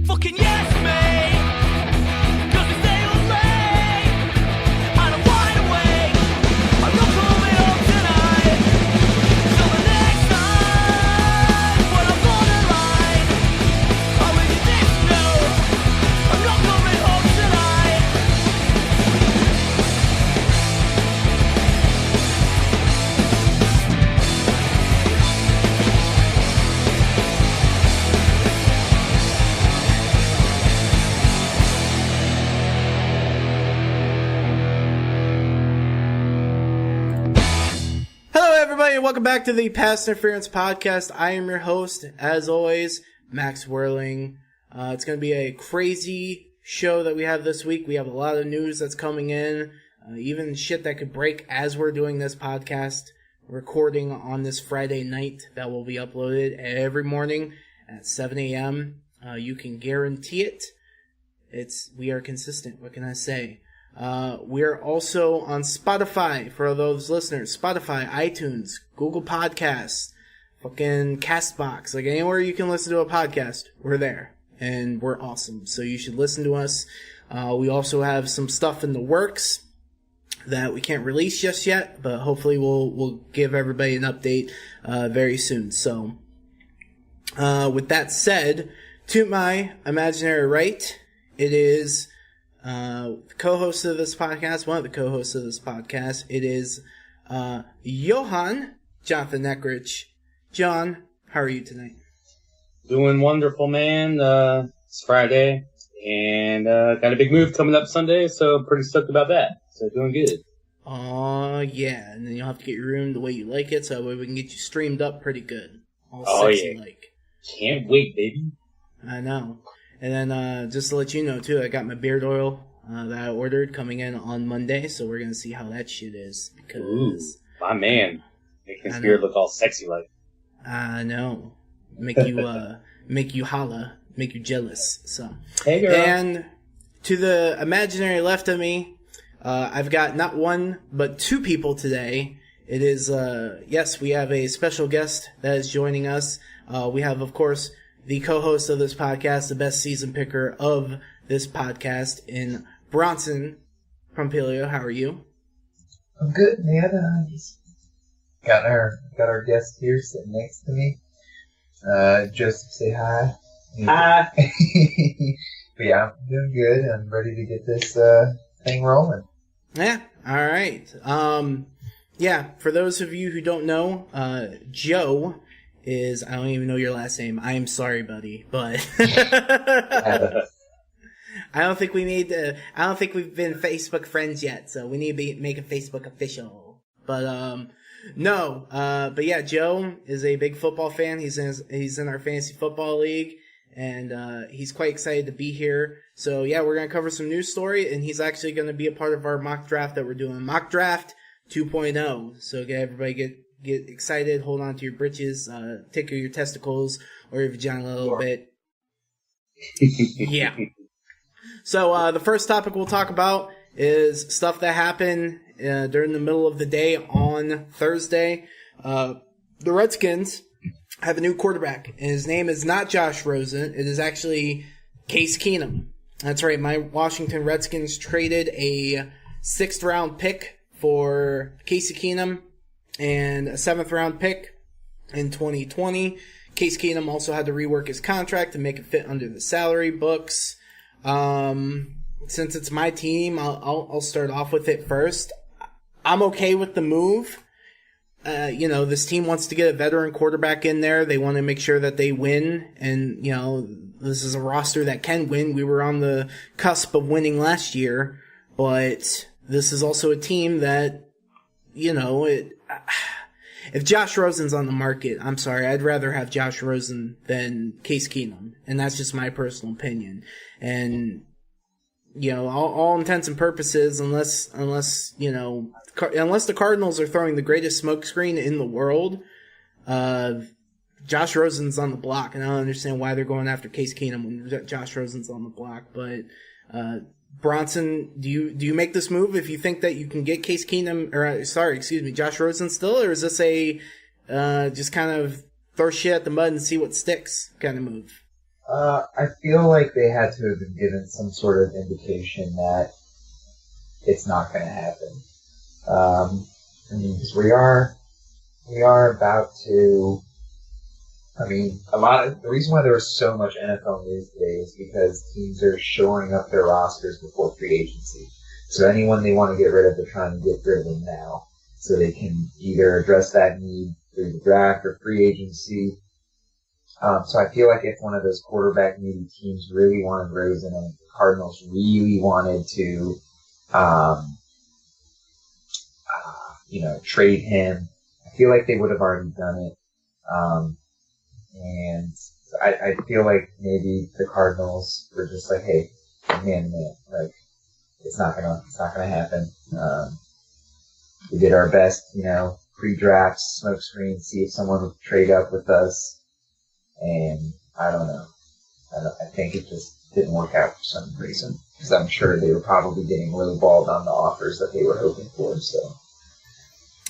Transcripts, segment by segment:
fucking yes me, 'cause we stay all late, and I'm wide awake, I'm not coming home tonight, so the next time, when I'm borderline, I'll read you this note, I'm not coming home tonight. Hello, everybody, and welcome back to the Pass Interference Podcast. I am your host, as always, Max Whirling. It's going to be a crazy show that we have this week. We have a lot of news that's coming in, even shit that could break as we're doing this podcast, recording on this Friday night that will be uploaded every morning at 7 a.m. You can guarantee it. We are consistent. What can I say? We're also on Spotify for those listeners. Spotify, iTunes, Google Podcasts, fucking Castbox. Like anywhere you can listen to a podcast, we're there. And we're awesome. So you should listen to us. We also have some stuff in the works that we can't release just yet, but hopefully we'll give everybody an update very soon. So with that said, to my imaginary right, it is co-host of this podcast, one of the co-hosts of this podcast, it is Jonathan Neckrich. John, how are you tonight? Doing wonderful, man. It's Friday, and got a big move coming up Sunday, so pretty stoked about that. So doing good. Oh, yeah, and then you'll have to get your room the way you like it, so that way we can get you streamed up pretty good. All sexy-like. Can't wait, baby. I know. And then, just to let you know, too, I got my beard oil that I ordered coming in on Monday, so we're going to see how that shit is. Because ooh, my man. Making his beard look all sexy-like. I know. Make you holla. Make you jealous. So. Hey, girl. And to the imaginary left of me, I've got not one, but two people today. It is, yes, we have a special guest that is joining us. We have, of course, the co-host of this podcast, the best season picker of this podcast, in Bronson from Paleo. How are you? I'm good, man. Just got our guest here sitting next to me. Joseph, say hi. Hi. But yeah, I'm doing good. I'm ready to get this thing rolling. Yeah. All right. Yeah. For those of you who don't know, Joe is, I don't even know your last name. I am sorry, buddy, but I don't think we've been Facebook friends yet, so we need to make a Facebook official. But no. But yeah, Joe is a big football fan. He's in our fantasy football league, and he's quite excited to be here. So yeah, we're gonna cover some news story, and he's actually gonna be a part of our mock draft that we're doing, mock draft 2.0. So everybody get excited, hold on to your britches, tickle your testicles or your vagina a little bit. Yeah. So the first topic we'll talk about is stuff that happened during the middle of the day on Thursday. The Redskins have a new quarterback, and his name is not Josh Rosen. It is actually Case Keenum. That's right. My Washington Redskins traded a 6th-round pick for Casey Keenum and a 7th-round pick in 2020. Case Keenum also had to rework his contract to make it fit under the salary books. Since it's my team, I'll start off with it first. I'm okay with the move. This team wants to get a veteran quarterback in there. They want to make sure that they win. And, this is a roster that can win. We were on the cusp of winning last year. But this is also a team that, if Josh Rosen's on the market, I'm sorry, I'd rather have Josh Rosen than Case Keenum. And that's just my personal opinion. And, all intents and purposes, unless the Cardinals are throwing the greatest smokescreen in the world, Josh Rosen's on the block, and I don't understand why they're going after Case Keenum when Josh Rosen's on the block. But Bronson, do you make this move if you think that you can get Case Keenum, Josh Rosen still, or is this a just kind of throw shit at the mud and see what sticks kind of move? I feel like they had to have been given some sort of indication that it's not going to happen. I mean, because we are about to. I mean, the reason why there was so much NFL news today is because teams are shoring up their rosters before free agency. So anyone they want to get rid of, they're trying to get rid of them now, so they can either address that need through the draft or free agency. So I feel like if one of those quarterback needy teams really wanted Rosen and the Cardinals really wanted to, trade him, I feel like they would have already done it. And I feel like maybe the Cardinals were just like, hey, man, like, it's not gonna happen. We did our best, pre-draft smoke screen, see if someone would trade up with us. And I don't know. I think it just didn't work out for some reason. Because I'm sure they were probably getting lowballed on the offers that they were hoping for. So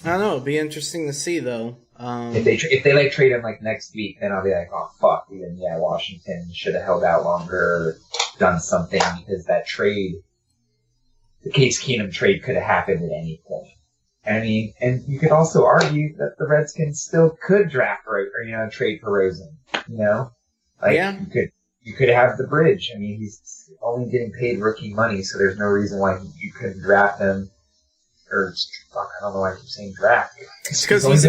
I don't know. It'd be interesting to see, though. If they trade him next week, then I'll be like, oh fuck, even Washington should have held out longer, or done something, because that trade, the Case Keenum trade, could have happened at any point. I mean, and you could also argue that the Redskins still could draft or trade for Rosen. Yeah. You could have the bridge. I mean, he's only getting paid rookie money, so there's no reason why you couldn't draft him. Or fuck, I don't know why I keep saying draft. It's because he's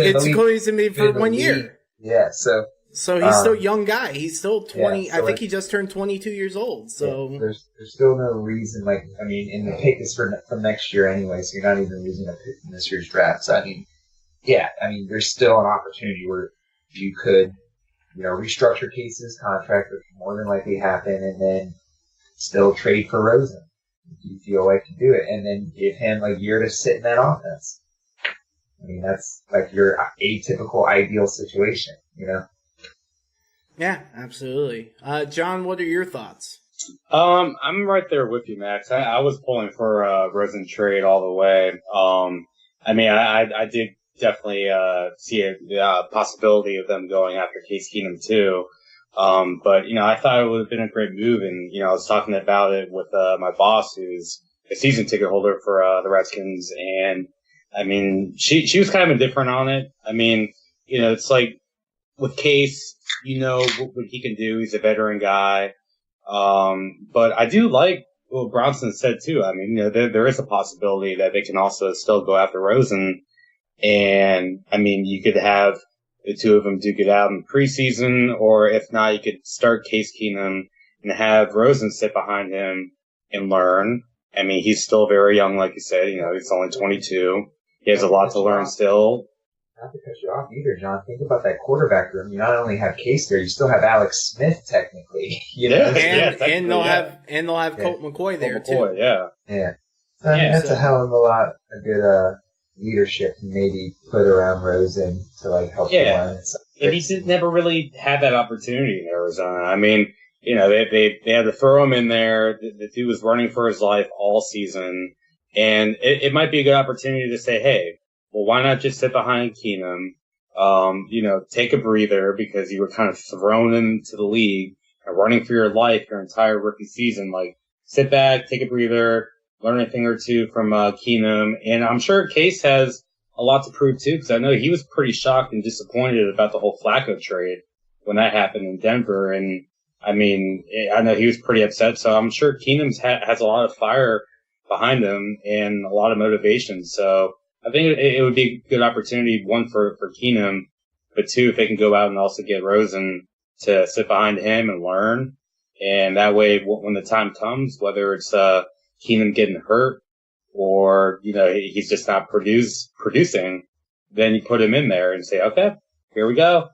in me for 1 year. Yeah, so he's still a young guy. He's still 20. Yeah, so I think he just turned 22 years old. So there's still no reason. And the pick is from next year anyway, so you're not even using a pick from this year's draft. So there's still an opportunity where you could, restructure Case's contract, which will more than likely happen, and then still trade for Rosen if you feel like you do it, and then give him a year to sit in that offense. I mean, that's your atypical ideal situation, Yeah, absolutely. John, what are your thoughts? I'm right there with you, Max. I was pulling for Rosen trade all the way. I did definitely see a possibility of them going after Case Keenum too. But I thought it would have been a great move, and I was talking about it with my boss, who's a season ticket holder for the Redskins, and I mean, she was kind of indifferent on it. I mean, it's like with Case, what he can do. He's a veteran guy. But I do like what Bronson said too. I mean, there is a possibility that they can also still go after Rosen. And I mean, you could have the two of them duke it out in preseason, or if not, you could start Case Keenum and have Rosen sit behind him and learn. I mean, he's still very young, like you said. He's only 22. He has a lot to learn still. Not to cut you off either, John. Think about that quarterback room. You not only have Case there, you still have Alex Smith technically. And they'll have Colt McCoy there too. Yeah. That's a hell of a lot of good leadership to maybe put around Rosen to help him learn. And he did never really have that opportunity in Arizona. I mean, they had to throw him in there. The dude was running for his life all season, and it might be a good opportunity to say, hey, well, why not just sit behind Keenum, take a breather, because you were kind of thrown into the league and running for your life your entire rookie season. Sit back, take a breather, learn a thing or two from Keenum. And I'm sure Case has a lot to prove too, because I know he was pretty shocked and disappointed about the whole Flacco trade when that happened in Denver. And I mean, I know he was pretty upset. So I'm sure Keenum has a lot of fire behind him and a lot of motivation. So I think it would be a good opportunity, one, for Keenum, but two, if they can go out and also get Rosen to sit behind him and learn. And that way, when the time comes, whether it's Keenum getting hurt or, he's just not producing, then you put him in there and say, okay, here we go.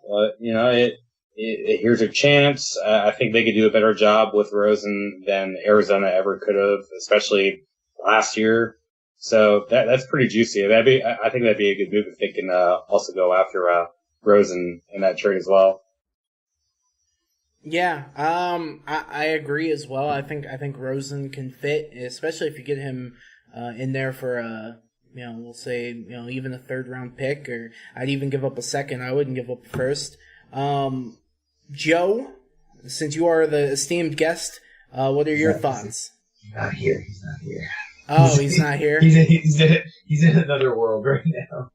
Here's a chance. I think they could do a better job with Rosen than Arizona ever could have, especially last year. So that's pretty juicy. I think that'd be a good move if they can also go after Rosen in that trade as well. Yeah, I agree as well. I think Rosen can fit, especially if you get him in there for we'll say even a 3rd round pick, or I'd even give up a 2nd. I wouldn't give up a 1st. Joe, since you are the esteemed guest, what are your thoughts? He's not here. He's not here. Oh, he's not here? He's in another world right now.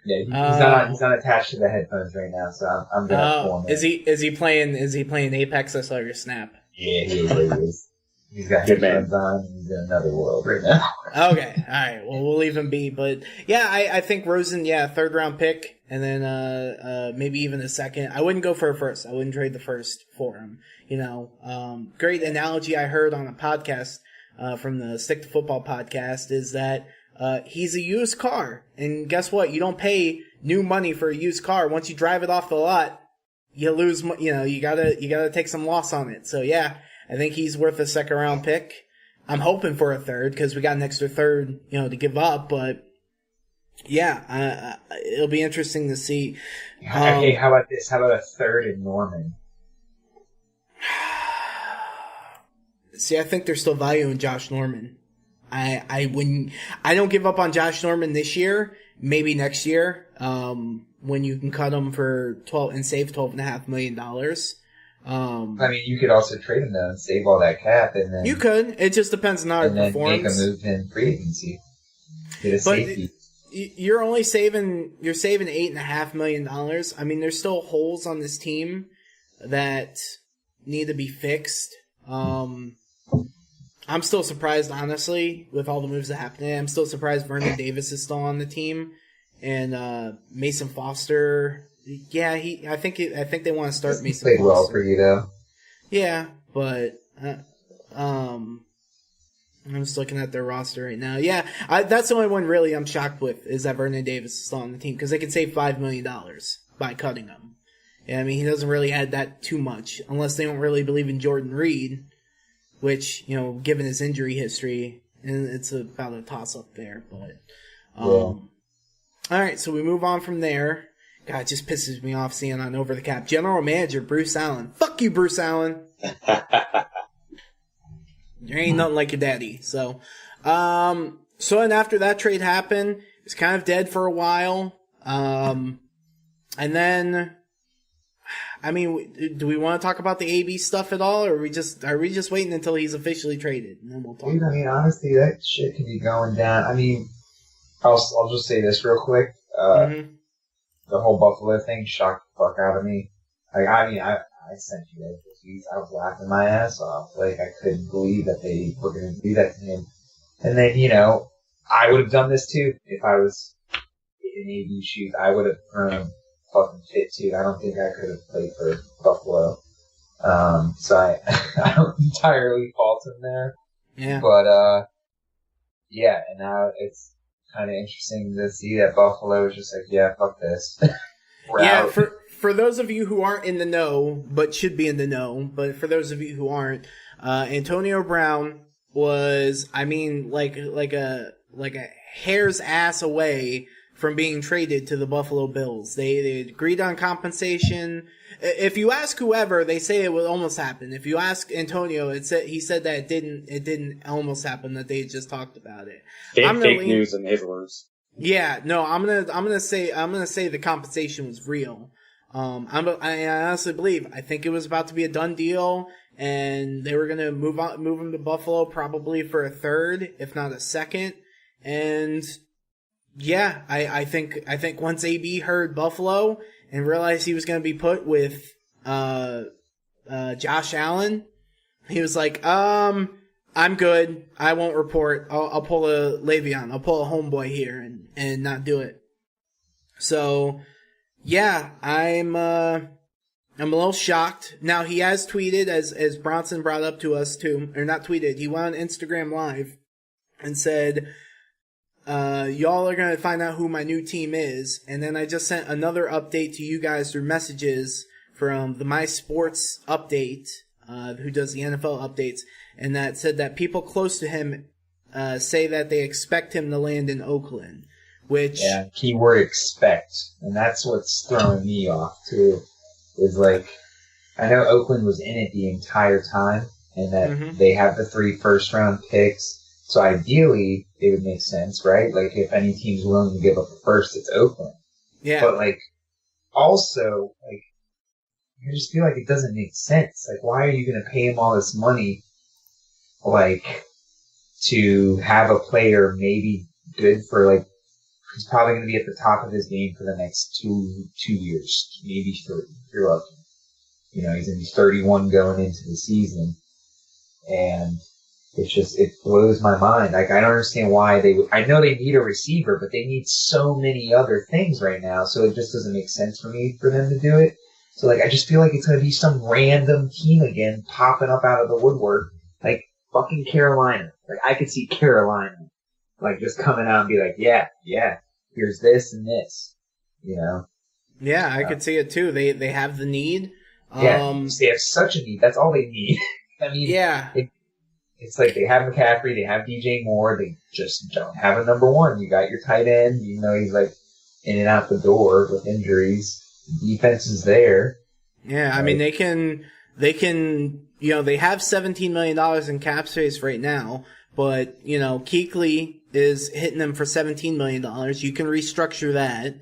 Yeah, he's not attached to the headphones right now, so I'm gonna pull him in. Is he playing Apex? I saw your snap. Yeah, he is. He's got headphones on, and he's in another world right now. Okay, alright, well, we'll leave him be, but yeah, I think Rosen, third round pick, and then, maybe even a second. I wouldn't go for a first. I wouldn't trade the first for him. Great analogy I heard on a podcast, from the Stick to Football podcast is that, he's a used car, and guess what? You don't pay new money for a used car. Once you drive it off the lot, you lose, you gotta take some loss on it. So yeah, I think he's worth a second round pick. I'm hoping for a third because we got an extra third, to give up. But yeah, it'll be interesting to see. Hey, how about this? How about a third in Norman? See, I think there's still value in Josh Norman. I don't give up on Josh Norman this year. Maybe next year, when you can cut him for 12 and save $12.5 million. I mean, you could also trade him though and save all that cap, and then you could. It just depends on how he performs. Make a move in free agency. Get a safety. You're saving $8.5 million. I mean, there's still holes on this team that need to be fixed. I'm still surprised, honestly, with all the moves that happened. I'm still surprised Vernon Davis is still on the team, and Mason Foster. Yeah, I think they want to start Mason played Foster. Well for you though. Yeah, but I'm just looking at their roster right now. Yeah, that's the only one really I'm shocked with is that Vernon Davis is still on the team because they could save $5 million by cutting him. Yeah, I mean he doesn't really add that too much unless they don't really believe in Jordan Reed. Which, given his injury history, and it's about a toss-up there. But, all right, so we move on from there. God, it just pisses me off seeing on Over the Cap. General Manager Bruce Allen. Fuck you, Bruce Allen. There ain't nothing like your daddy. So then after that trade happened, it was kind of dead for a while. And then... I mean, do we want to talk about the AB stuff at all, or are we just waiting until he's officially traded and then we'll talk? Dude, I mean, honestly, that shit could be going down. I mean, I'll just say this real quick. The whole Buffalo thing shocked the fuck out of me. I sent you guys the tweets. I was laughing my ass off. Like, I couldn't believe that they were going to do that to him. And then, I would have done this too if I was in AB's shoes. I would have thrown him fucking fit too. I don't think I could have played for Buffalo. So I don't entirely fault him there. Yeah. But, yeah, and now it's kind of interesting to see that Buffalo is just like, yeah, fuck this. Yeah, for those of you who aren't in the know, but should be in the know, but for those of you who aren't, Antonio Brown was, I mean, like a hair's ass away from being traded to the Buffalo Bills. They agreed on compensation. If you ask whoever, they say it will almost happen. If you ask Antonio, he said that it didn't almost happen, that they just talked about it. Fake news in his words. Yeah, no, I'm gonna say the compensation was real. I honestly believe, I think it was about to be a done deal, and they were gonna move him to Buffalo probably for a third, if not a second, and yeah, I think once AB heard Buffalo and realized he was going to be put with Josh Allen, he was like, I'm good. I won't report. I'll pull a Le'Veon. I'll pull a homeboy here and not do it. So yeah, I'm a little shocked. Now he has tweeted, as Bronson brought up to us too, or not tweeted. He went on Instagram Live and said, y'all are going to find out who my new team is. And then I just sent another update to you guys through messages from the My Sports update, who does the NFL updates. And that said that people close to him, say that they expect him to land in Oakland, which. Yeah, keyword expect. And that's what's throwing me off too. Is like, I know Oakland was in it the entire time and that they have the 3 first-round picks. So ideally, it would make sense, right? Like, if any team's willing to give up a first, it's Oakland. Yeah. But, like, also, like, I just feel like it doesn't make sense. Like, why are you going to pay him all this money, like, to have a player maybe good for, like, he's probably going to be at the top of his game for the next two years, maybe 3, if you're lucky. You know, he's going to be 31 going into the season, and it blows my mind. Like, I don't understand why I know they need a receiver, but they need so many other things right now, so it just doesn't make sense for me for them to do it. So, like, I just feel like it's going to be some random team again popping up out of the woodwork, like fucking Carolina. Like, I could see Carolina, like, just coming out and be like, yeah, here's this and this, you know? Yeah, I could see it too. They have the need. They have such a need. That's all they need. I mean, yeah. It's like they have McCaffrey, they have DJ Moore, they just don't have a number one. You got your tight end, you know he's like in and out the door with injuries. Defense is there. Yeah, I mean they can, you know, they have $17 million in cap space right now, but, you know, Kuechly is hitting them for $17 million. You can restructure that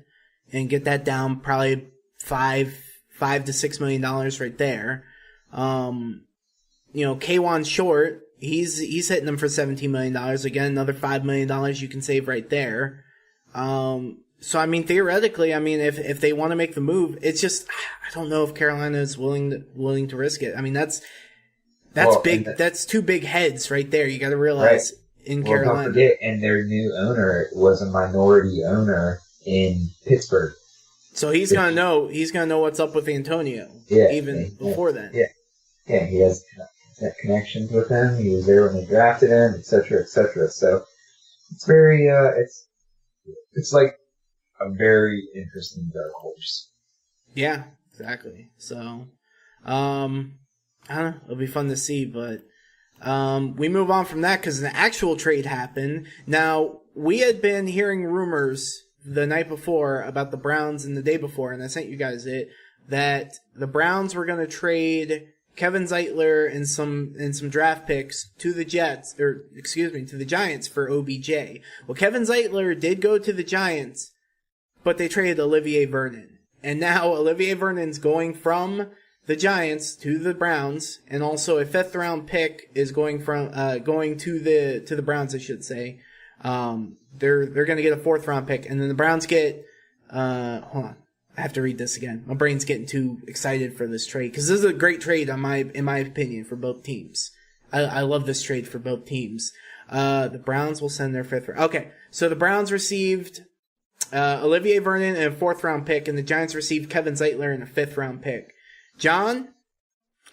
and get that down probably $5 to $6 million right there. You know, K'Wan Short, he's hitting them for $17 million. Again, another $5 million you can save right there. So I mean, theoretically, I mean, if they want to make the move, it's just, I don't know if Carolina is willing to risk it. I mean, that's big. That's two big heads right there. You got to realize in Carolina. Don't forget, and their new owner was a minority owner in Pittsburgh. So he's gonna know what's up with Antonio. Before then. Yeah, he has that connections with him. He was there when they drafted him, et cetera, et cetera. So it's very, it's like a very interesting dark horse. Yeah, exactly. So, I don't know. It'll be fun to see, but we move on from that because an actual trade happened. Now, we had been hearing rumors the night before about the Browns and the day before, and I sent you guys it, that the Browns were going to trade Kevin Zeitler and some draft picks to the to the Giants for OBJ. Well, Kevin Zeitler did go to the Giants, but they traded Olivier Vernon. And now Olivier Vernon's going from the Giants to the Browns, and also a 5th round pick is going to the Browns, I should say. They're going to get a 4th round pick, and then the Browns get, hold on. I have to read this again. My brain's getting too excited for this trade because this is a great trade in my opinion for both teams. I love this trade for both teams. The Browns will send their 5th round. Okay, so the Browns received Olivier Vernon and a 4th round pick, and the Giants received Kevin Zeitler and a 5th round pick. John,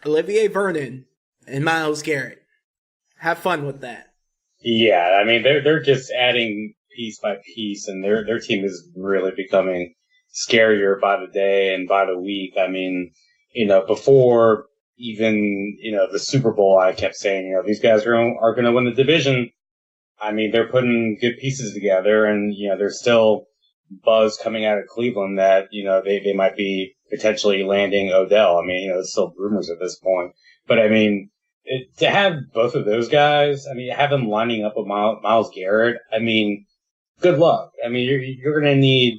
Olivier Vernon, and Myles Garrett. Have fun with that. Yeah, I mean they're just adding piece by piece, and their team is really becoming scarier by the day and by the week. I mean, you know, before even, you know, the Super Bowl, I kept saying, you know, these guys are going to win the division. I mean, they're putting good pieces together, and, you know, there's still buzz coming out of Cleveland that, you know, they might be potentially landing Odell. I mean, you know, it's still rumors at this point, but I mean, to have both of those guys, I mean, have them lining up with Myles Garrett, I mean, good luck. I mean, you're going to need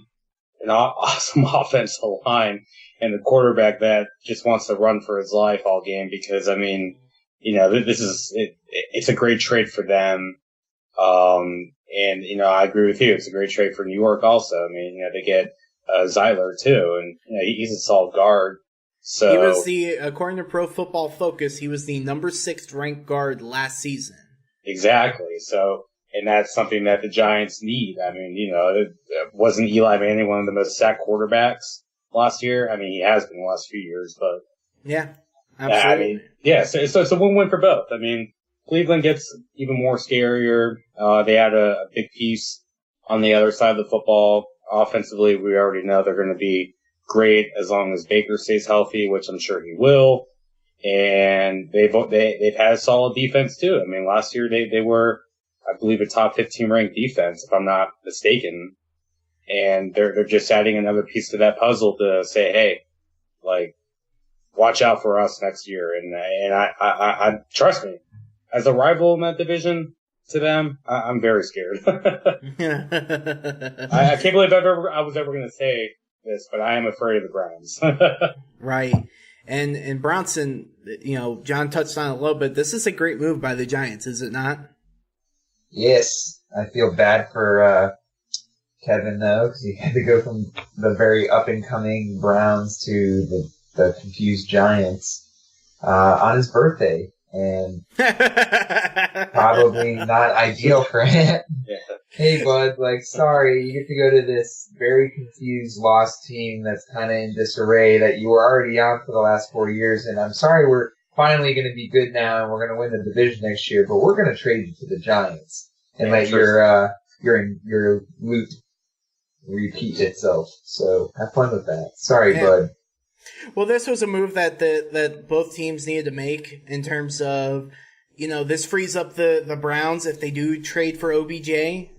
an awesome offensive line and a quarterback that just wants to run for his life all game because, I mean, you know, it's a great trade for them. And, you know, I agree with you. It's a great trade for New York also. I mean, you know, they get Zeitler too, and, you know, he's a solid guard. So he was according to Pro Football Focus, he was the number 6th ranked guard last season. Exactly. So, and that's something that the Giants need. I mean, you know, wasn't Eli Manning one of the most sacked quarterbacks last year? I mean, he has been the last few years, but yeah, absolutely. I mean, yeah. So it's a win-win for both. I mean, Cleveland gets even more scarier. They had a big piece on the other side of the football. Offensively, we already know they're going to be great as long as Baker stays healthy, which I'm sure he will. And they've had a solid defense too. I mean, last year they were, I believe, a top 15 ranked defense, if I'm not mistaken. And they're just adding another piece to that puzzle to say, hey, like, watch out for us next year. And I trust me, as a rival in that division to them, I'm very scared. I can't believe I was ever going to say this, but I am afraid of the Browns. Right. And Bronson, John touched on it a little bit. This is a great move by the Giants, is it not? Yes, I feel bad for Kevin though, because he had to go from the very up and coming Browns to the confused Giants on his birthday, and probably not ideal for him. Yeah. Hey, bud, sorry, you get to go to this very confused, lost team that's kind of in disarray that you were already on for the last 4 years, and I'm sorry we're finally going to be good now and we're going to win the division next year, but we're going to trade you to the Giants and let your loot repeat itself. So have fun with that. Sorry, bud. Well, this was a move that both teams needed to make in terms of, this frees up the Browns if they do trade for OBJ.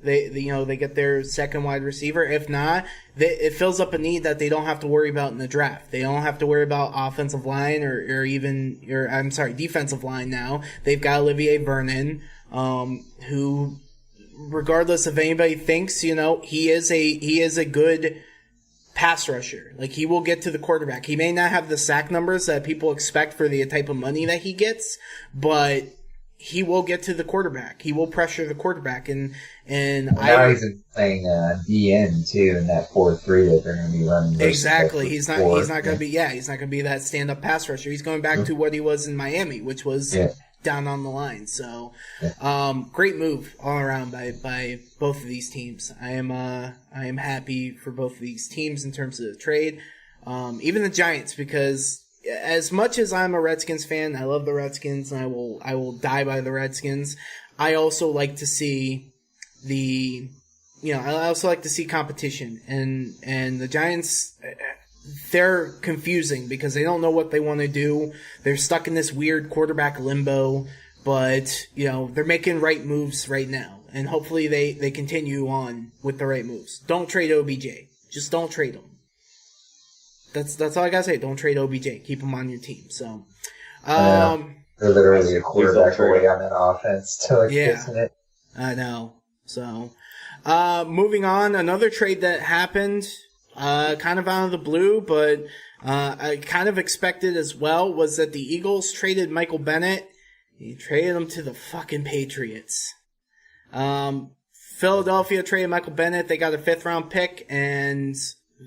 They get their second wide receiver. If not, it fills up a need that they don't have to worry about in the draft. They don't have to worry about offensive line or defensive line now. They've got Olivier Vernon, who, regardless of anybody thinks, he is a good pass rusher. He will get to the quarterback. He may not have the sack numbers that people expect for the type of money that he gets, but he will get to the quarterback. He will pressure the quarterback, and now he's playing DN too in that 4-3 that they're going to be running. Exactly. He's not going to be that stand up pass rusher. He's going back to what he was in Miami, which was down on the line. So, great move all around by both of these teams. I am happy for both of these teams in terms of the trade. Even the Giants, because as much as I'm a Redskins fan, I love the Redskins, and I will die by the Redskins. I also like to see competition, and the Giants, they're confusing because they don't know what they want to do. They're stuck in this weird quarterback limbo, but they're making right moves right now, and hopefully they continue on with the right moves. Don't trade OBJ. Just don't trade him. That's all I gotta say. Don't trade OBJ. Keep him on your team. So, they're literally a quarterback away on that offense to fixing it. I know. So, moving on, another trade that happened, kind of out of the blue, but I kind of expected as well, was that the Eagles traded Michael Bennett. He traded him to the fucking Patriots. Philadelphia traded Michael Bennett. They got a 5th round pick, and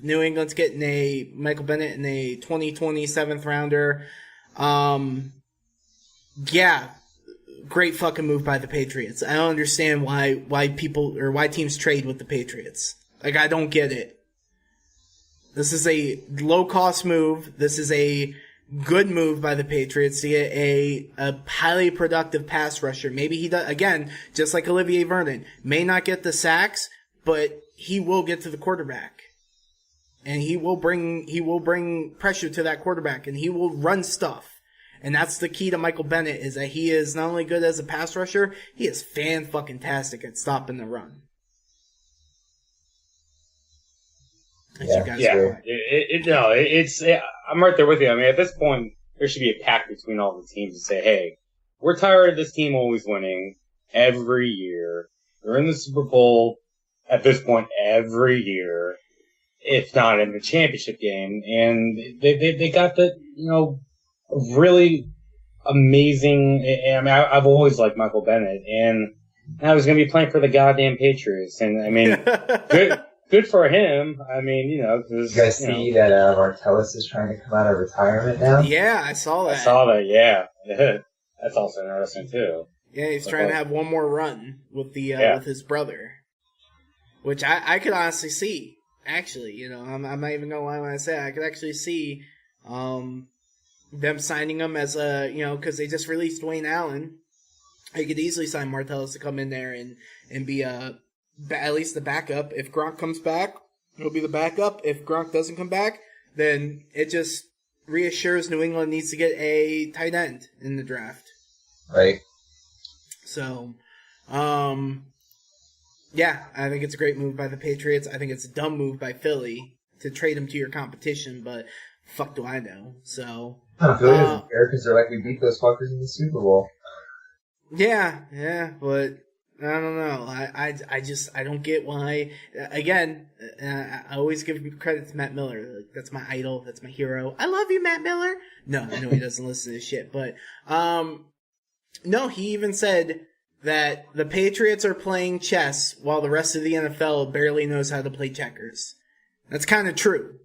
New England's getting a Michael Bennett in a 2020 7th rounder. Great fucking move by the Patriots. I don't understand why teams trade with the Patriots. I don't get it. This is a low cost move. This is a good move by the Patriots to get a highly productive pass rusher. Maybe he does, again, just like Olivier Vernon, may not get the sacks, but he will get to the quarterback. And he will bring pressure to that quarterback, and he will run stuff. And that's the key to Michael Bennett, is that he is not only good as a pass rusher, he is fan-fucking-tastic at stopping the run. I'm right there with you. I mean, at this point, there should be a pact between all the teams to say, hey, we're tired of this team always winning every year. They're in the Super Bowl at this point every year, if not in the championship game. And they got the, really amazing. I mean, I've always liked Michael Bennett, and now he's going to be playing for the goddamn Patriots. And I mean, good for him. I mean, you guys see that Martellus is trying to come out of retirement now? Yeah, I saw that. Yeah. That's also interesting too. Yeah, he's trying to have one more run with with his brother, which I could honestly see. Actually, I'm not even gonna lie when I say it. I could actually see them signing him as because they just released Dwayne Allen. They could easily sign Martellus to come in there and be at least the backup. If Gronk comes back, he'll be the backup. If Gronk doesn't come back, then it just reassures New England needs to get a tight end in the draft. Right. So, yeah, I think it's a great move by the Patriots. I think it's a dumb move by Philly to trade him to your competition, but fuck do I know. So, Philly doesn't care because they're like, we beat those fuckers in the Super Bowl. Yeah, but I don't know. I don't get why. Again, I always give credit to Matt Miller. Like, that's my idol. That's my hero. I love you, Matt Miller. No, I know he doesn't listen to this shit. But, no, he even said that the Patriots are playing chess while the rest of the NFL barely knows how to play checkers. That's kind of true.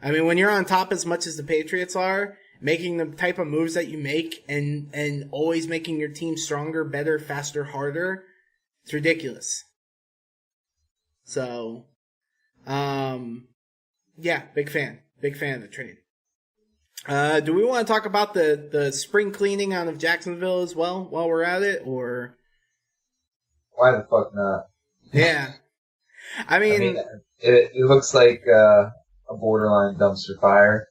I mean, when you're on top as much as the Patriots are, making the type of moves that you make and always making your team stronger, better, faster, harder, it's ridiculous. So, yeah, big fan of the trade. Do we want to talk about the spring cleaning out of Jacksonville as well while we're at it, or? Why the fuck not? Yeah. I mean it looks like a borderline dumpster fire.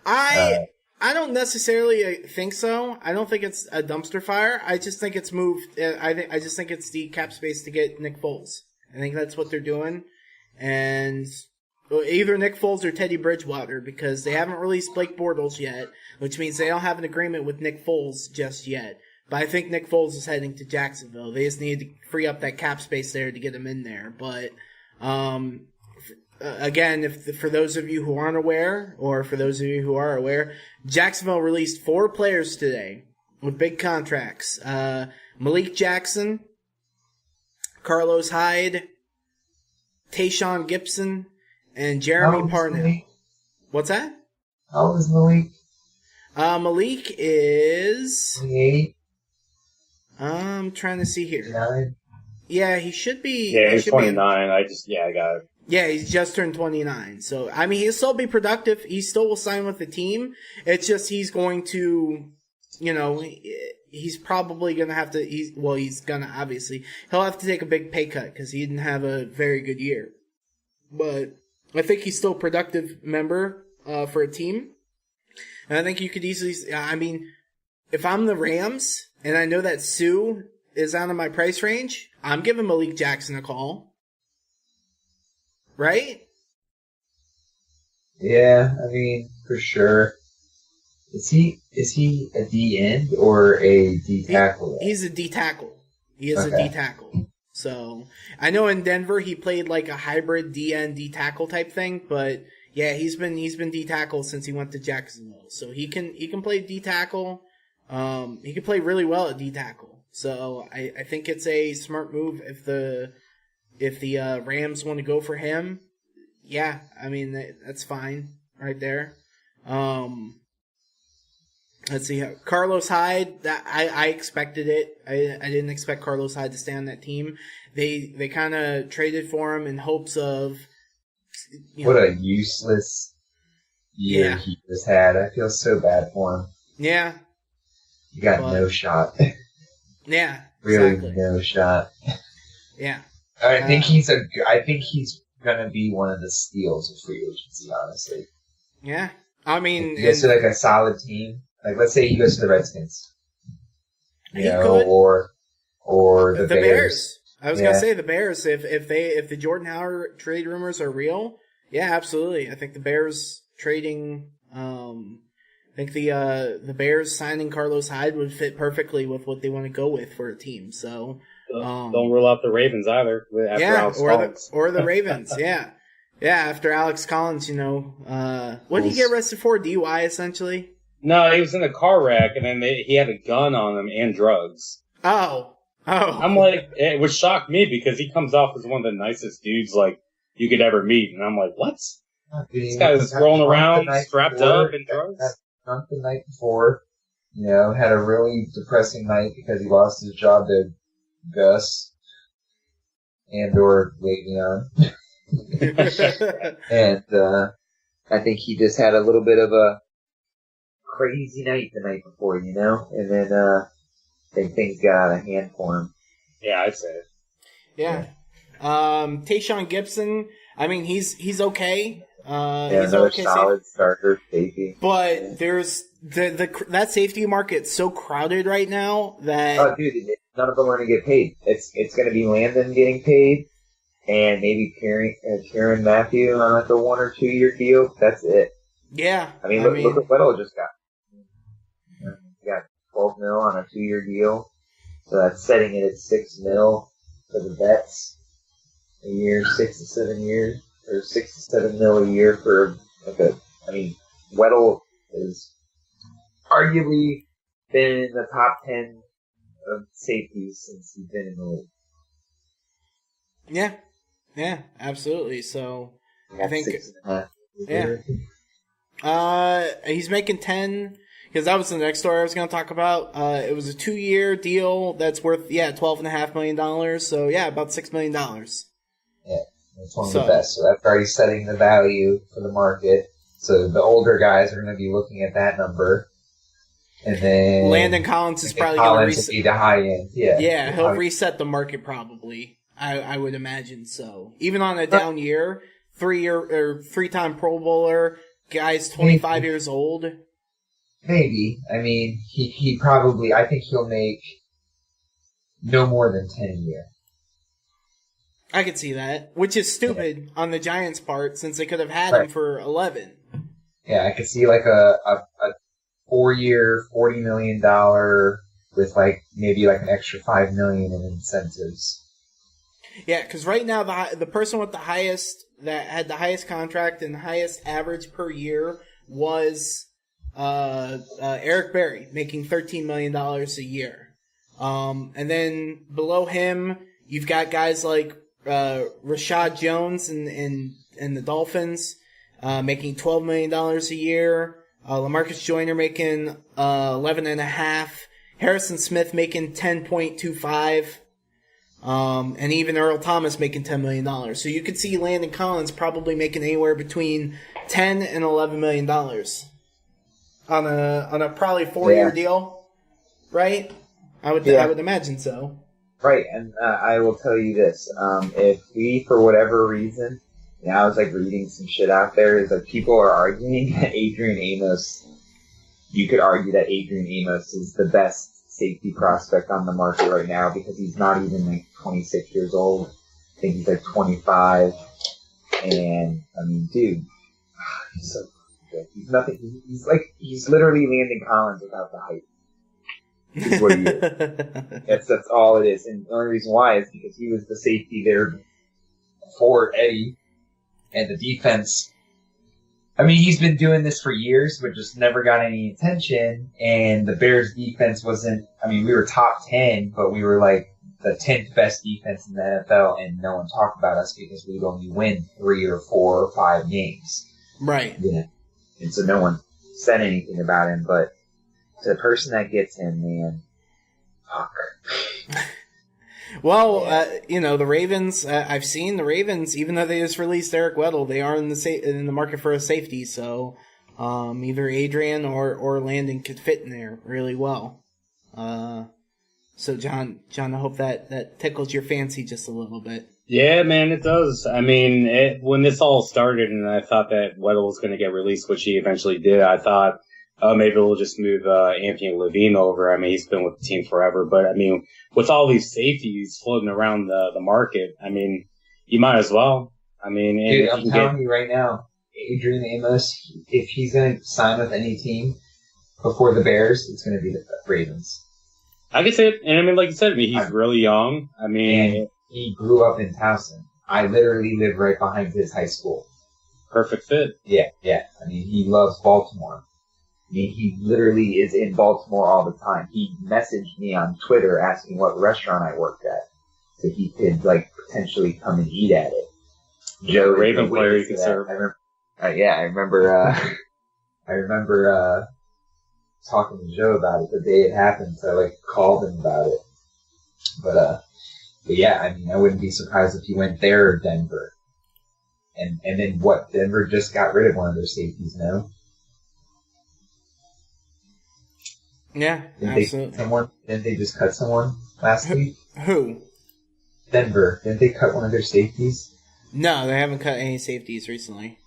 I don't necessarily think so. I don't think it's a dumpster fire. I just think it's moved. I just think it's the cap space to get Nick Foles. I think that's what they're doing, and either Nick Foles or Teddy Bridgewater, because they haven't released Blake Bortles yet, which means they don't have an agreement with Nick Foles just yet. But I think Nick Foles is heading to Jacksonville. They just need to free up that cap space there to get him in there. But again, for those of you who aren't aware, or for those of you who are aware, Jacksonville released 4 players today with big contracts. Malik Jackson, Carlos Hyde, Tayshaun Gibson, and Jeremy Parnell. Malik? What's that? How old is Malik? Malik is... 28? I'm trying to see here. 29? Yeah, he should be... Yeah, he's should 29. I got it. Yeah, he's just turned 29. So, I mean, he'll still be productive. He still will sign with the team. It's just he's going to, he's probably going to have to, he's going to, obviously, he'll have to take a big pay cut because he didn't have a very good year. But I think he's still a productive member for a team. And I think you could easily, I mean, if I'm the Rams and I know that Sue is out of my price range, I'm giving Malik Jackson a call. Right? Yeah, I mean, for sure. Is he a D end or a D tackle? He's a D tackle. He is Okay. a D tackle. So I know in Denver he played like a hybrid D end D tackle type thing, but yeah, he's been D tackle since he went to Jacksonville. So he can play D tackle. He can play really well at D tackle. So I think it's a smart move if the Rams want to go for him. Yeah, I mean that's fine right there. Let's see how Carlos Hyde. That I expected it. I didn't expect Carlos Hyde to stay on that team. They kind of traded for him in hopes of. What a useless year he just had. I feel so bad for him. Yeah. He got no shot. Yeah. Really, exactly. no shot. Yeah. I think he's gonna be one of the steals of free agency. Honestly. Yeah. I mean, if he gets to like a solid team. Like, let's say he goes to the Redskins, could. or the Bears. I was gonna say the Bears. If the Jordan Howard trade rumors are real, yeah, absolutely. I think the Bears trading. I think the Bears signing Carlos Hyde would fit perfectly with what they want to go with for a team. So don't rule out the Ravens either. After Alex Collins. or the Ravens. Yeah, after Alex Collins, what did he get arrested for? DUI, essentially. No, he was in a car wreck, and then he had a gun on him and drugs. Oh. I'm like, it would shock me because he comes off as one of the nicest dudes like you could ever meet, and I'm like, what? This guy's rolling around, strapped up, and drugs. Got drunk the night before, had a really depressing night because he lost his job to Gus and/or Le'Veon, and I think he just had a little bit of a crazy night the night before, and then things got out of hand for him. Yeah, I'd say. Yeah. Tayshaun Gibson, I mean, he's okay. He's another okay solid starter safety. But there's that safety market's so crowded right now that oh, dude, none of them are going to get paid. It's going to be Landon getting paid, and maybe Kieran Matthew on like a 1 or 2 year deal. That's it. Yeah. I mean, look what Weddle just got. He got $12 million on a 2 year deal. So that's setting it at $6 million for the vets a year, 6 to 7 years, or 6 to 7 million a year for Weddle has arguably been in the top 10 of safeties since he's been in the league. Yeah, absolutely. So I think 6.5. he's making 10 because that was the next story I was going to talk about. It was a 2-year deal that's worth $12.5 million. So about $6 million. Yeah, that's one of the best. So that's already setting the value for the market. So the older guys are going to be looking at that number. And then Landon Collins is probably going to reset. Be the high end. Yeah, he'll reset the market probably. I would imagine so. Even on a down year, 3-time Pro Bowler, guy's 25 years old. Maybe. I mean, he probably. I think he'll make no more than 10 a year. I could see that, which is stupid on the Giants' part since they could have had him for 11. Yeah, I could see like a 4-year, $40 million with maybe an extra $5 million in incentives. Yeah, because right now the person with that had the highest contract and the highest average per year was Eric Berry, making $13 million a year. And then below him, you've got guys like Rashad Jones and the Dolphins making $12 million a year. LaMarcus Joyner making $11.5. Harrison Smith making $10.25. And even Earl Thomas making $10 million. So you could see Landon Collins probably making anywhere between $10 and $11 million on a probably 4-year deal, right? I would imagine so. Right, and I will tell you this: if we, for whatever reason, I was reading some shit out there, is that people are arguing that Adrian Amos. You could argue that Adrian Amos is the best safety prospect on the market right now because he's not even 26 years old. I think he's 25. And I mean, dude, he's so good. He's nothing. He's literally Landon Collins without the height. Is what he is. That's all it is. And the only reason why is because he was the safety there for Eddie, and the defense. I mean, he's been doing this for years, but just never got any attention. And the Bears defense wasn't, we were top 10, but we were the 10th best defense in the NFL, and no one talked about us because we'd only win 3 or 4 or 5 games. Right. Yeah. And so no one said anything about him, but to the person that gets him, man, fuck. Well, the Ravens. I've seen the Ravens, even though they just released Eric Weddle, they are in the market for a safety. So either Adrian or Landon could fit in there really well. So John, I hope that tickles your fancy just a little bit. Yeah, man, it does. I mean, when this all started, and I thought that Weddle was going to get released, which he eventually did, I thought, maybe we'll just move Anthony Levine over. I mean, he's been with the team forever. But, I mean, with all these safeties floating around the market, I mean, you might as well. I mean, dude, I'm telling you right now, Adrian Amos, if he's going to sign with any team before the Bears, it's going to be the Ravens. I can say it. And, I mean, like you said, he's really young. I mean, and he grew up in Towson. I literally live right behind his high school. Perfect fit. Yeah. I mean, he loves Baltimore. I mean, he literally is in Baltimore all the time. He messaged me on Twitter asking what restaurant I worked at, so he could potentially come and eat at it. Joe, Raven player, you can serve. I remember talking to Joe about it the day it happened. So I called him about it. But yeah, I mean, I wouldn't be surprised if he went there or Denver. And then what? Denver just got rid of one of their safeties, no? Yeah, absolutely. Didn't they just cut someone last week? Who? Denver. Didn't they cut one of their safeties? No, they haven't cut any safeties recently.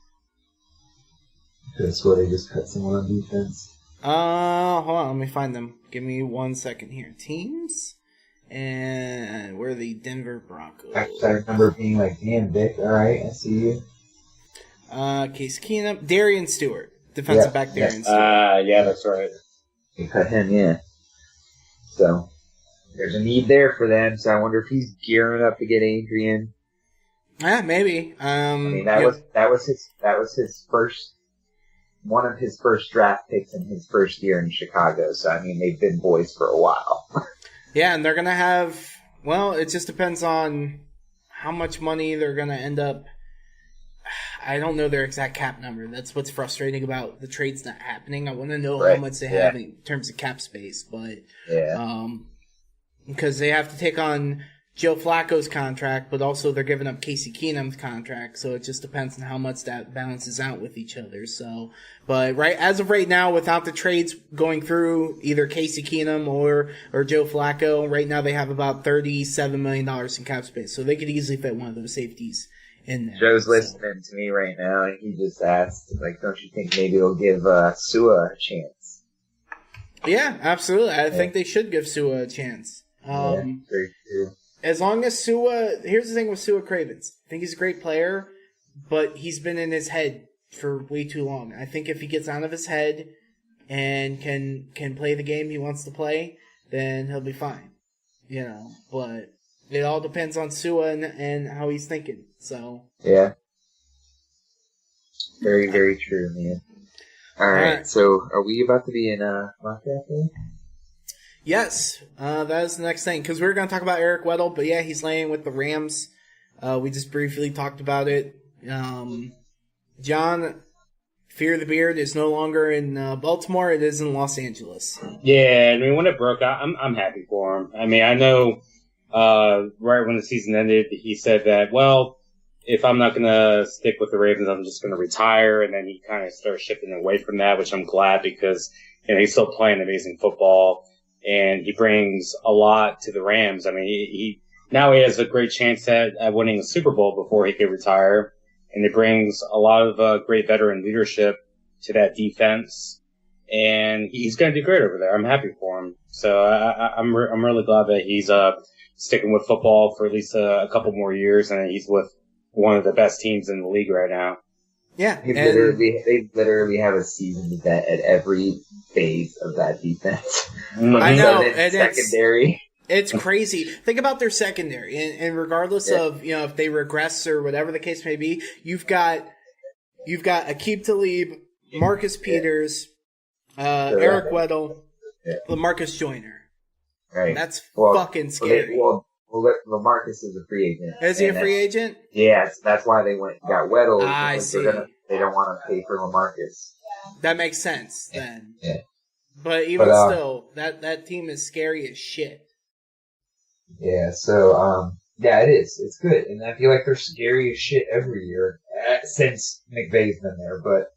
That's where they just cut someone on defense. Hold on, let me find them. Give me 1 second here. Teams, and we're the Denver Broncos. Actually, I remember being damn, Vic, alright, I see you. Case Keenum, Darian Stewart. Defensive back Darian Stewart. Yeah, that's right. They cut him, yeah. So, there's a need there for them. So I wonder if he's gearing up to get Adrian. Yeah, maybe. I mean, that was his first, one of his first draft picks in his first year in Chicago. So I mean, they've been boys for a while. Yeah, and they're gonna have. Well, it just depends on how much money they're gonna end up. I don't know their exact cap number. That's what's frustrating about the trades not happening. I want to know how much they have in terms of cap space, but because they have to take on Joe Flacco's contract, but also they're giving up Casey Keenum's contract, so it just depends on how much that balances out with each other. So, but as of right now, without the trades going through either Casey Keenum or Joe Flacco, right now they have about $37 million in cap space, so they could easily fit one of those safeties in there. Joe's listening to me right now, and he just asked, like, don't you think maybe they'll give Sua a chance? Yeah, absolutely. I think they should give Sua a chance. Very true. As long as Sua, here's the thing with Sua Cravens. I think he's a great player, but he's been in his head for way too long. I think if he gets out of his head and can play the game he wants to play, then he'll be fine. You know, but it all depends on Sua and how he's thinking. So yeah, very, very true, man. All right, so are we about to be in mock draft day? Yes, that is the next thing, because we were going to talk about Eric Weddle, but yeah, he's laying with the Rams. We just briefly talked about it. John, Fear the Beard is no longer in Baltimore. It is in Los Angeles. Yeah, I mean, when it broke out, I'm happy for him. I mean, I know right when the season ended, he said that, well, if I'm not going to stick with the Ravens, I'm just going to retire, and then he kind of started shifting away from that, which I'm glad because, you know, he's still playing amazing football. And he brings a lot to the Rams. I mean, he now he has a great chance at winning a Super Bowl before he could retire. And it brings a lot of great veteran leadership to that defense. And he's going to do great over there. I'm happy for him. So I'm really glad that he's sticking with football for at least a couple more years, and he's with one of the best teams in the league right now. Yeah, they literally have a seasoned vet at every phase of that defense. I know, and secondary. It's crazy. Think about their secondary, and regardless of if they regress or whatever the case may be, you've got Aqib Talib, Marcus Peters, Eric Weddle, LaMarcus Joyner. Right, that's fucking scary. LaMarcus is a free agent. Is he a free agent? Yes, that's why they got Weddle. I see. They don't want to pay for LaMarcus. That makes sense then. Yeah. But still, that team is scary as shit. Yeah, so, it is. It's good. And I feel like they're scary as shit every year since McVay's been there. But,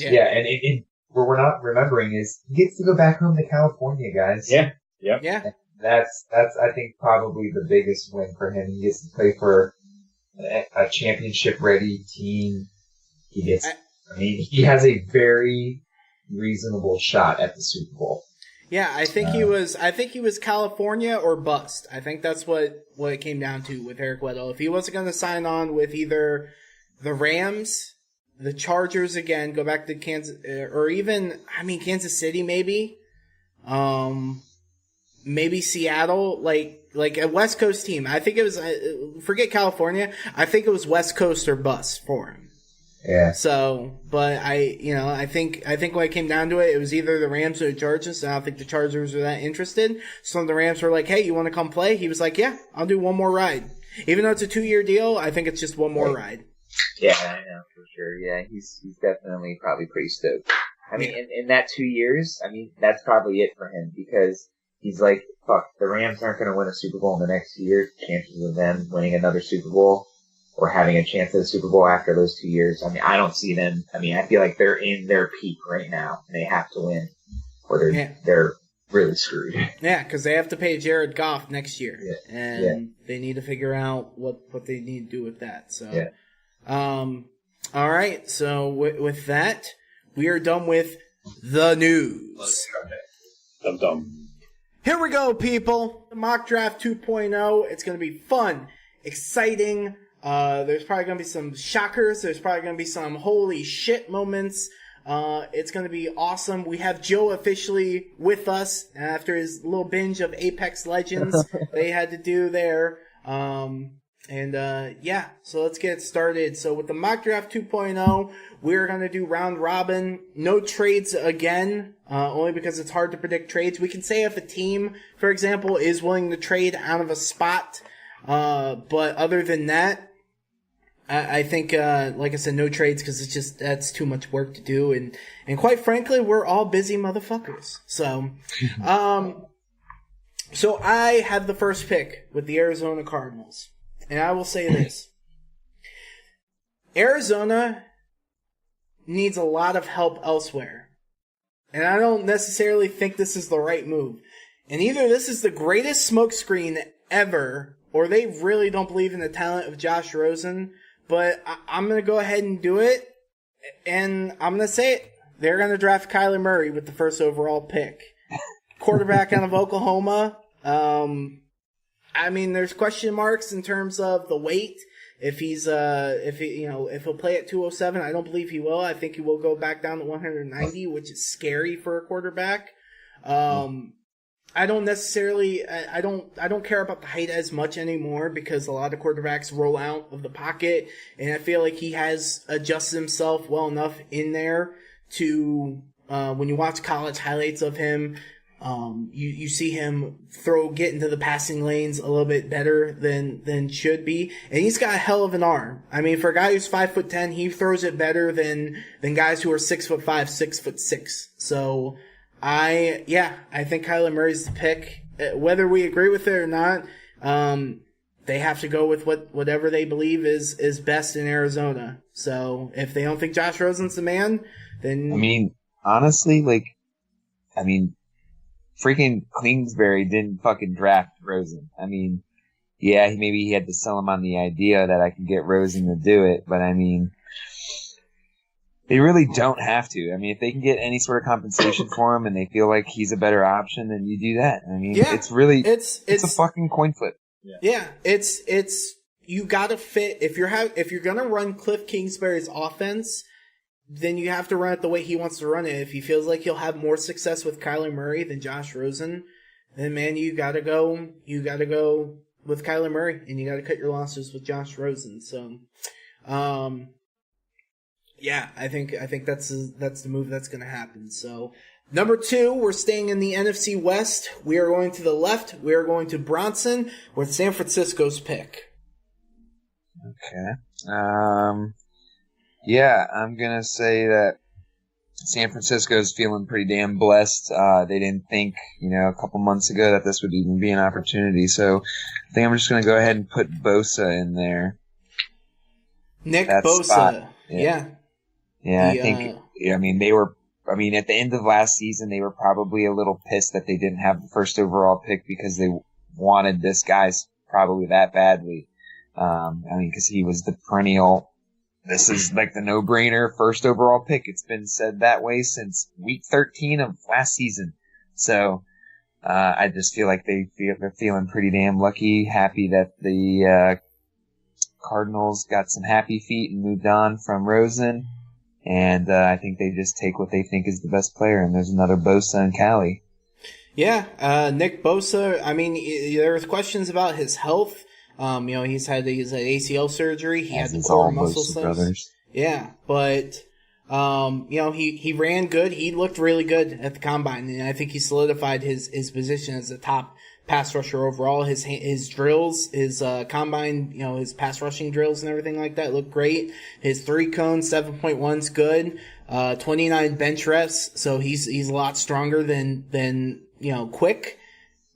and what we're not remembering is he gets to go back home to California, guys. Yeah. Yep. Yeah. That's I think probably the biggest win for him. He gets to play for a championship ready team. He has a very reasonable shot at the Super Bowl. Yeah, I think he was California or bust. I think that's what it came down to with Eric Weddle. If he wasn't going to sign on with either the Rams, the Chargers again, go back to Kansas, or even Kansas City maybe. Maybe Seattle, like a West Coast team. I think it was, forget California. I think it was West Coast or bust for him. Yeah. So, but I think when it came down to it, it was either the Rams or the Chargers. And I don't think the Chargers were that interested. So the Rams were like, "Hey, you want to come play?" He was like, "Yeah, I'll do one more ride." Even though it's a 2-year deal, I think it's just one more ride. Yeah, I know for sure. Yeah, he's definitely probably pretty stoked. I mean, in that 2 years, that's probably it for him because he's like, fuck, the Rams aren't going to win a Super Bowl in the next 2 years. Chances of them winning another Super Bowl or having a chance at a Super Bowl after those 2 years. I don't see them. I feel like they're in their peak right now and they have to win or they're really screwed. Yeah, because they have to pay Jared Goff next year. Yeah. And they need to figure out what they need to do with that. So, all right. So with that, we are done with the news. Dum-dum. Here we go, people. Mock Draft 2.0. It's going to be fun, exciting. There's probably going to be some shockers. There's probably going to be some holy shit moments. It's going to be awesome. We have Joe officially with us after his little binge of Apex Legends they had to do there. Yeah, so let's get started. So with the mock draft 2.0, we're going to do round robin. No trades again, only because it's hard to predict trades. We can say if a team, for example, is willing to trade out of a spot, but other than that, I think, like I said, no trades because that's too much work to do. And quite frankly, we're all busy motherfuckers. So, so I have the first pick with the Arizona Cardinals. And I will say this. Arizona needs a lot of help elsewhere. And I don't necessarily think this is the right move. And either this is the greatest smokescreen ever, or they really don't believe in the talent of Josh Rosen. But I'm going to go ahead and do it. And I'm going to say it. They're going to draft Kyler Murray with the first overall pick. Quarterback out of Oklahoma. I mean, there's question marks in terms of the weight. If if he'll play at 207, I don't believe he will. I think he will go back down to 190, which is scary for a quarterback. I don't necessarily, I don't care about the height as much anymore because a lot of quarterbacks roll out of the pocket, and I feel like he has adjusted himself well enough in there to, when you watch college highlights of him, you see him get into the passing lanes a little bit better than should be. And he's got a hell of an arm. I mean, for a guy who's 5'10", he throws it better than guys who are 6'5", 6'6". So I think Kyler Murray's the pick. Whether we agree with it or not, they have to go with whatever they believe is best in Arizona. So if they don't think Josh Rosen's the man, then I mean, honestly, freaking Kingsbury didn't fucking draft Rosen. I mean, yeah, maybe he had to sell him on the idea that I could get Rosen to do it, but I mean, they really don't have to. I mean, if they can get any sort of compensation for him and they feel like he's a better option, then you do that. I mean, it's really, it's a fucking coin flip. Yeah, it's you gotta fit, if you're gonna run Cliff Kingsbury's offense, then you have to run it the way he wants to run it. If he feels like he'll have more success with Kyler Murray than Josh Rosen, then man, you gotta go with Kyler Murray, and you gotta cut your losses with Josh Rosen. So, yeah, I think that's the move that's gonna happen. So, number 2, we're staying in the NFC West. We are going to the left. We are going to Bronson with San Francisco's pick. Okay. Yeah, I'm going to say that San Francisco's feeling pretty damn blessed. They didn't think, a couple months ago that this would even be an opportunity. So I think I'm just going to go ahead and put Bosa in there. Nick Bosa. Spot. Yeah. I think, at the end of last season, they were probably a little pissed that they didn't have the first overall pick because they wanted this guy probably that badly. Because he was the perennial. This is like the no-brainer first overall pick. It's been said that way since week 13 of last season. So I just feel like they're feeling pretty damn lucky, happy that the Cardinals got some happy feet and moved on from Rosen. And I think they just take what they think is the best player, and there's another Bosa and Cali. Yeah, Nick Bosa, I mean, there was questions about his health. He's had ACL surgery. He had the core muscle stuff. Yeah, but he ran good. He looked really good at the combine, and I think he solidified his position as a top pass rusher overall. His drills, his combine, his pass rushing drills and everything like that look great. His 3-cone 7.1's good. 29 bench reps, so he's a lot stronger than quick.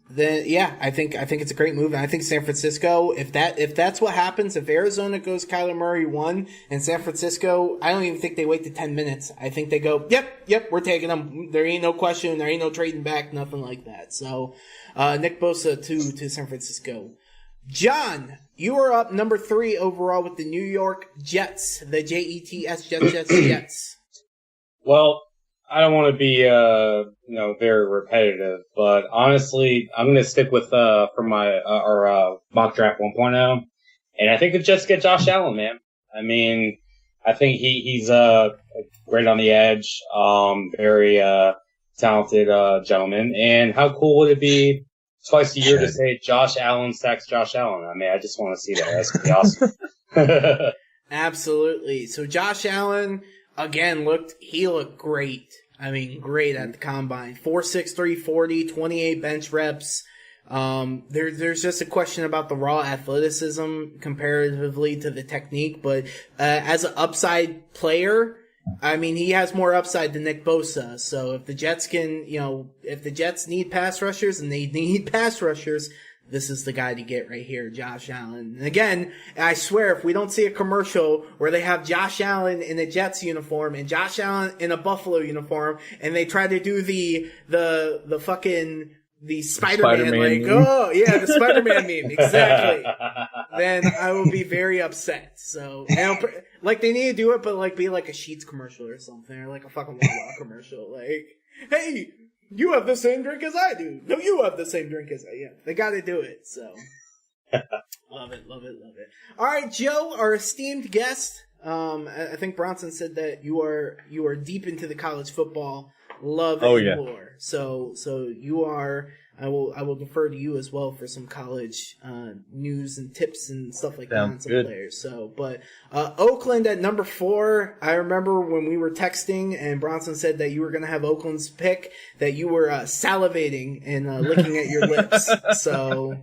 Then I think it's a great move, and I think San Francisco, if that's what happens, if Arizona goes Kyler Murray 1 and San Francisco, I don't even think they wait to 10 minutes. I think they go, yep, we're taking them. There ain't no question, there ain't no trading back, nothing like that. So, Nick Bosa to San Francisco. John, you are up number 3 overall with the New York Jets, the Jets, Jets. Well, I don't want to be, very repetitive, but honestly, I'm going to stick with, for my, our mock draft 1.0. And I think the Jets get Josh Allen, man. I mean, I think he's great on the edge, very talented gentleman. And how cool would it be twice a year to say Josh Allen sacks Josh Allen? I mean, I just want to see that. That's pretty awesome. Absolutely. So Josh Allen again looked great. I mean, great at the combine. 4.6, 340, 28 bench reps. There's just a question about the raw athleticism comparatively to the technique, but as an upside player, I mean, he has more upside than Nick Bosa. So if the Jets if the Jets need pass rushers and they need pass rushers, this is the guy to get right here, Josh Allen. And again, I swear, if we don't see a commercial where they have Josh Allen in a Jets uniform and Josh Allen in a Buffalo uniform, and they try to do the fucking the Spider-Man like, meme. oh yeah, the Spider-Man meme, exactly. Then I will be very upset. So, like they need to do it, but like be like a Sheetz commercial or something, or like a fucking Wawa commercial. Like, hey, you have the same drink as I do. No, you have the same drink as I. Yeah, they got to do it. So, love it. All right, Joe, our esteemed guest. I think Bronson said that you are deep into the college football love and lore. So you are. I will defer to you as well for some college news and tips and stuff like that on some players. So, but Oakland at number 4. I remember when we were texting and Bronson said that you were going to have Oakland's pick, that you were salivating and licking at your lips. So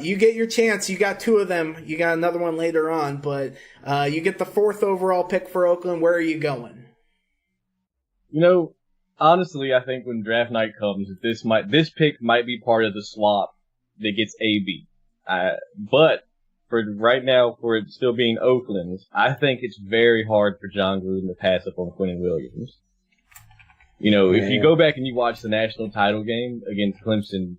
you get your chance. You got 2 of them. You got another one later on, but you get the 4th overall pick for Oakland. Where are you going? Honestly, I think when draft night comes, this pick might be part of the swap that gets AB. But for right now, for it still being Oakland's, I think it's very hard for John Gruden to pass up on Quinnen Williams. If you go back and you watch the national title game against Clemson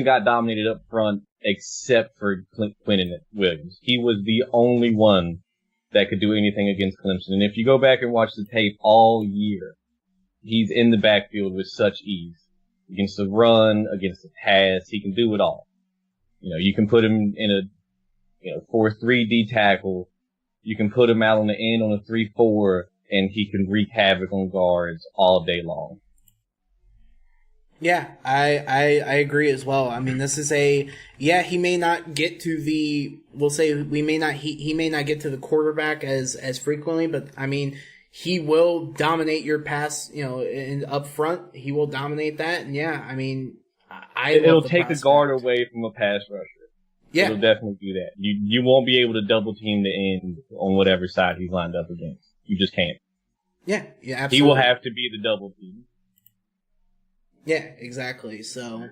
got dominated up front except for Quinnen Williams. He was the only one that could do anything against Clemson. And if you go back and watch the tape all year, he's in the backfield with such ease. Against the run, against the pass, he can do it all. You can put him in a 4-3 D tackle. You can put him out on the end on a 3-4, and he can wreak havoc on guards all day long. Yeah, I agree as well. I mean, this is he may not get to he may not get to the quarterback as frequently, but I mean, he will dominate your pass, in up front. He will dominate that. And yeah, I mean, it'll take the guard away from a pass rusher. Yeah. It'll definitely do that. You won't be able to double team the end on whatever side he's lined up against. You just can't. Yeah, absolutely. He will have to be the double team. Yeah, exactly. So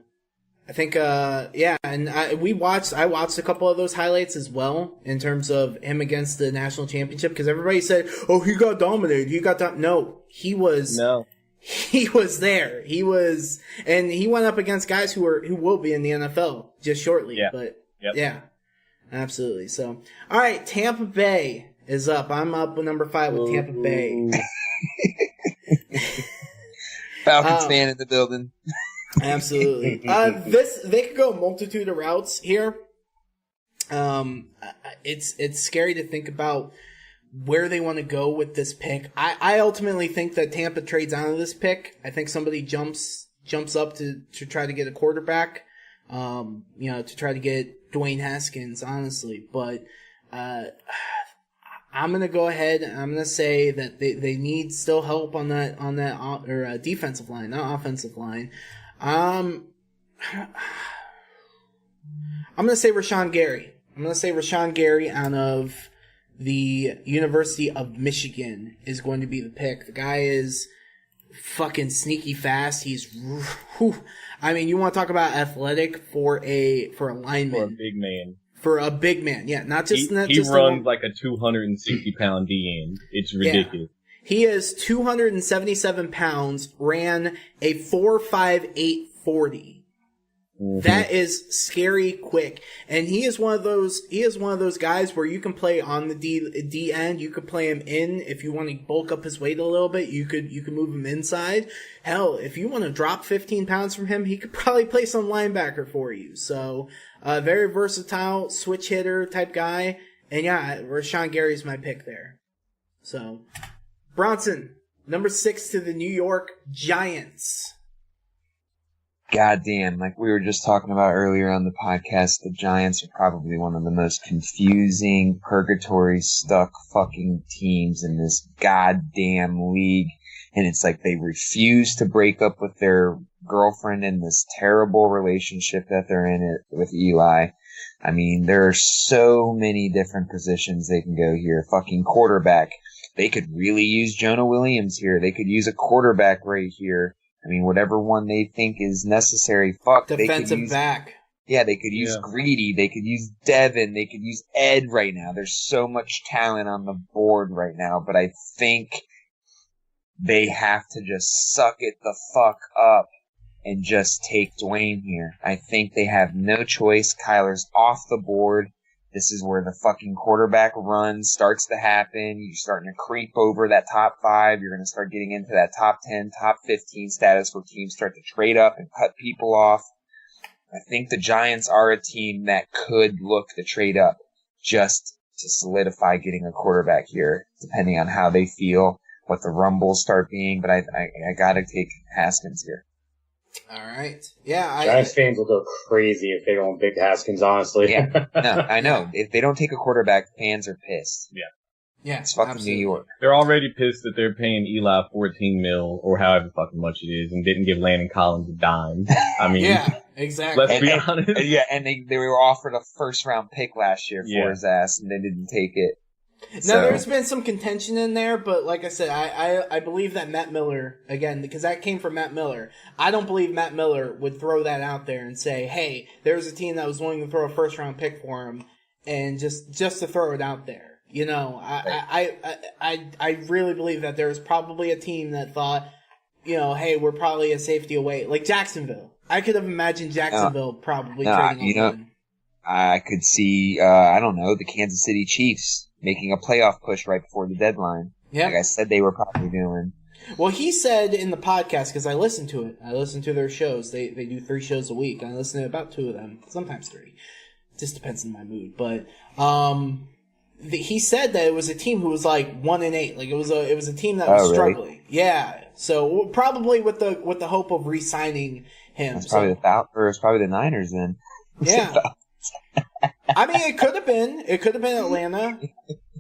I think, and I watched a couple of those highlights as well in terms of him against the national championship, because everybody said, oh, he got dominated. No, he was there. And he went up against guys who will be in the NFL just shortly. Yeah. But yeah, absolutely. So, all right, Tampa Bay is up. I'm up with number 5 with Tampa Bay. Falcons fan in the building. Absolutely. They could go a multitude of routes here. It's scary to think about where they want to go with this pick. I ultimately think that Tampa trades out of this pick. I think somebody jumps up to try to get a quarterback. To try to get Dwayne Haskins, honestly. But I'm gonna go ahead and I'm gonna say that they need still help on that defensive line, not offensive line. I'm gonna say Rashawn Gary. Out of the University of Michigan is going to be the pick. The guy is fucking sneaky fast. He's, I mean, you want to talk about athletic for a lineman. For a big man. For a big man, yeah. He runs like a 260-pound D end. It's ridiculous. Yeah. He is 277 pounds, ran a 4.58 40. Mm-hmm. That is scary quick. And he is one of those guys where you can play on the D end. You could play him in if you want to bulk up his weight a little bit. You could move him inside. Hell, if you want to drop 15 pounds from him, he could probably play some linebacker for you. So, very versatile switch hitter type guy. And yeah, Rashawn Gary's my pick there. So, Bronson, number 6 to the New York Giants. Goddamn, like we were just talking about earlier on the podcast, the Giants are probably one of the most confusing, purgatory stuck fucking teams in this goddamn league. And it's like they refuse to break up with their girlfriend in this terrible relationship that they're in it with Eli. I mean, there are so many different positions they can go here. Fucking quarterback. They could really use Jonah Williams here. They could use a quarterback right here. I mean, whatever one they think is necessary. Fuck, Defensive they could use, back. Yeah, they could use Greedy. They could use Devin. They could use Ed right now. There's so much talent on the board right now, but I think they have to just suck it the fuck up and just take Dwayne here. I think they have no choice. Kyler's off the board. This is where the fucking quarterback run starts to happen. You're starting to creep over that top 5. You're going to start getting into that top 10, top 15 status where teams start to trade up and cut people off. I think the Giants are a team that could look to trade up just to solidify getting a quarterback here, depending on how they feel, what the rumbles start being. But I got to take Haskins here. All right. Yeah. Giants fans will go crazy if they don't pick Haskins, honestly. Yeah. No, I know. If they don't take a quarterback, fans are pissed. Yeah. Yeah. It's fucking absolutely. New York. They're already pissed that they're paying Eli $14 million or however fucking much it is and didn't give Landon Collins a dime. I mean, Yeah, exactly. let's be honest. Yeah, and they were offered a first-round pick last year for his ass, and they didn't take it. Now, there's been some contention in there, but like I said, I believe that Matt Miller, again, because that came from Matt Miller, I don't believe Matt Miller would throw that out there and say, hey, there's a team that was willing to throw a first-round pick for him, and just to throw it out there. You know, I really believe that there's probably a team that thought, you know, hey, we're probably a safety away. Like Jacksonville. I could have imagined Jacksonville probably trading on him. I could see, I don't know, the Kansas City Chiefs making a playoff push right before the deadline. Yeah. Like I said they were probably doing. Well, he said in the podcast, because I listened to it. I listened to their shows. They do 3 shows a week. I listen to about 2 of them, sometimes 3. Just depends on my mood. But he said that it was a team who was like 1-8. Like it was a team that was struggling. Really? Yeah. So probably with the hope of re-signing him. It's probably it's probably the Niners then. Yeah. I mean, it could have been. It could have been Atlanta.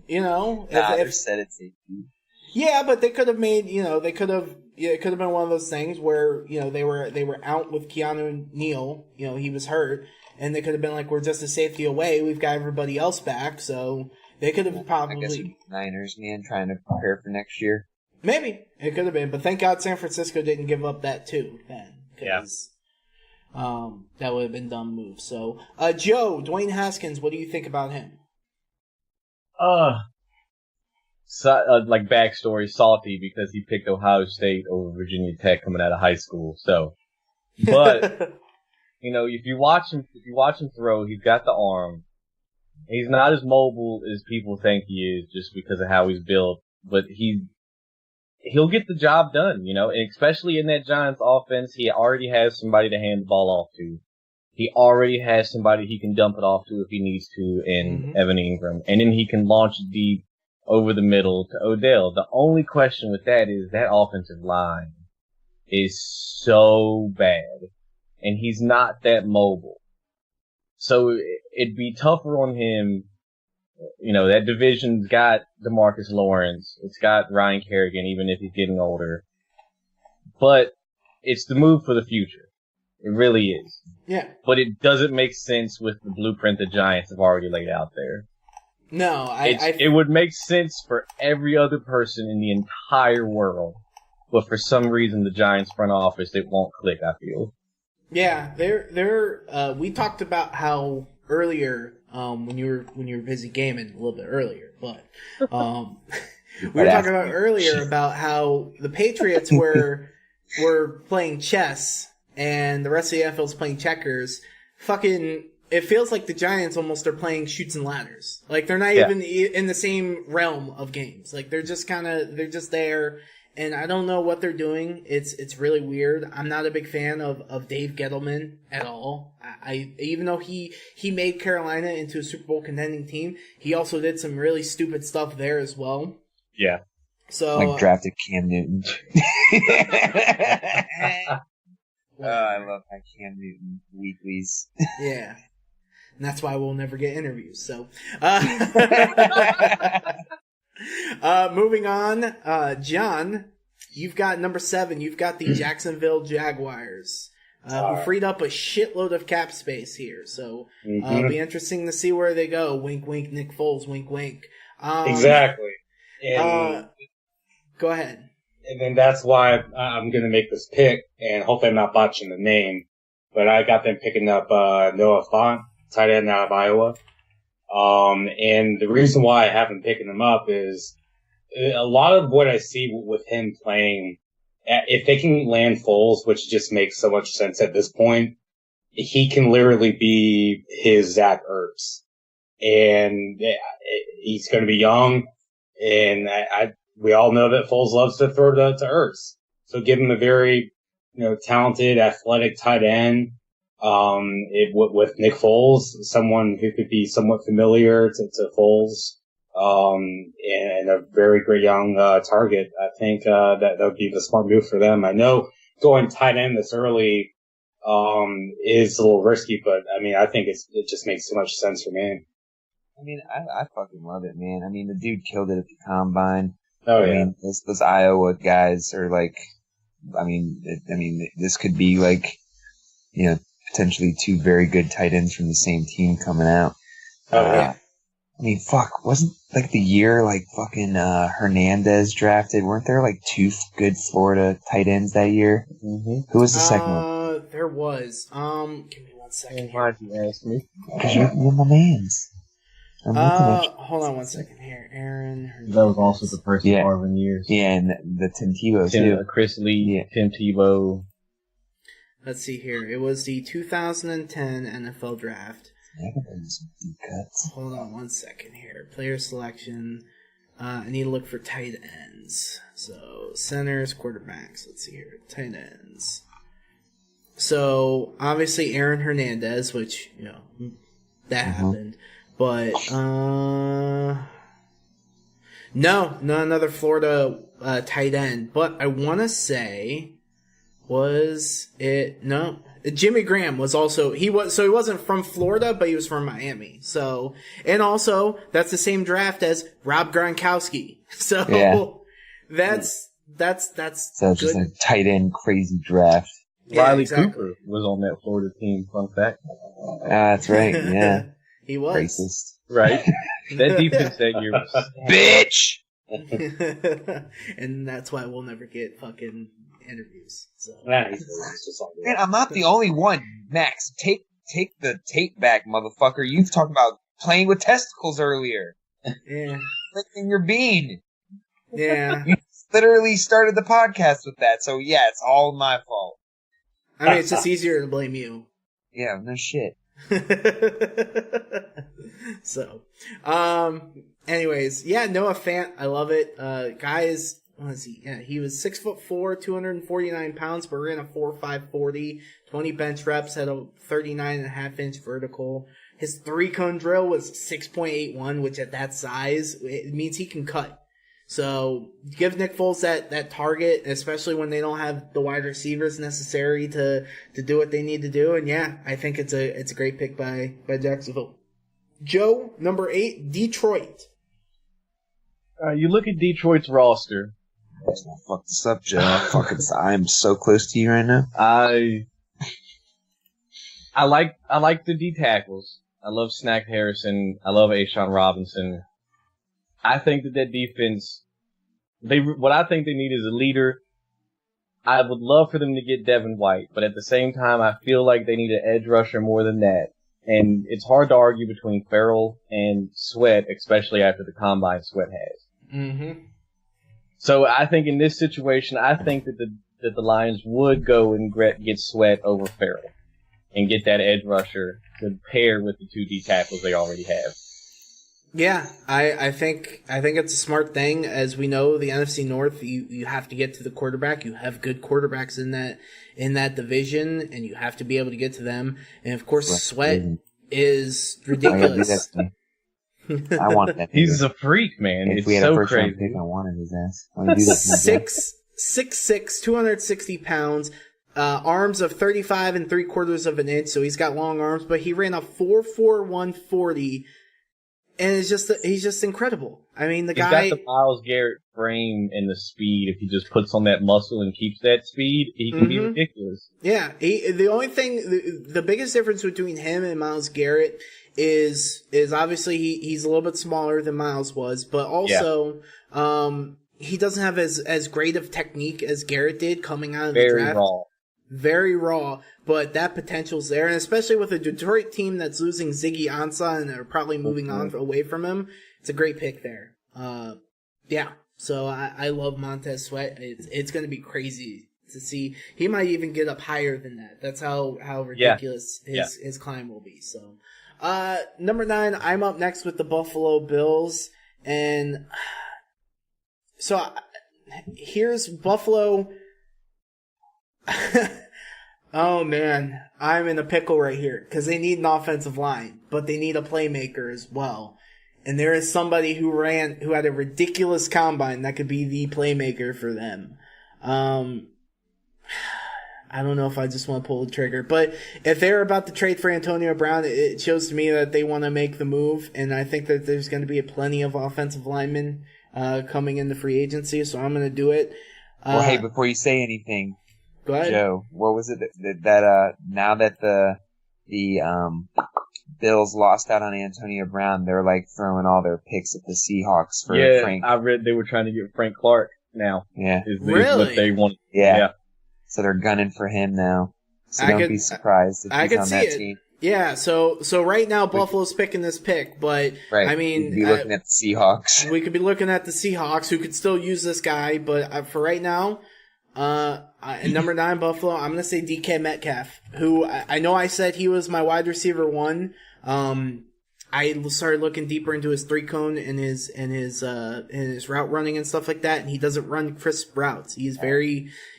You know, if said it's safety. Yeah, but they could have made. You know, they could have. Yeah, it could have been one of those things where they were out with Keanu Neal. You know, he was hurt, and they could have been like, we're just a safety away. We've got everybody else back, so they could have probably. I guess Niners, man, trying to prepare for next year. Maybe it could have been, but thank God San Francisco didn't give up that too. Then, because that would have been a dumb move. So, Joe, Dwayne Haskins, what do you think about him? Like backstory, salty because he picked Ohio State over Virginia Tech coming out of high school. So, but you know, if you watch him throw, he's got the arm. He's not as mobile as people think he is, just because of how he's built. But he'll get the job done, you know, and especially in that Giants offense, he already has somebody to hand the ball off to. He already has somebody he can dump it off to if he needs to in Evan Ingram. And then he can launch deep over the middle to Odell. The only question with that is that offensive line is so bad. And he's not that mobile. So it'd be tougher on him. You know, that division's got DeMarcus Lawrence. It's got Ryan Kerrigan, even if he's getting older. But it's the move for the future. It really is. Yeah. But it doesn't make sense with the blueprint the Giants have already laid out there. No, it would make sense for every other person in the entire world. But for some reason, the Giants front office, it won't click, I feel. Yeah, we talked about how earlier, when you were busy gaming a little bit earlier, but we were talking about earlier about how the Patriots were playing chess and the rest of the NFL is playing checkers. Fucking, it feels like the Giants almost are playing Chutes and Ladders. Like they're not even in the same realm of games. Like they're just there. And I don't know what they're doing. It's really weird. I'm not a big fan of Dave Gettleman at all. I even though he made Carolina into a Super Bowl contending team, he also did some really stupid stuff there as well. Yeah. So Like drafted Cam Newton. I love my Cam Newton weeklies. Yeah. And that's why we'll never get interviews. So, moving on, John, you've got number 7. You've got the Jacksonville Jaguars, who freed up a shitload of cap space here. So, it'll be interesting to see where they go. Wink, wink, Nick Foles, wink, wink. Exactly. And, go ahead. and then that's why I'm going to make this pick, and hopefully I'm not botching the name, but I got them picking up Noah Fant, tight end out of Iowa. And the reason why I have him picking him up is a lot of what I see with him playing, if they can land Foles, which just makes so much sense at this point, he can literally be his Zach Ertz. And he's going to be young, and we all know that Foles loves to throw to Ertz. So give him a very, talented, athletic tight end. With Nick Foles, someone who could be somewhat familiar to Foles, and a very great young target. I think that would be the smart move for them. I know going tight end this early is a little risky, but I mean I think it just makes so much sense for me. I mean, I fucking love it, man. I mean, the dude killed it at the combine. Oh yeah. I mean, those Iowa guys are like, this could be like, potentially 2 very good tight ends from the same team coming out. Oh yeah. I mean, fuck, wasn't like the year like fucking Hernandez drafted? Weren't there like 2 good Florida tight ends that year? Mm-hmm. Who was the second one? There was. Give me 1 second. Why'd you ask me? Because you're my mans. Hold on 1 second here. Aaron Hernandez. That was also the first Marvin years. Yeah, and the Tim Tebow too. Chris Lee, Tim Tebow. Let's see here. It was the 2010 NFL Draft. Hold on 1 second here. Player selection. I need to look for tight ends. So, centers, quarterbacks. Let's see here. Tight ends. So, obviously Aaron Hernandez, which, that happened. But, no, not another Florida tight end. But I want to say, Jimmy Graham was also, he wasn't from Florida, but he was from Miami. So, and also, that's the same draft as Rob Gronkowski. So, that's so it's just a tight end crazy draft. Yeah, Riley exactly. Cooper was on that Florida team, fun fact. That's right, yeah. He was. Racist. Right? That defense that year was... Bitch! And that's why we'll never get fucking interviews. So. He's just like Man, I'm not the only one. Max, take the tape back, motherfucker. You've talked about playing with testicles earlier. Yeah. Flicking your bean. Yeah. You literally started the podcast with that, so yeah, it's all my fault. I mean, it's just easier to blame you. Yeah, no shit. So, anyways, Noah Fant, I love it. Guy is, what is he? Yeah, he was 6'4", 249 pounds, but ran a 4.5 40, 20 bench reps, had a 39.5-inch vertical. His 3-cone drill was 6.81, which at that size, it means he can cut. So give Nick Foles that target, especially when they don't have the wide receivers necessary to do what they need to do. And I think it's a great pick by Jacksonville. Joe, number 8, Detroit. You look at Detroit's roster. Let's not fuck this up, Joe. I'm so close to you right now. I like the D tackles. I love Snack Harrison. I love Ashawn Robinson. I think that defense, what I think they need is a leader. I would love for them to get Devin White, but at the same time, I feel like they need an edge rusher more than that. And it's hard to argue between Farrell and Sweat, especially after the combine Sweat has. Mm-hmm. So I think in this situation, I think that the Lions would go and get Sweat over Farrell and get that edge rusher to pair with the 2 D tackles they already have. Yeah, I think it's a smart thing. As we know, the NFC North, you have to get to the quarterback. You have good quarterbacks in that division, and you have to be able to get to them. And of course, Sweat is ridiculous. I want that. He's a freak, man. If It's we had a so first round crazy. pick, I wanted his ass. I wanna do that to my dad. 6'6", 260 pounds, arms of 35 3/4 of an inch, so he's got long arms, but he ran a 4.41 40, and he's just incredible. I mean, He's got the Myles Garrett frame and the speed. If he just puts on that muscle and keeps that speed, he can be ridiculous. Yeah, the only thing, the biggest difference between him and Myles Garrett is obviously he's a little bit smaller than Myles was, but also he doesn't have as great of technique as Garrett did coming out of the draft. Very raw, but that potential's there, and especially with a Detroit team that's losing Ziggy Ansah and are probably moving on away from him, it's a great pick there. Yeah, so I love Montez Sweat. It's going to be crazy to see. He might even get up higher than that. That's how ridiculous his climb will be. So, number 9, I'm up next with the Buffalo Bills, and so here's Buffalo. Oh man, I'm in a pickle right here because they need an offensive line, but they need a playmaker as well. And there is somebody who had a ridiculous combine that could be the playmaker for them. I don't know if I just want to pull the trigger, but if they're about to trade for Antonio Brown, it shows to me that they want to make the move, and I think that there's going to be plenty of offensive linemen coming into free agency, so I'm going to do it. Well, hey, before you say anything, go ahead. Joe, what was it that now that the Bills lost out on Antonio Brown, they're like throwing all their picks at the Seahawks for Frank. I read they were trying to get Frank Clark now. Yeah. Is what they want. Yeah. So they're gunning for him now. So don't be surprised if he's on that team. Yeah, so right now Buffalo's picking this pick, but I mean, we could be looking at the Seahawks. We could be looking at the Seahawks, who could still use this guy, but for right now, in number 9 Buffalo, I'm gonna say DK Metcalf, who I know I said he was my wide receiver 1. I started looking deeper into his 3-cone and his route running and stuff like that, and he doesn't run crisp routes.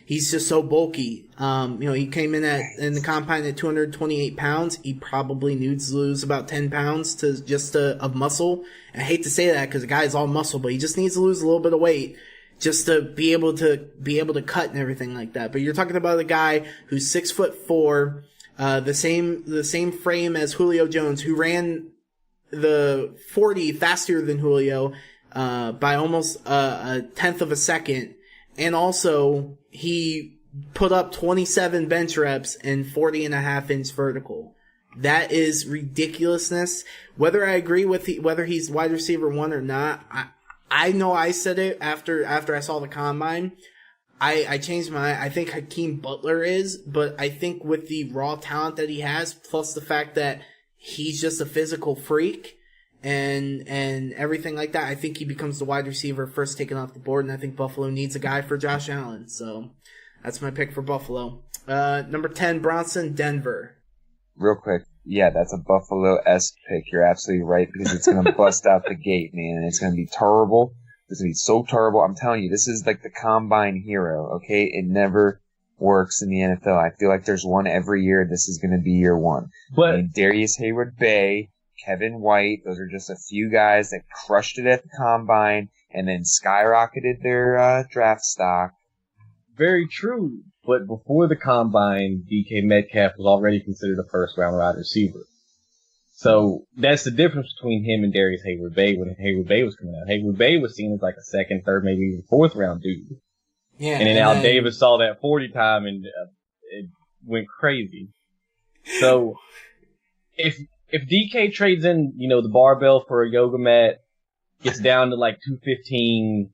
He's just so bulky. He came in the combine at 228 pounds. He probably needs to lose about 10 pounds of muscle. And I hate to say that because the guy's all muscle, but he just needs to lose a little bit of weight just to be able to cut and everything like that. But you're talking about a guy who's 6'4", the same frame as Julio Jones, who ran the 40 faster than Julio, by almost a tenth of a second. And also, he put up 27 bench reps and 40.5-inch vertical. That is ridiculousness. Whether I agree with whether he's wide receiver 1 or not, I know I said it after I saw the combine. I changed I think Hakeem Butler is, but I think with the raw talent that he has, plus the fact that he's just a physical freak and everything like that, I think he becomes the wide receiver first taken off the board, and I think Buffalo needs a guy for Josh Allen. So that's my pick for Buffalo. Number 10, Bronson, Denver. Real quick. Yeah, that's a Buffalo-esque pick. You're absolutely right, because it's going to bust out the gate, man, and it's going to be terrible. It's going to be so terrible. I'm telling you, this is like the combine hero, okay? It never works in the NFL. I feel like there's one every year. This is going to be year one. But Darius Hayward-Bay, Kevin White, those are just a few guys that crushed it at the combine and then skyrocketed their draft stock. Very true. But before the combine, DK Metcalf was already considered a first-round wide receiver. So that's the difference between him and Darius Hayward-Bay when Hayward-Bay was coming out. Hayward-Bay was seen as like a second, third, maybe even fourth-round dude. Yeah. And then Al Davis saw that 40 time and it went crazy. So if DK trades in, the barbell for a yoga mat, gets down to like 215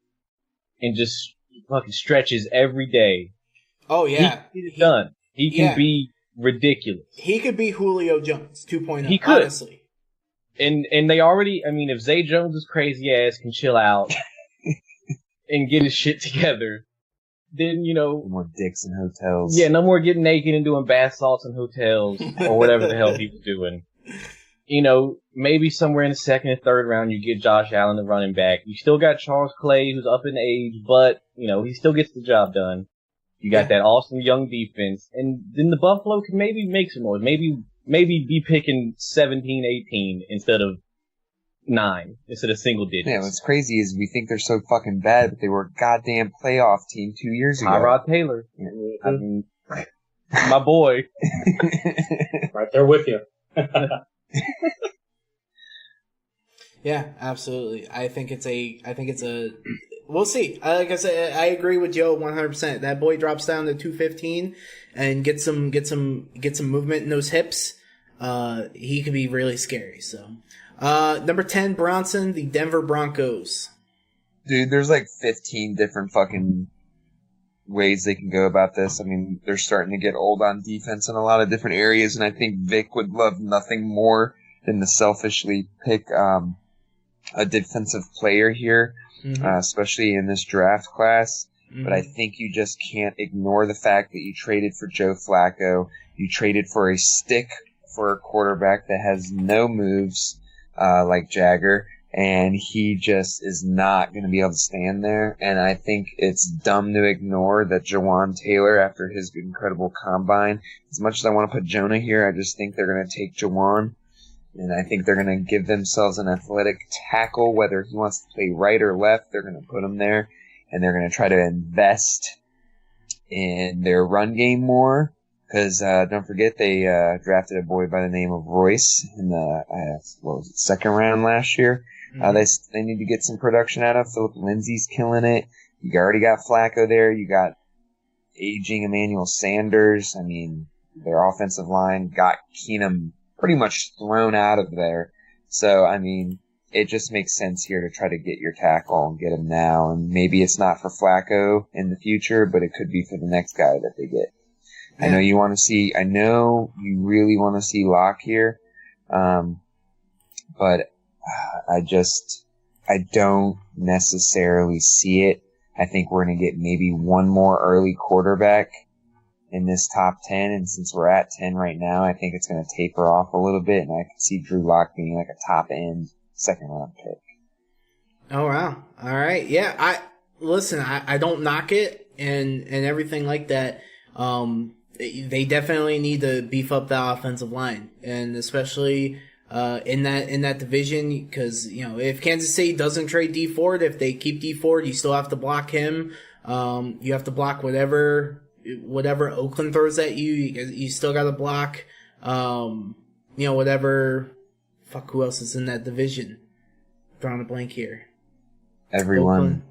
and just fucking stretches every day. Oh, yeah. He's done. He can be ridiculous. He could be Julio Jones 2.0. He could. Honestly. And they already, if Zay Jones' crazy ass can chill out and get his shit together, then, No more dicks in hotels. Yeah, no more getting naked and doing bath salts in hotels or whatever the hell he was doing. Maybe somewhere in the second and third round you get Josh Allen, the running back. You still got Charles Clay, who's up in age, but, he still gets the job done. You got that awesome young defense. And then the Buffalo can maybe make some noise. Maybe be picking 17, 18 instead of, 9 instead of single digits. Yeah, what's crazy is we think they're so fucking bad, but they were a goddamn playoff team 2 years ago. Tyrod Taylor. Yeah. I mean, my boy. Right there with you. Yeah, absolutely. I think it's a. We'll see. Like I said, I agree with Joe 100%. That boy drops down to 215 and get some movement in those hips. He could be really scary. So, number 10, Bronson, the Denver Broncos. dude, there's like 15 different fucking ways they can go about this. I mean, they're starting to get old on defense in a lot of different areas, and I think Vic would love nothing more than to selfishly pick a defensive player here, especially in this draft class. But I think you just can't ignore the fact that you traded for Joe Flacco. You traded for a stick for a quarterback that has no moves like Jagger, and he just is not going to be able to stand there. And I think it's dumb to ignore that Jawan Taylor, after his incredible combine, as much as I want to put Jonah here, I just think they're going to take Jawan. And I think they're going to give themselves an athletic tackle, whether he wants to play right or left, they're going to put him there. And they're going to try to invest in their run game more. Because don't forget, they drafted a boy by the name of Royce in the second round last year. They need to get some production out of. Philip Lindsay's killing it. You already got Flacco there. You got aging Emmanuel Sanders. I mean, their offensive line got Keenum pretty much thrown out of there. So, I mean, it just makes sense here to try to get your tackle and get him now. And maybe it's not for Flacco in the future, but it could be for the next guy that they get. Yeah. I know you really want to see Locke here. But I don't necessarily see it. I think we're going to get maybe one more early quarterback in this top 10, and since we're at 10 right now, I think it's going to taper off a little bit, and I can see Drew Lock being like a top end second round pick. Oh wow! All right, yeah. I don't knock it and everything like that. They definitely need to beef up the offensive line, and especially in that division, because if Kansas City doesn't trade D Ford, if they keep D Ford, you still have to block him. You have to block whatever Oakland throws at you. You still got to block. Whatever. Fuck, who else is in that division? Drawing a blank here. Everyone. Oakland.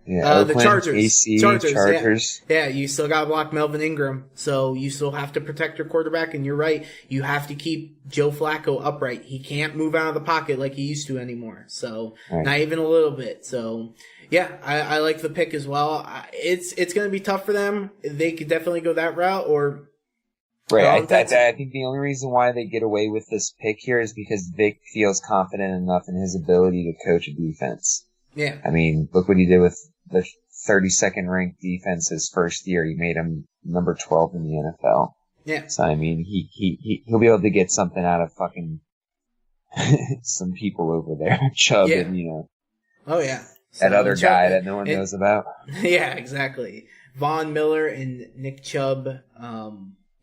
Yeah, Oakland, the Chargers. AC, Chargers. Yeah, you still got to block Melvin Ingram. So you still have to protect your quarterback. And you're right. You have to keep Joe Flacco upright. He can't move out of the pocket like he used to anymore. So not even a little bit. So yeah, I like the pick as well. It's going to be tough for them. They could definitely go that route or. Right. I think the only reason why they get away with this pick here is because Vic feels confident enough in his ability to coach a defense. Yeah. I mean, look what he did with the 32nd ranked defense his first year. He made him number 12 in the NFL. Yeah. So I mean, he'll be able to get something out of fucking some people over there, Chubb, and Oh yeah. That other guy that no one knows about. Yeah, exactly. Von Miller and Nick Chubb.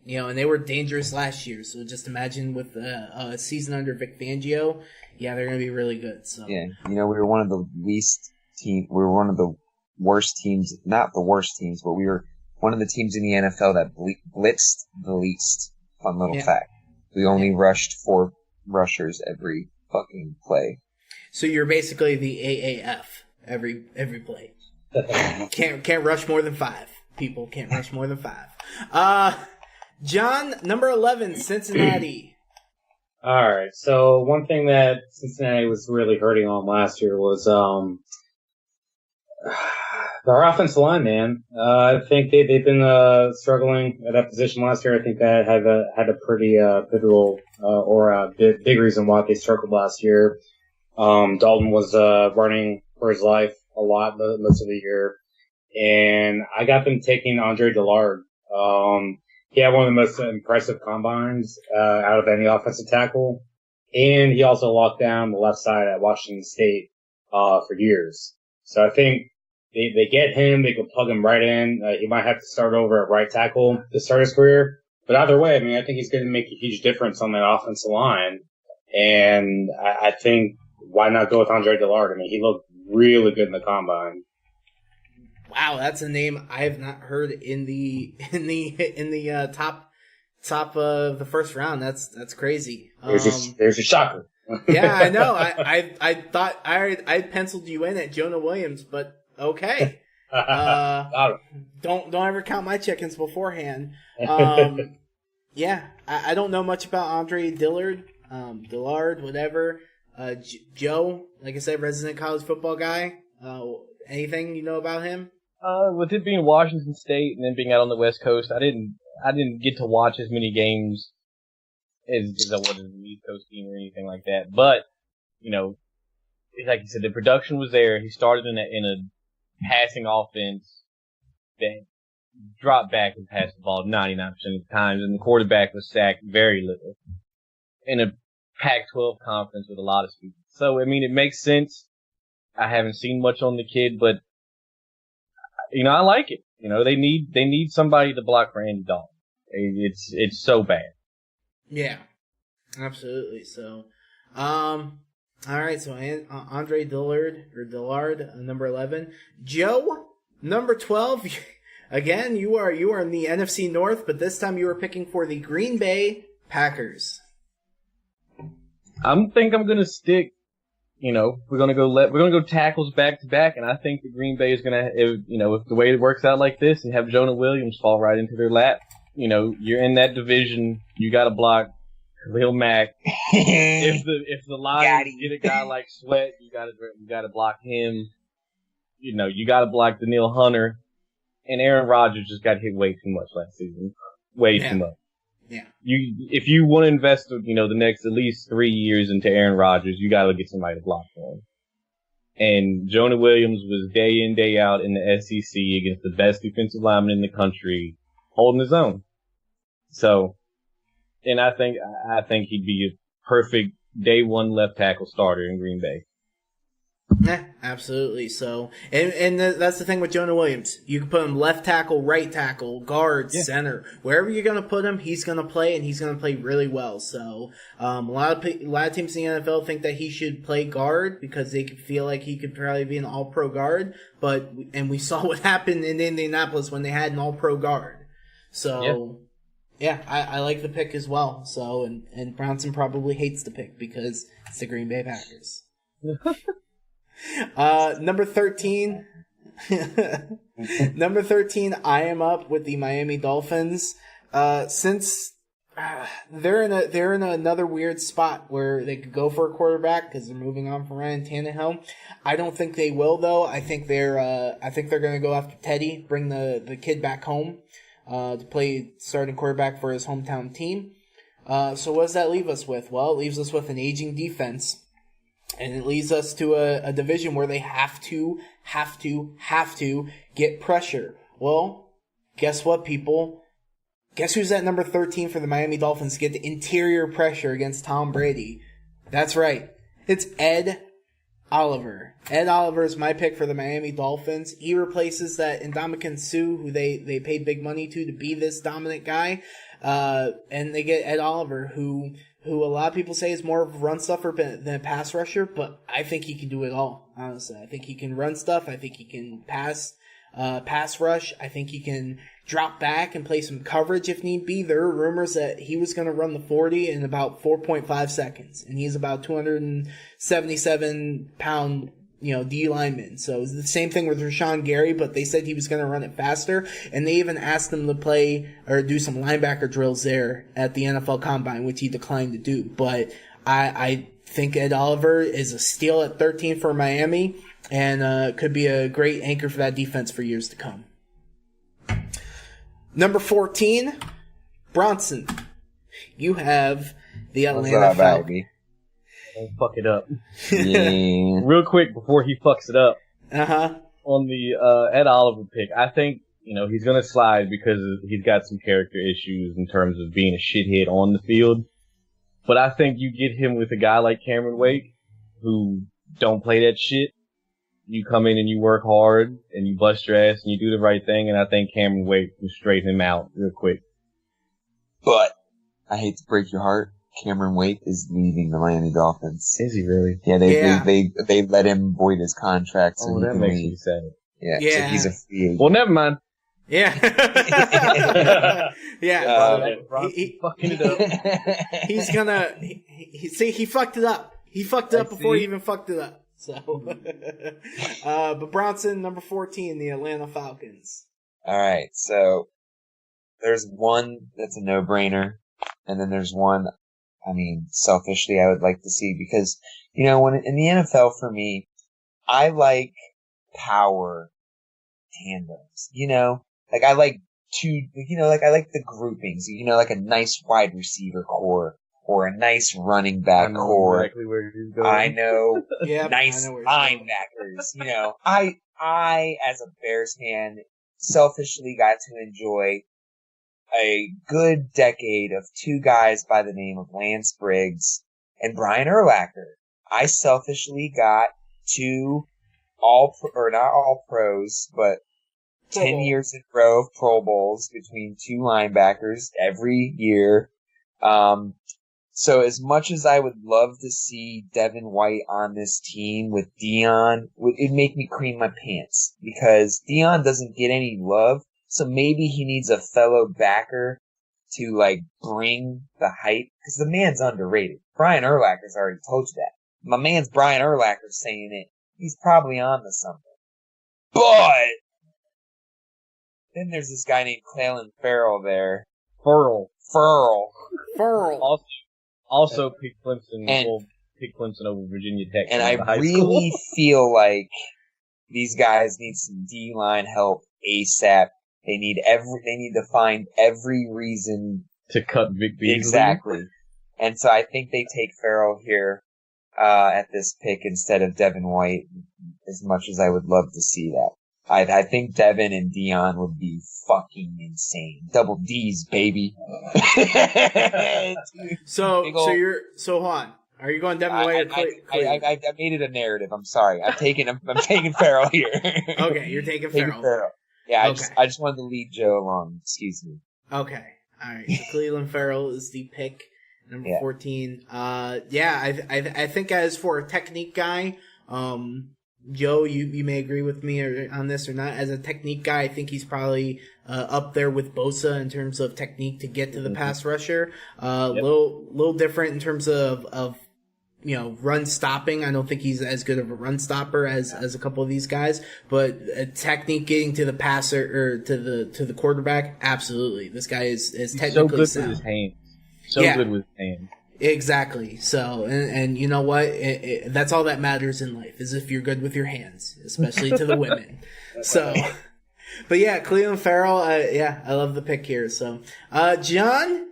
And they were dangerous last year. So just imagine with a season under Vic Fangio, they're going to be really good. So yeah, we were one of the we were one of the worst teams, not the worst teams, but we were one of the teams in the NFL that blitzed the least. Fun little fact. We only rushed 4 rushers every fucking play. So you're basically the AAF every play. Can't rush more than 5. People can't rush more than 5. John, number 11, Cincinnati. All right. So one thing that Cincinnati was really hurting on last year was their offensive line, man. I think they've been struggling at that position last year. I think that had a pretty pivotal big reason why they struggled last year. Dalton was running for his life a lot most of the year, and I got them taking Andre Dillard. He had one of the most impressive combines out of any offensive tackle, and he also locked down the left side at Washington State for years. So I think they get him, they can plug him right in. He might have to start over at right tackle to start his career, but either way, I think he's going to make a huge difference on that offensive line. And I think why not go with Andre Dillard? I mean, he looked really good in the combine. Wow, that's a name I have not heard in the top of the first round. That's crazy. There's a shocker. Yeah, I know. I thought I penciled you in at Jonah Williams, but okay. Don't ever count my chickens beforehand. Yeah, I don't know much about Andre Dillard, whatever. Joe, like I said, resident college football guy. Anything you know about him? With it being Washington State and then being out on the West Coast, I didn't get to watch as many games as I would in the East Coast team or anything like that. But, you know, like you said, the production was there. He started in a passing offense that dropped back and passed the ball 99% of the times, and the quarterback was sacked very little in a Pac-12 conference with a lot of speed. So, I mean, it makes sense. I haven't seen much on the kid, but, you know, I like it. You know, they need somebody to block for Andy Dalton. It's so bad. Yeah, absolutely. So, all right. So Andre Dillard, number 11. Joe, number 12. Again, you are in the NFC North, but this time you are picking for the Green Bay Packers. I think I'm gonna stick. You know, we're gonna go tackles back to back, and I think the Green Bay is gonna, if the way it works out like this, and have Jonah Williams fall right into their lap. You know, you're in that division, you gotta block Khalil Mack. if the Lions get a guy like Sweat, you gotta block him. You know, you gotta block Danielle Hunter. And Aaron Rodgers just got hit way too much last season. Way too much. Yeah. If you want to invest, the next at least 3 years into Aaron Rodgers, you gotta get somebody to block for him. And Jonah Williams was day in, day out in the SEC against the best defensive lineman in the country, holding his own. So, and I think he'd be a perfect day one left tackle starter in Green Bay. Yeah, absolutely. So, and that's the thing with Jonah Williams. You can put him left tackle, right tackle, guard, center, wherever you're going to put him, he's going to play, and he's going to play really well. So, a lot of teams in the NFL think that he should play guard because they could feel like he could probably be an All-Pro guard. And we saw what happened in Indianapolis when they had an All-Pro guard. So, yeah, I like the pick as well. So, and Bronson probably hates the pick because it's the Green Bay Packers. Number 13. Number 13, I am up with the Miami Dolphins. Since they're in another weird spot where they could go for a quarterback because they're moving on from Ryan Tannehill. I don't think they will though. I think they're going to go after Teddy, bring the kid back home to play starting quarterback for his hometown team. So what does that leave us with? Well, it leaves us with an aging defense. And it leads us to a division where they have to get pressure. Well, guess what, people? Guess who's at number 13 for the Miami Dolphins to get the interior pressure against Tom Brady? That's right. It's Ed Oliver. Ed Oliver is my pick for the Miami Dolphins. He replaces that Ndamukong Suh, who they paid big money to be this dominant guy. And they get Ed Oliver, who a lot of people say is more of a run stuffer than a pass rusher, but I think he can do it all, honestly. I think he can run stuff. I think he can pass rush. I think he can drop back and play some coverage if need be. There are rumors that he was going to run the 40 in about 4.5 seconds, and he's about 277 pound, D lineman. So it's the same thing with Rashawn Gary, but they said he was going to run it faster, and they even asked him to play or do some linebacker drills there at the NFL Combine, which he declined to do. But I think Ed Oliver is a steal at 13 for Miami, and could be a great anchor for that defense for years to come. Number 14, Bronson. You have the Atlanta Falcons. Don't fuck it up. Yeah. Real quick before he fucks it up. Uh-huh. On the Ed Oliver pick, I think, he's going to slide because he's got some character issues in terms of being a shithead on the field. But I think you get him with a guy like Cameron Wake, who don't play that shit. You come in and you work hard and you bust your ass and you do the right thing, and I think Cameron Wake can straighten him out real quick. But I hate to break your heart. Cameron Wake is leaving the Miami Dolphins. Is he really? Yeah, they let him void his contract so he that can makes leave. me sad. Yeah, Yeah. so he's a free agent. Well, never mind. Yeah. Fucking it up. He's gonna. See, he fucked it up. He fucked it up before he even fucked it up. So, but Bronson, number 14, the Atlanta Falcons. All right, so there's one that's a no-brainer, and then there's one, I mean, selfishly I would like to see because, you know, when in the NFL for me, I like power tandems, you know? Like I like I like the groupings, you know, like a nice wide receiver core or a nice running back core. Exactly where you're going. I know. Yep, nice I know where he's going. linebackers, you know. I, as a Bears fan, selfishly got to enjoy a good decade of two guys by the name of Lance Briggs and Brian Urlacher. I selfishly got two not all pros, but 10 years in a row of Pro Bowls between two linebackers every year. So as much as I would love to see Devin White on this team with Dion, it'd make me cream my pants because Dion doesn't get any love. So maybe he needs a fellow backer to like bring the hype because the man's underrated. Brian Urlacher's already told you that. My man's Brian Urlacher saying it. He's probably on to something. But then there's this guy named Clelin Ferrell there. Furl. Also pick Clemson. Pick Clemson over Virginia Tech. And I really feel like these guys need some D-line help ASAP. They need to find every reason to cut Vic Beasley. Exactly. And so I think they take Ferrell here at this pick instead of Devin White, as much as I would love to see that. I think Devin and Dion would be fucking insane. Double D's, baby. So hold on. Are you going Devin White or Clay? I made it a narrative. I'm sorry. I'm taking Ferrell here. Okay, you're taking Ferrell. Yeah, okay. I just wanted to lead Joe along. Excuse me. Okay. All right. So Clelin Ferrell is the pick, number 14. I think as for a technique guy, Joe, you may agree with me on this or not. As a technique guy, I think he's probably up there with Bosa in terms of technique to get to the pass rusher. Little different in terms of run stopping. I don't think he's as good of a run stopper as a couple of these guys, but technique getting to the passer or to the quarterback, absolutely. This guy is technically so good sound. with his hands. Good with his hands. Exactly. So, and you know what? That's all that matters in life is if you're good with your hands, especially to the women. So, but yeah, Clelin Ferrell. I love the pick here. So, Johan,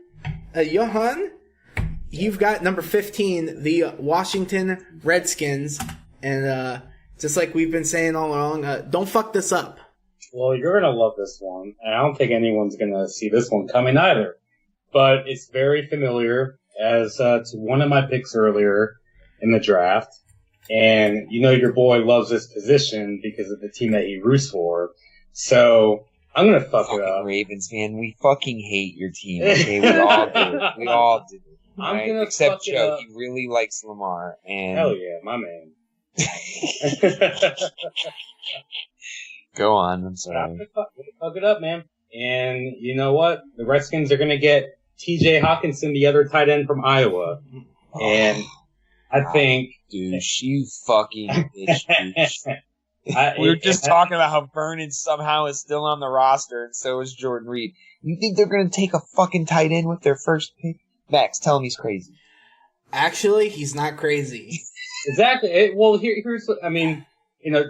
you've got number 15, the Washington Redskins, and just like we've been saying all along, don't fuck this up. Well, you're gonna love this one, and I don't think anyone's gonna see this one coming either. But it's very familiar as to one of my picks earlier in the draft. And you know your boy loves this position because of the team that he roots for. So I'm going to fuck it up. Ravens, man. We fucking hate your team. Okay, we all do. We all do. I'm right? gonna Except fuck it Joe. up. He really likes Lamar. And Hell yeah, my man. Go on. I'm I'm sorry. gonna fuck it up, man. And you know what? The Redskins are going to get TJ Hawkinson, the other tight end from Iowa. And I think... Douche, you fucking bitch, douche. We were just talking about how Vernon somehow is still on the roster, and so is Jordan Reed. You think they're going to take a fucking tight end with their first pick? Max, tell him he's crazy. Actually, he's not crazy. Exactly. Here's I mean,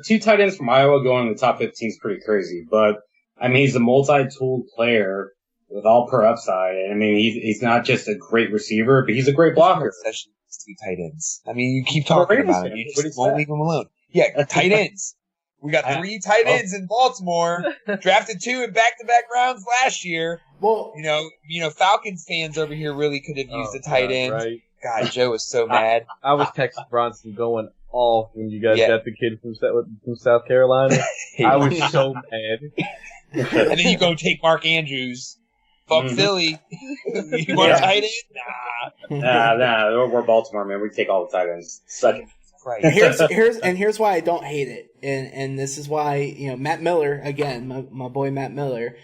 two tight ends from Iowa going in the top 15 is pretty crazy. But, I mean, he's a multi-tooled player with all per upside. I mean, he's not just a great receiver, but he's a great blocker. Two tight ends. I mean, you keep talking about it. You just won't leave him alone. Yeah, tight ends. We got 3 tight ends in Baltimore. Drafted 2 in back-to-back rounds last year. Well, Falcons fans over here really could have used a tight end. Right. God, Joe was so mad. I was texting Bronson going off when you guys got the kid from South Carolina. I was so mad. And then you go take Mark Andrews. Fuck Mhm. Philly. You want a tight end? Nah. We're Baltimore, man. We take all the tight ends. Suck it. Right. Here's why I don't hate it, and this is why Matt Miller again, my boy Matt Miller,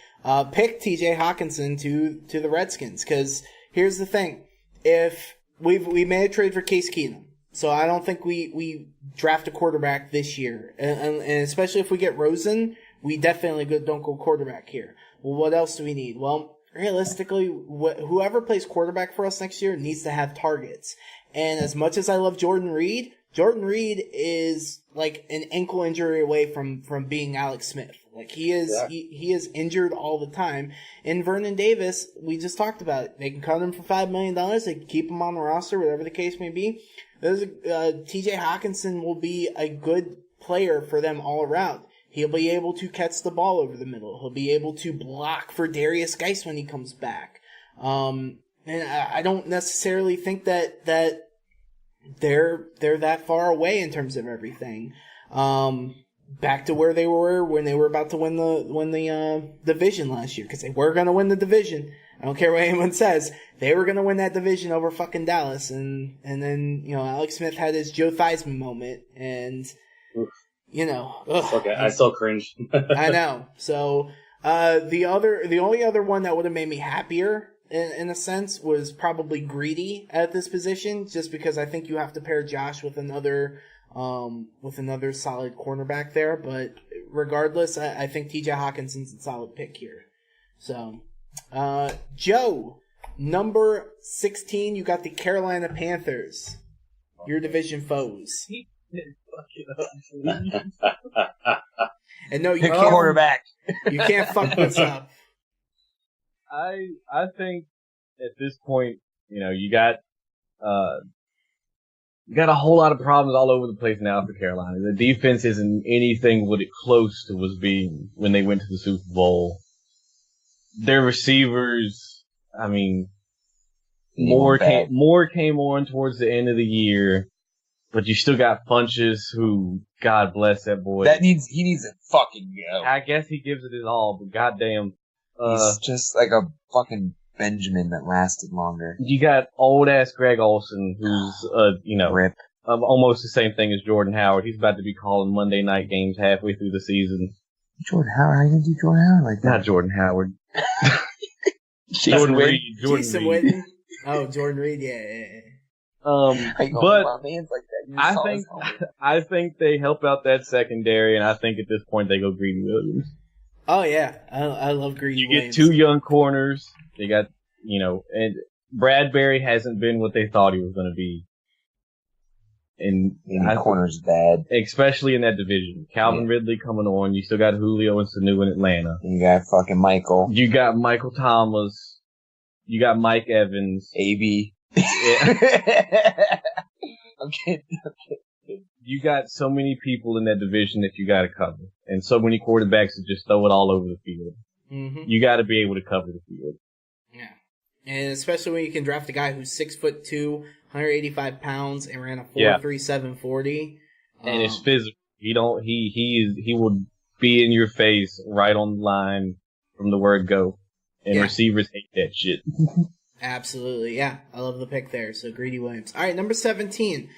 picked T.J. Hawkinson to the Redskins because here's the thing: if we made a trade for Case Keenum, so I don't think we draft a quarterback this year, and especially if we get Rosen, we definitely don't go quarterback here. Well, what else do we need? Well, realistically, whoever plays quarterback for us next year needs to have targets. And as much as I love Jordan Reed is like an ankle injury away from being Alex Smith. Like he is, he is injured all the time. And Vernon Davis, we just talked about it. They can cut him for $5 million. They can keep him on the roster, whatever the case may be. T.J. Hawkinson will be a good player for them all around. He'll be able to catch the ball over the middle. He'll be able to block for Darius Geis when he comes back. And I don't necessarily think that they're that far away in terms of everything. Back to where they were when they were about to win the division last year, because they were going to win the division. I don't care what anyone says. They were going to win that division over fucking Dallas, and then Alex Smith had his Joe Theismann moment, and Okay, I still cringe. I know. So the only other one that would have made me happier in a sense was probably Greedy at this position, just because I think you have to pair Josh with another solid cornerback there. But regardless, I think T.J. Hawkinson's a solid pick here. So, Joe, number 16, you got the Carolina Panthers, your division foes. And no, you Pick can't, quarterback. you can't fuck this up. I think at this point, you got a whole lot of problems all over the place now for Carolina. The defense isn't anything what it close to was being when they went to the Super Bowl. Their receivers, more came on towards the end of the year, but you still got Funches who, God bless that boy. He needs to fucking go. I guess he gives it his all, but goddamn. He's just like a fucking Benjamin that lasted longer. You got old ass Greg Olson, who's Rip. almost the same thing as Jordan Howard. He's about to be calling Monday night games halfway through the season. Jordan Howard? How you gonna do Jordan Howard like that? Not Jordan Howard. Jordan Reed. Jason Witten. Oh, Jordan Reed. Yeah. But my man's like that. I think they help out that secondary, and I think at this point they go Greedy Williams. Oh yeah, I love Greedy Williams. You get two young corners. They got and Bradbury hasn't been what they thought he was going to be. And corner's bad, especially in that division. Calvin Ridley coming on. You still got Julio and Sanu in Atlanta. You got fucking Michael. You got Michael Thomas. You got Mike Evans. AB. Yeah. Okay. You got so many people in that division that you got to cover, and so many quarterbacks that just throw it all over the field. Mm-hmm. You got to be able to cover the field. Yeah, and especially when you can draft a guy who's 6'2", 185 pounds, and ran a 4.37 40. And it's physical. He will be in your face right on the line from the word go, and receivers hate that shit. Absolutely, yeah. I love the pick there. So Greedy Williams. All right, number 17.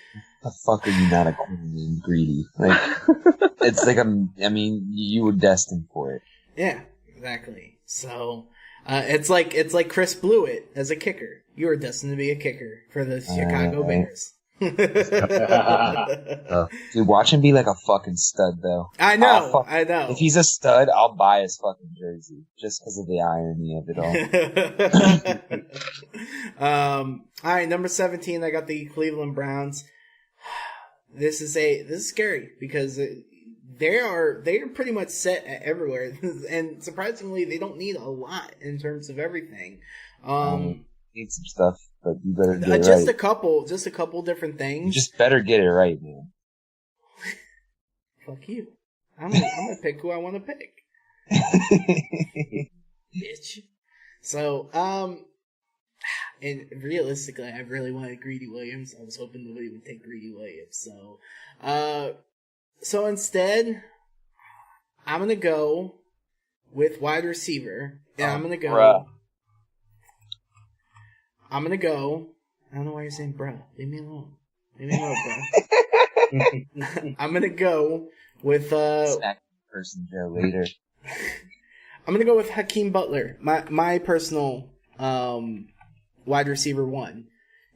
The fuck are you not a corner named Greedy? Like, it's like you were destined for it. Yeah, exactly. So, it's like Chris Blewett as a kicker. You were destined to be a kicker for the Chicago Bears. Dude, watch him be like a fucking stud, though. I know. If he's a stud, I'll buy his fucking jersey just because of the irony of it all. All right, number 17. I got the Cleveland Browns. This is scary because they're pretty much set at everywhere, and surprisingly, they don't need a lot in terms of everything. Need some stuff, but you better get it just right. Just a couple different things. You just better get it right, man. Fuck you. I'm gonna pick who I want to pick. Bitch. So, and realistically, I really wanted Greedy Williams. I was hoping nobody would take Greedy Williams. So instead, I'm gonna go with wide receiver, and I'm gonna go I'm gonna go. I don't know why you're saying bruh. Leave me alone. Leave me alone, bruh. I'm gonna go with Snack person Joe later. I'm gonna go with Hakeem Butler, my personal wide receiver 1,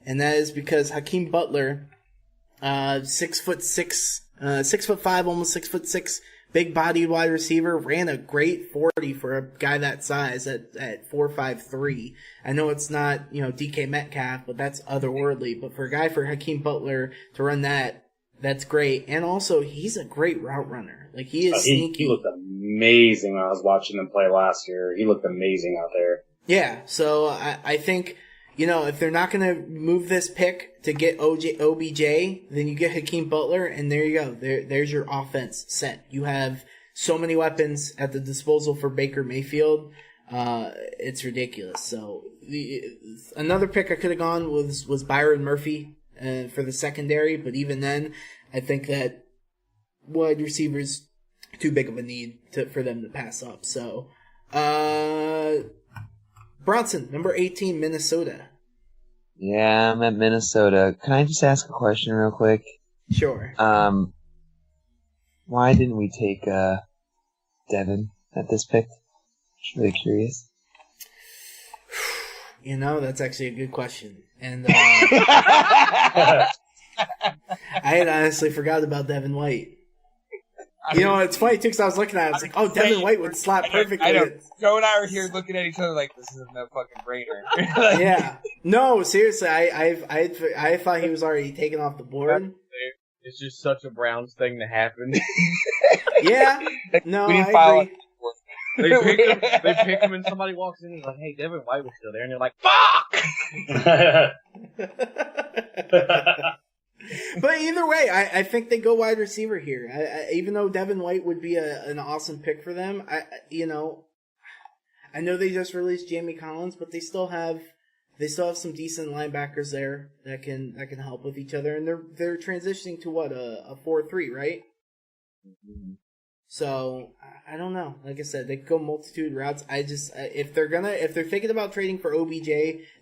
and that is because Hakeem Butler, 6'6", 6'5", almost 6'6", big-bodied wide receiver, ran a great 40 for a guy that size at 4.53. I know it's not DK Metcalf, but that's otherworldly. But for a guy for Hakeem Butler to run that's great. And also, he's a great route runner. Like, he is sneaky. He looked amazing when I was watching him play last year. He looked amazing out there. Yeah, so I think, if they're not going to move this pick to get OBJ, then you get Hakeem Butler, and there you go. There's your offense set. You have so many weapons at the disposal for Baker Mayfield. It's ridiculous. So another pick I could have gone was Byron Murphy for the secondary, but even then, I think that wide receivers too big of a need for them to pass up. So, Bronson, number 18, Minnesota. Yeah, I'm at Minnesota. Can I just ask a question real quick? Sure. Why didn't we take Devin at this pick? Just really curious. That's actually a good question. And I had honestly forgot about Devin White. It's funny, too, because I was looking at it. I was like, oh, Devin White would slot perfectly. I know. Joe and I were here looking at each other like, this is no fucking brainer. Yeah. No, seriously, I thought he was already taken off the board. It's just such a Browns thing to happen. Yeah. No, we didn't I file agree. They pick him and somebody walks in and he's like, hey, Devin White was still there. And they're like, fuck! But either way, I think they go wide receiver here. Even though Devin White would be an awesome pick for them, I know they just released Jamie Collins, but they still have some decent linebackers there that can help with each other, and they're transitioning to what a 4-3, right? Mm-hmm. So I don't know. Like I said, they could go multitude routes. If they're thinking about trading for OBJ,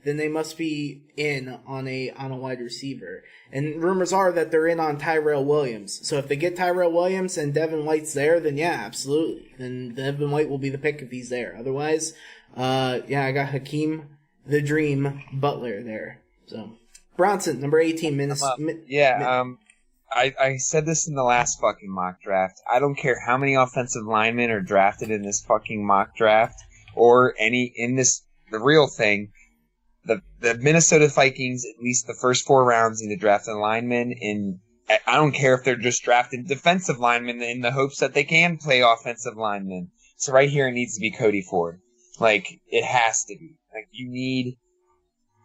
then they must be in on a wide receiver. And rumors are that they're in on Tyrell Williams. So if they get Tyrell Williams and Devin White's there, then yeah, absolutely. Then Devin White will be the pick if he's there. Otherwise, I got Hakeem the Dream Butler there. So Bronson, number 18, Minnesota. I said this in the last fucking mock draft. I don't care how many offensive linemen are drafted in this fucking mock draft or the real thing. The Minnesota Vikings, at least the first 4 rounds, need to draft a lineman I don't care if they're just drafting defensive linemen in the hopes that they can play offensive linemen. So right here it needs to be Cody Ford. Like, it has to be. Like, you need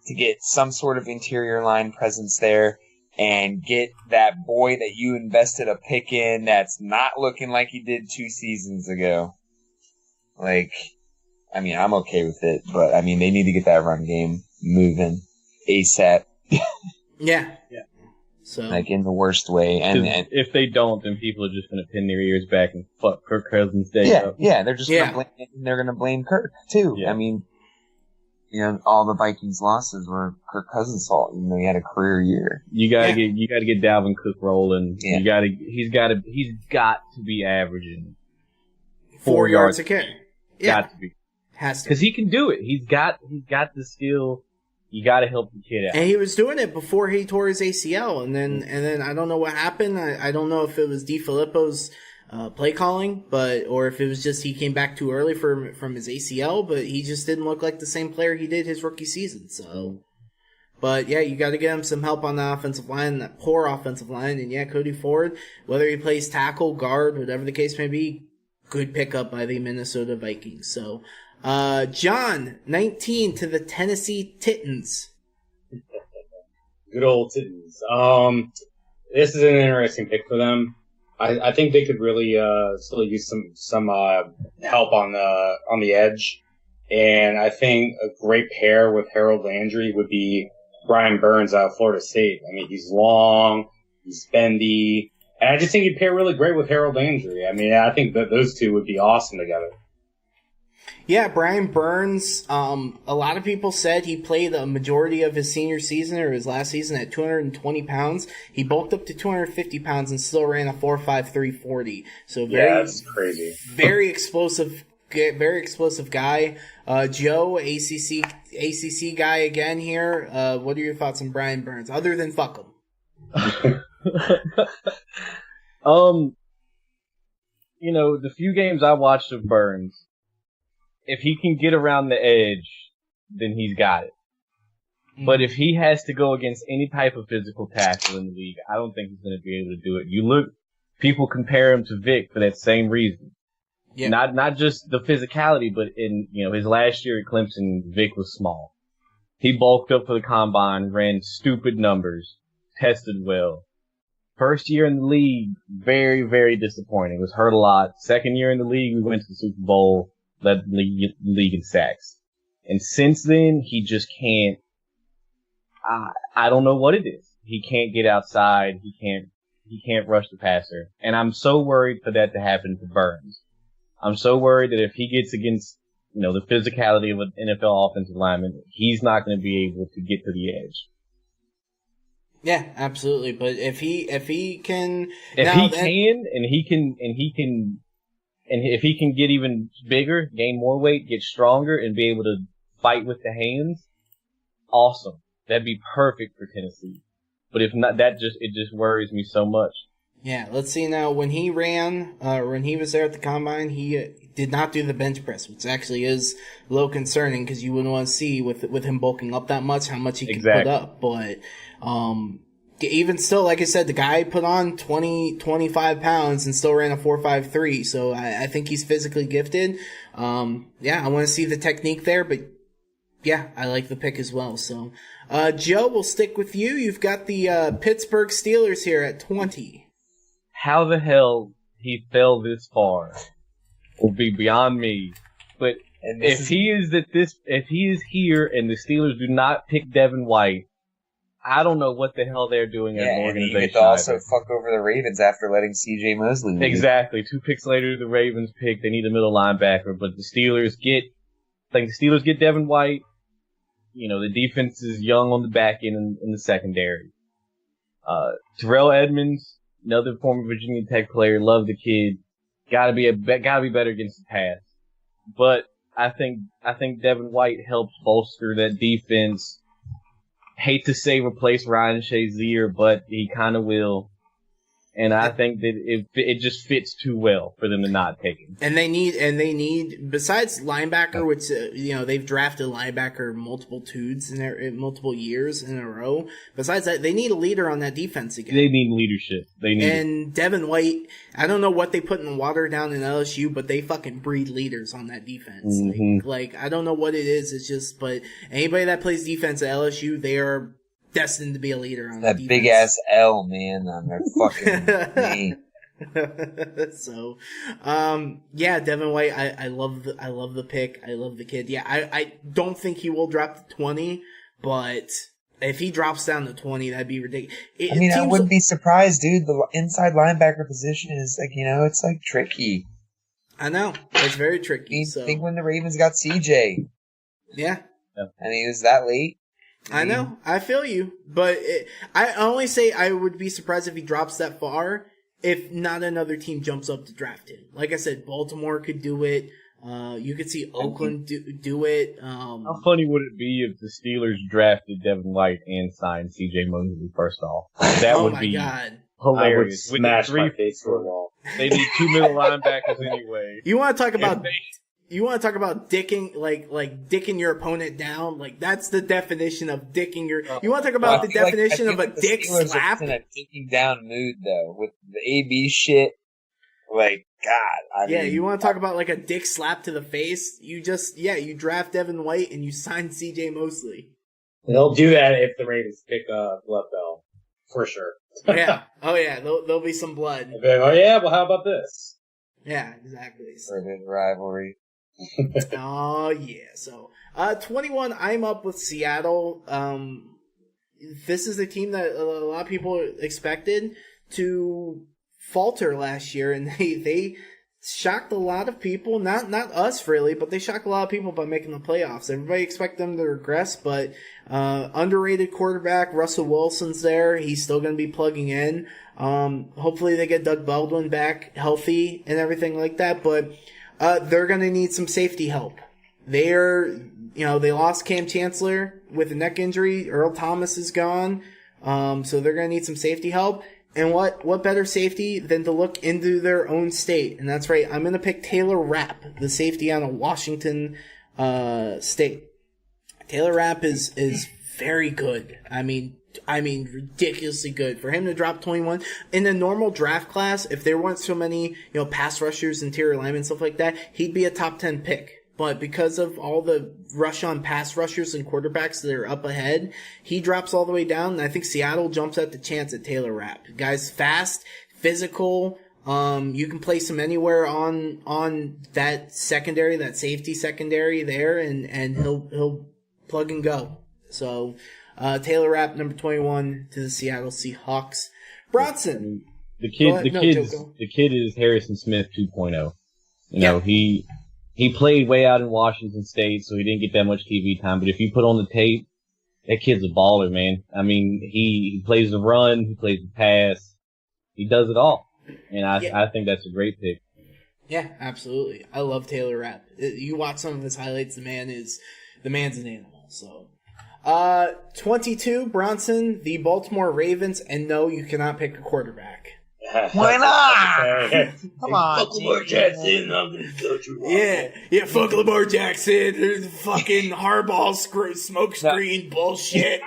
to get some sort of interior line presence there. And get that boy that you invested a pick in that's not looking like he did 2 seasons ago. Like, I'm okay with it, but, they need to get that run game moving ASAP. Yeah. So, like, in the worst way. And if they don't, then people are just going to pin their ears back and fuck Kirk Cousins' day up. Yeah, they're just going to blame Kirk, too. Yeah. All the Vikings losses were Kirk Cousins' fault. He had a career year. You gotta get Dalvin Cook rolling. Yeah. He's got to be averaging 4 yards a carry. Yeah. Got to be. Has to. Because he can do it. He's got the skill. You gotta help the kid out. And he was doing it before he tore his ACL, and then I don't know what happened. I don't know if it was DiFilippo's play calling, or if it was just he came back too early from his ACL, but he just didn't look like the same player he did his rookie season. So, but yeah, you got to get him some help on the offensive line, that poor offensive line, and yeah, Cody Ford, whether he plays tackle, guard, whatever the case may be, good pickup by the Minnesota Vikings. So, John, 19 to the Tennessee Titans. Good old Titans. This is an interesting pick for them. I think they could really still use some help on the edge, and I think a great pair with Harold Landry would be Brian Burns out of Florida State. He's long, he's bendy, and I just think he'd pair really great with Harold Landry. I think that those two would be awesome together. Yeah, Brian Burns, a lot of people said he played a majority of his senior season or his last season at 220 pounds. He bulked up to 250 pounds and still ran a 4.53 40. So That's crazy. very explosive guy. Joe, ACC guy again here. What are your thoughts on Brian Burns, other than fuck him? The few games I watched of Burns, if he can get around the edge, then he's got it. But if he has to go against any type of physical tackle in the league, I don't think he's going to be able to do it. People compare him to Vic for that same reason. Yeah. Not just the physicality, but in, his last year at Clemson, Vic was small. He bulked up for the combine, ran stupid numbers, tested well. First year in the league, very, very disappointing. Was hurt a lot. Second year in the league, we went to the Super Bowl, led the league in sacks. And since then, he just can't, I don't know what it is. He can't get outside. He can't rush the passer. And I'm so worried for that to happen to Burns. I'm so worried that if he gets against, the physicality of an NFL offensive lineman, he's not going to be able to get to the edge. Yeah, absolutely. But if he can, if he can get even bigger, gain more weight, get stronger, and be able to fight with the hands, awesome. That'd be perfect for Tennessee. But if not, it just worries me so much. Yeah, let's see now. When he ran, when he was there at the combine, he did not do the bench press, which actually is a little concerning because you wouldn't want to see with him bulking up that much how much he can put up. But even still, like I said, the guy put on 25 pounds and still ran a 4.53. So I think he's physically gifted. Yeah, I want to see the technique there, but yeah, I like the pick as well. So, Joe, we'll stick with you. You've got the Pittsburgh Steelers here at 20. How the hell he fell this far will be beyond me. But if he is here and the Steelers do not pick Devin White, I don't know what the hell they're doing as an organization. And you get to also fuck over the Ravens after letting C.J. Mosley leave. Exactly. 2 picks later, the Ravens pick. They need a middle linebacker, but the Steelers get Devin White. The defense is young on the back end in the secondary. Terrell Edmonds, another former Virginia Tech player, love the kid. Gotta be better against the pass. But I think Devin White helps bolster that defense. Hate to say replace Ryan Shazier, but he kind of will. And I think that it just fits too well for them to not take him. And they need besides linebacker, which they've drafted linebacker multiple multiple years in a row. Besides that, they need a leader on that defense again. They need leadership. And Devin White, I don't know what they put in the water down in LSU, but they fucking breed leaders on that defense. Mm-hmm. Like I don't know what it is. It's just, but anybody that plays defense at LSU, they are destined to be a leader on that defense. Big ass L, man, on their fucking name. So, yeah, Devin White, I love the pick. I love the kid. Yeah, I don't think he will drop to 20, but if he drops down to 20, that'd be ridiculous. I wouldn't be surprised, dude. The inside linebacker position is it's tricky. I know. It's very tricky. I think when the Ravens got CJ. Yeah. And he was that late. I know. I feel you. But I only say I would be surprised if he drops that far if not another team jumps up to draft him. Like I said, Baltimore could do it. You could see Oakland do it. How funny would it be if the Steelers drafted Devin White and signed C.J. Mosley first off? That would be God. Hilarious. I would smash my face through a wall. They need 2 middle linebackers anyway. You want to talk about... You want to talk about dicking, like dicking your opponent down? Like, that's the definition of dicking your... You want to talk about the definition of a dick slap? In a dicking down mood, though, with the AB shit. Like, God. You want to talk about, like, a dick slap to the face? You draft Devin White and you sign C.J. Mosley. They'll do that if the Ravens pick Blood Bell. For sure. Yeah. Oh, yeah. There'll be some blood. Like, oh, yeah? Well, how about this? Yeah, exactly. For the rivalry. Oh, yeah. So, 21, I'm up with Seattle. This is a team that a lot of people expected to falter last year, and they shocked a lot of people. Not us really, but they shocked a lot of people by making the playoffs. Everybody expect them to regress, but underrated quarterback Russell Wilson's there. He's still going to be plugging in. Hopefully they get Doug Baldwin back healthy and everything like that, but they're going to need some safety help. They lost Cam Chancellor with a neck injury. Earl Thomas is gone. So they're going to need some safety help. And what better safety than to look into their own state? And that's right. I'm going to pick Taylor Rapp, the safety out of Washington, State. Taylor Rapp is very good. I mean, ridiculously good. For him to drop 21 in a normal draft class, if there weren't so many, pass rushers, interior linemen, stuff like that, he'd be a top 10 pick. But because of all the rush on pass rushers and quarterbacks that are up ahead, he drops all the way down. And I think Seattle jumps at the chance at Taylor Rapp. Guy's fast, physical. You can place him anywhere on that secondary, that safety secondary there, and he'll plug and go. So, Taylor Rapp, number 21 to the Seattle Seahawks. Bronson. The kid is Harrison Smith 2.0. He played way out in Washington State, so he didn't get that much TV time. But if you put on the tape, that kid's a baller, man. I mean, he plays the run, he plays the pass, he does it all, and I think that's a great pick. Yeah, absolutely. I love Taylor Rapp. You watch some of his highlights, the man's an animal. So, 22, Bronson, the Baltimore Ravens, and no, you cannot pick a quarterback. Why not? Come on. Fuck Lamar Jackson. I'm going to go through. Yeah, fuck Lamar Jackson. There's fucking Harbaugh smoke screen bullshit.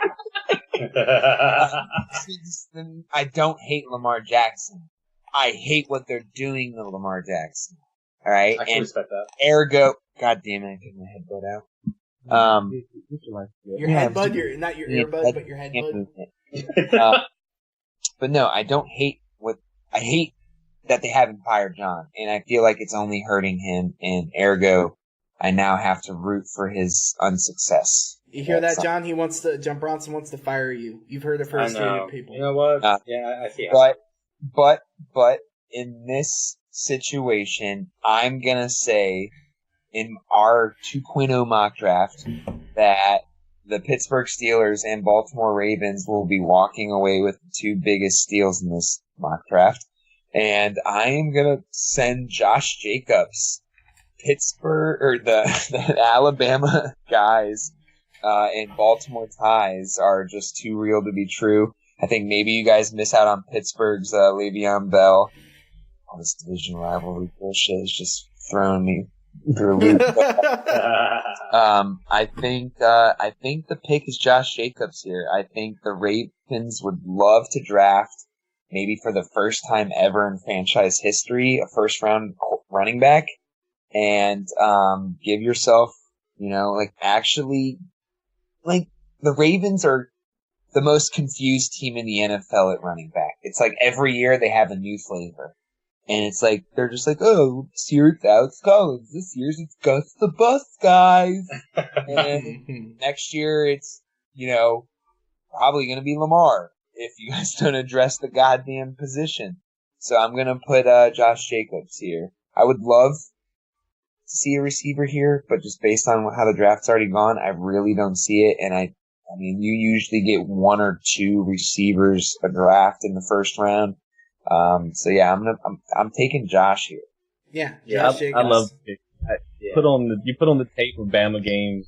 I don't hate Lamar Jackson. I hate what they're doing to Lamar Jackson. All right? I can respect that. Ergo, God damn it, I get my headbutt out. Your headbutt, not your earbud, but your headbutt. But no, I hate that they haven't fired John, and I feel like it's only hurting him, and ergo, I now have to root for his unsuccess. You hear that, John? John Bronson wants to fire you. You've heard it first here, people. You know what? Yeah, I see. But in this situation, I'm gonna say in our 2.0 mock draft that the Pittsburgh Steelers and Baltimore Ravens will be walking away with the two biggest steals in this mock draft. And I am going to send Josh Jacobs, Pittsburgh, or the Alabama guys, and Baltimore ties are just too real to be true. I think maybe you guys miss out on Pittsburgh's Le'Veon Bell. All this division rivalry bullshit is just throwing me through a loop. I think the pick is Josh Jacobs here. I think the Ravens would love to draft, maybe for the first time ever in franchise history, a first round running back, and give yourself, the Ravens are the most confused team in the NFL at running back. It's like every year they have a new flavor. And it's like, they're just like, oh, this year it's Alex Collins. This year's it's Gus the Bus, guys. And next year it's, probably going to be Lamar if you guys don't address the goddamn position. So I'm going to put Josh Jacobs here. I would love to see a receiver here, but just based on how the draft's already gone, I really don't see it. And I mean, you usually get one or two receivers a draft in the first round. So yeah, I'm taking Josh here. Yeah, I love it. You put on the tape of Bama games,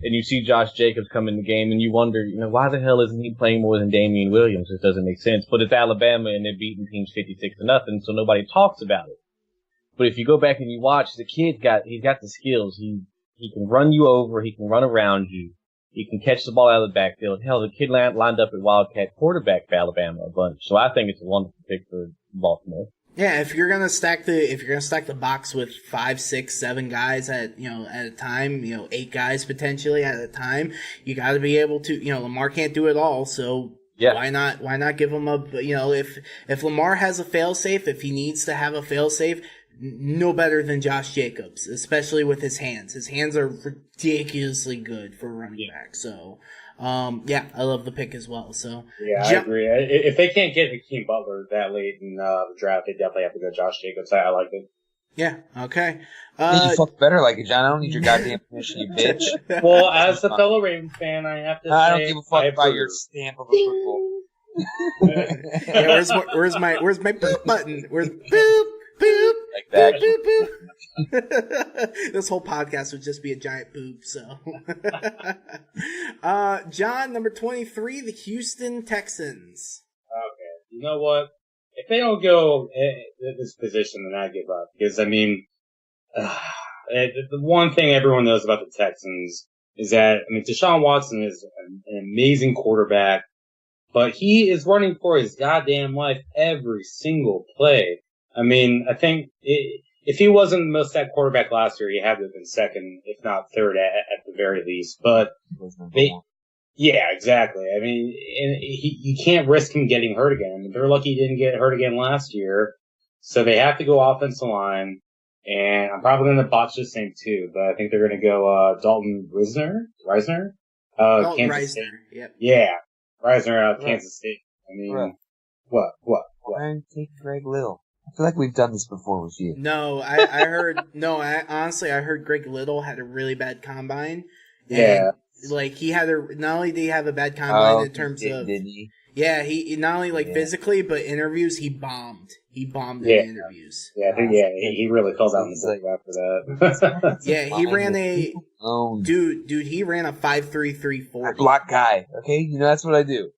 and you see Josh Jacobs come in the game, and you wonder, why the hell isn't he playing more than Damian Williams? It doesn't make sense. But it's Alabama, and they're beating teams 56-0, so nobody talks about it. But if you go back and you watch, the kid's got the skills. He can run you over. He can run around you. He can catch the ball out of the backfield. Hell, the kid lined up at Wildcat quarterback for Alabama a bunch. So I think it's a wonderful pick for Baltimore. Yeah, if you're gonna stack the box with 5, 6, 7 guys at a time, 8 guys potentially at a time, you got to be able to. Lamar can't do it all, so yeah. Why not give him a if Lamar has a failsafe, if he needs to have a failsafe, no better than Josh Jacobs, especially with his hands. His hands are ridiculously good for a running back. So, I love the pick as well. So, yeah, I agree. If they can't get Hakeem Butler that late in the draft, they definitely have to go Josh Jacobs. I like it. Yeah. Okay. You fuck better like it, John. I don't need your goddamn permission, you bitch. Well, as a fellow Ravens fan, I have to say I don't give a fuck I about your approve. stamp of approval. Yeah, where's my boop button? Where's boop boop Like that. boop boop? This whole podcast would just be a giant boop. So, John, number 23, the Houston Texans. Okay, you know what? If they don't go this position, then I give up. Because, I mean, the one thing everyone knows about the Texans is that, I mean, Deshaun Watson is an amazing quarterback, but he is running for his goddamn life every single play. I mean, I think if he wasn't the most sacked quarterback last year, he had to have been second, if not third at the very least. But yeah, exactly. I mean, and you can't risk him getting hurt again. They're lucky he didn't get hurt again last year. So they have to go offensive line. And I'm probably going to botch this name too, but I think they're going to go Dalton Reisner? Dalton Kansas Reisner. State. Yep. Yeah, Reisner out of Kansas State. I mean, Right. what? Why aren't you taking Greg Little? I feel like we've done this before with you. No, I heard. No, honestly, I heard Greg Little had a really bad combine. And, Yeah. like he had not only did he have a bad combine in terms he did, of, didn't he? yeah, he not only like physically, but interviews he bombed. He bombed in interviews. Yeah, I think he really fell down the book after that. Yeah, he ran a Oh, dude. He ran a 5.3340. block guy. Okay, you know that's what I do.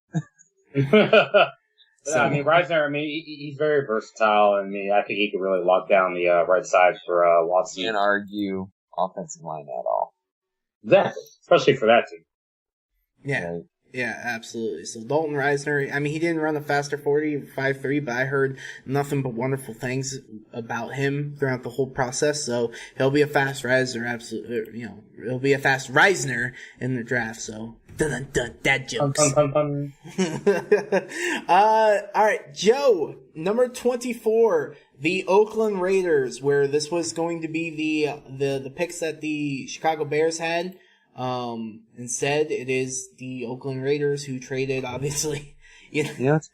But, I mean, Reisner, I mean, he's very versatile, and I think he could really lock down the right side for Watson. Can't argue offensive line at all. Exactly, especially for that team. Yeah. Right? Yeah, absolutely. So Dalton Reisner, I mean, he didn't run a faster 40, 5.3, but I heard nothing but wonderful things about him throughout the whole process. So he'll be a fast riser, absolutely. He'll be a fast Reisner in the draft. So dun dun, dad jokes. Pun. All right, Joe, number 24, the Oakland Raiders, where this was going to be the picks that the Chicago Bears had. Instead, it is the Oakland Raiders who traded, obviously. You know what's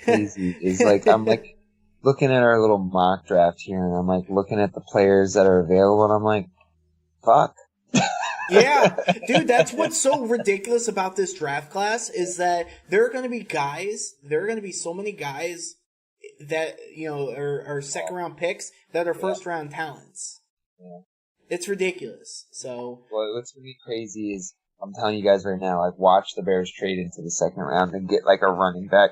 crazy is like I'm like looking at our little mock draft here, and I'm like looking at the players that are available, and I'm like, fuck. Yeah, dude, that's what's so ridiculous about this draft class is that there are going to be so many guys that, are second round picks that are first round talents. Yeah. It's ridiculous. So, Well, what's really crazy is I'm telling you guys right now, like watch the Bears trade into the second round and get like a running back.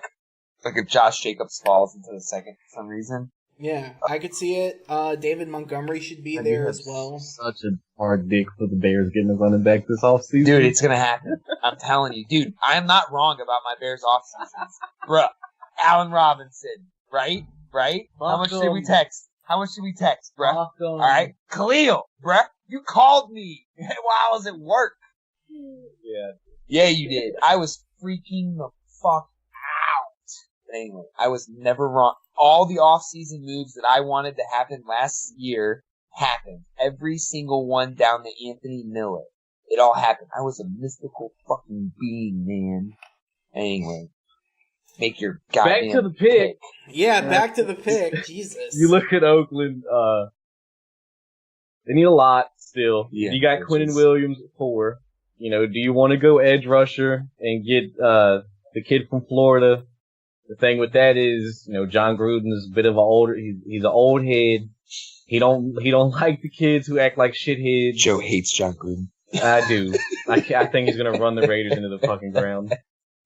Like if Josh Jacobs falls into the second for some reason. yeah, I could see it. David Montgomery should be there as well. Such a hard dick for the Bears getting a running back this offseason. Dude, it's gonna happen. I'm telling you. Dude, I'm not wrong about my Bears offseasons. Bruh. Allen Robinson. Right? How much did we text? Bruh? Alright? Khalil, bruh. You called me while I was at work. Yeah. Yeah, you did. I was freaking the fuck out. But anyway, I was never wrong. All the off-season moves that I wanted to happen last year happened. Every single one down to Anthony Miller. It all happened. I was a mystical fucking being, man. Anyway. Make your goddamn Back to the pick. Yeah, back to the pick. Jesus. You look at Oakland, they need a lot still. Yeah, You got Quinnen Williams at 4. Do you want to go edge rusher and get the kid from Florida? The thing with that is, John Gruden is a bit of he's an old head. He don't like the kids who act like shitheads. Joe hates John Gruden. I do. I think he's gonna run the Raiders into the fucking ground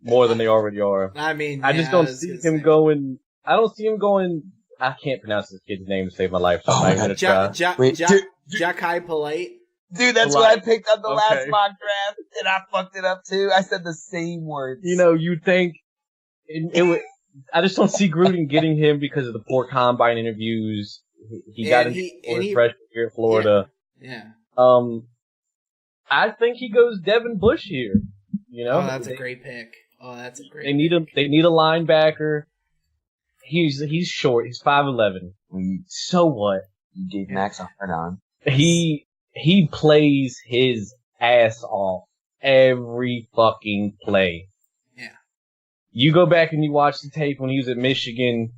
more than they already are. I mean, I just don't see him going. I don't see him going. I can't pronounce this kid's name to save my life. So I'm not gonna try. Wait, dude. Ja'Kai Polite. Dude, that's what I picked on the last mock draft, and I fucked it up too. I said the same words. You'd think it would. I just don't see Gruden getting him because of the poor combine interviews. He got him for his freshman year at Florida. Yeah. I think he goes Devin Bush here. Oh, that's a great pick. Oh, that's a great. They need him. They need a linebacker. He's short. He's 5'11". So what? You gave Max a hard on. He plays his ass off every fucking play. Yeah. You go back and you watch the tape when he was at Michigan.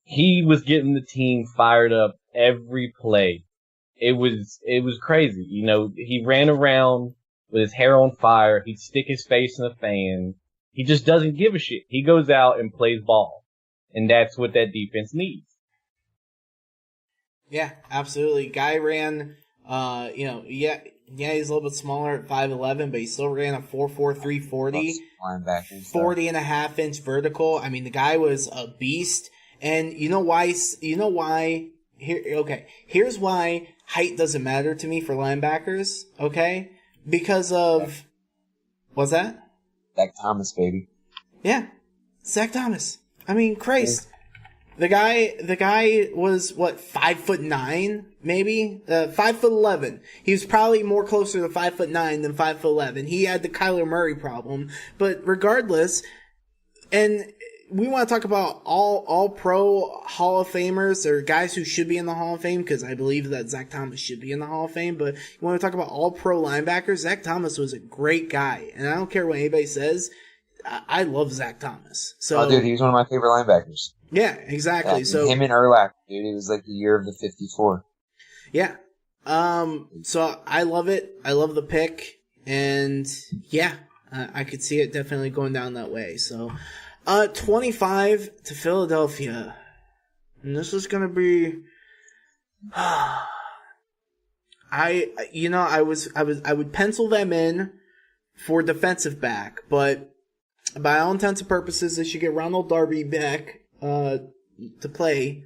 he was getting the team fired up every play. It was crazy. You know, he ran around with his hair on fire. He'd stick his face in a fan. He just doesn't give a shit. He goes out and plays ball. And that's what that defense needs. Yeah, absolutely. Guy ran, he's a little bit smaller at 5'11", but he still ran a 4.43 40, 40.5-inch vertical. I mean, the guy was a beast. And you know why? Here's why height doesn't matter to me for linebackers. Okay, because of what's that? Zach Thomas, baby. Yeah, Zach Thomas. I mean, Christ. The guy was 5'9", maybe 5'11". He was probably more closer to 5'9" than 5'11". He had the Kyler Murray problem, but regardless, and we want to talk about all pro Hall of Famers or guys who should be in the Hall of Fame, because I believe that Zach Thomas should be in the Hall of Fame. But you want to talk about all pro linebackers? Zach Thomas was a great guy, and I don't care what anybody says. I love Zach Thomas. So, dude, he was one of my favorite linebackers. Yeah, exactly. Yeah, so him and Urlacher, dude, it was like the year of the 54. Yeah. So I love it. I love the pick, and yeah, I could see it definitely going down that way. So, 25 to Philadelphia, and this is gonna be. I would pencil them in for defensive back, but by all intents and purposes, they should get Ronald Darby back to play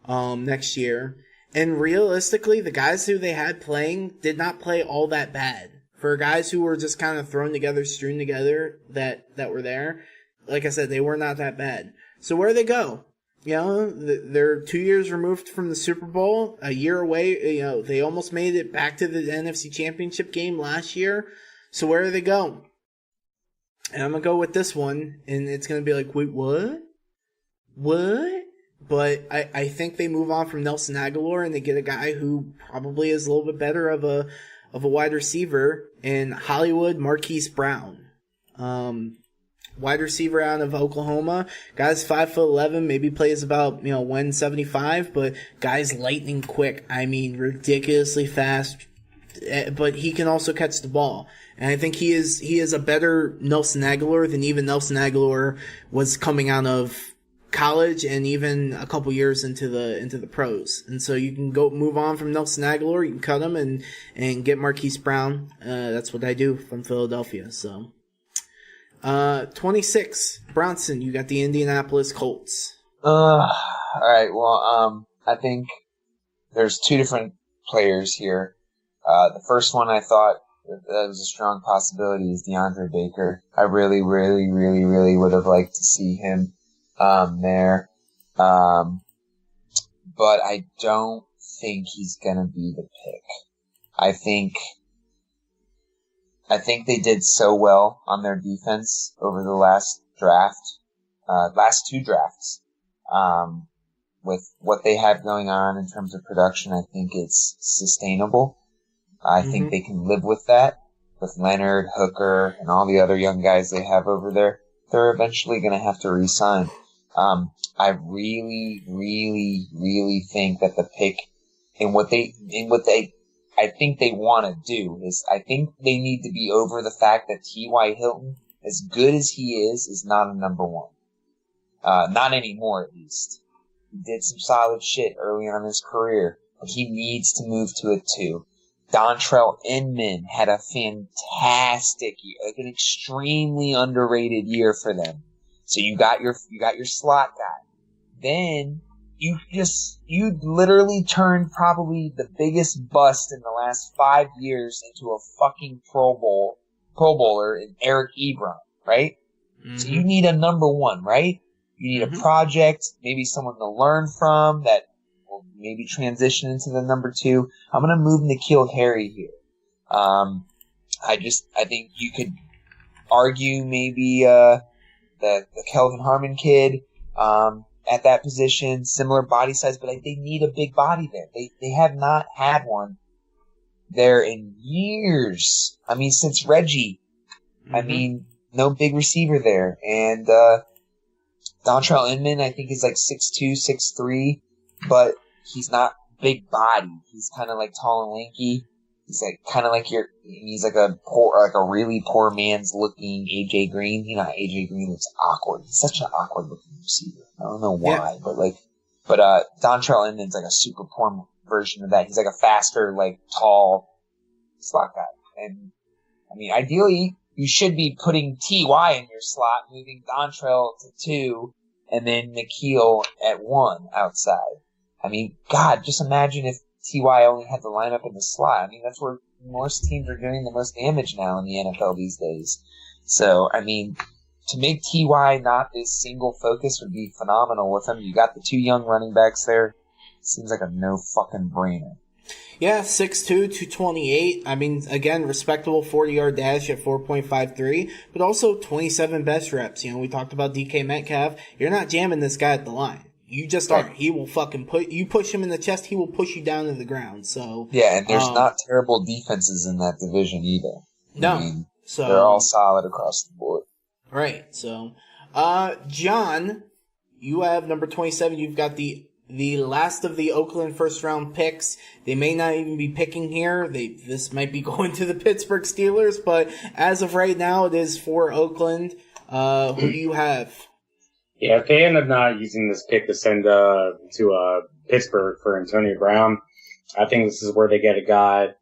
next year. And realistically, the guys who they had playing did not play all that bad. For guys who were just kind of thrown together, strewn together, that were there, like I said, they were not that bad. So where do they go? You know, they're 2 years removed from the Super Bowl, a year away. You know, they almost made it back to the NFC Championship game last year. So where do they go? And I'm going to go with this one, and it's going to be like, wait, what? What? But I think they move on from Nelson Aguilar, and they get a guy who probably is a little bit better of a wide receiver in Hollywood Marquise Brown. Wide receiver out of Oklahoma. Guy's 5'11", maybe plays about, 175, but guy's lightning quick. I mean, ridiculously fast, but he can also catch the ball. And I think he is a better Nelson Aguilar than even Nelson Aguilar was coming out of college and even a couple years into the pros. And so you can move on from Nelson Aguilar, you can cut him and get Marquise Brown. That's what I do from Philadelphia. So 26, Bronson, you got the Indianapolis Colts. All right. Well, I think there's two different players here. The first one I thought that was a strong possibility is DeAndre Baker. I really, really, really, really would have liked to see him there. But I don't think he's gonna be the pick. I think they did so well on their defense over the last two drafts. With what they have going on in terms of production, I think it's sustainable. I think they can live with that. With Leonard, Hooker, and all the other young guys they have over there, they're eventually going to have to re-sign. I really, really, really think that the pick and what they I think they want to do is I think they need to be over the fact that T.Y. Hilton, as good as he is not a number one. Not anymore, at least. He did some solid shit early on in his career, but he needs to move to a 2. Dontrell Inman had a fantastic year, like an extremely underrated year for them. So you got your slot guy. Then you literally turned probably the biggest bust in the last 5 years into a fucking Pro Bowler in Eric Ebron, right? Mm-hmm. So you need a number one, right? You need a project, maybe someone to learn from that will maybe transition into the number 2. I'm gonna move N'Keal Harry here. I think you could argue maybe the Kelvin Harmon kid at that position, similar body size, but they need a big body there. They have not had one there in years. I mean, since Reggie. I mean, no big receiver there. And Dontrell Inman, I think, is like 6'2", 6'3", but he's not big body. He's kind of like tall and lanky. He's like kind of like he's like a really poor man's looking AJ Green. You know, AJ Green looks awkward. He's such an awkward looking receiver. I don't know why, but Dontrell Inman's like a super poor version of that. He's like a faster, like tall slot guy. And I mean, ideally, you should be putting T.Y. in your slot, moving Dontrell to 2, and then N'Keal at 1 outside. I mean, God, just imagine if T.Y. only had to line up in the slot. I mean, that's where most teams are doing the most damage now in the NFL these days. So, I mean, to make T.Y. not this single focus would be phenomenal with him. You got the 2 young running backs there. Seems like a no fucking brainer. Yeah, 6'2", 228. I mean, again, respectable 40-yard dash at 4.53, but also 27 best reps. You know, we talked about DK Metcalf. You're not jamming this guy at the line. You just aren't. He will fucking push him in the chest, he will push you down to the ground. So yeah, and there's not terrible defenses in that division either. No. I mean, so they're all solid across the board. Right. So, John, you have number 27. You've got the last of the Oakland first round picks. They may not even be picking here. This might be going to the Pittsburgh Steelers, but as of right now, it is for Oakland. Who do you have? Yeah, if they end up not using this pick to send to Pittsburgh for Antonio Brown, I think this is where they get a guy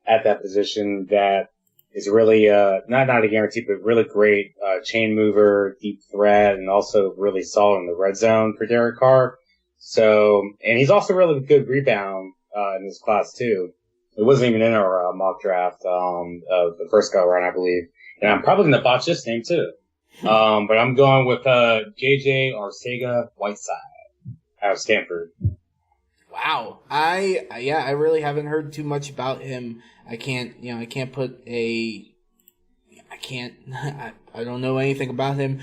at that position that is really not a guarantee, but really great chain mover, deep threat, and also really solid in the red zone for Derek Carr. So, and he's also really good rebound in this class too. It wasn't even in our mock draft the first go around, I believe. And I'm probably gonna botch this name too. But I'm going with JJ Arcega-Whiteside out of Stanford. Wow. I really haven't heard too much about him. I don't know anything about him.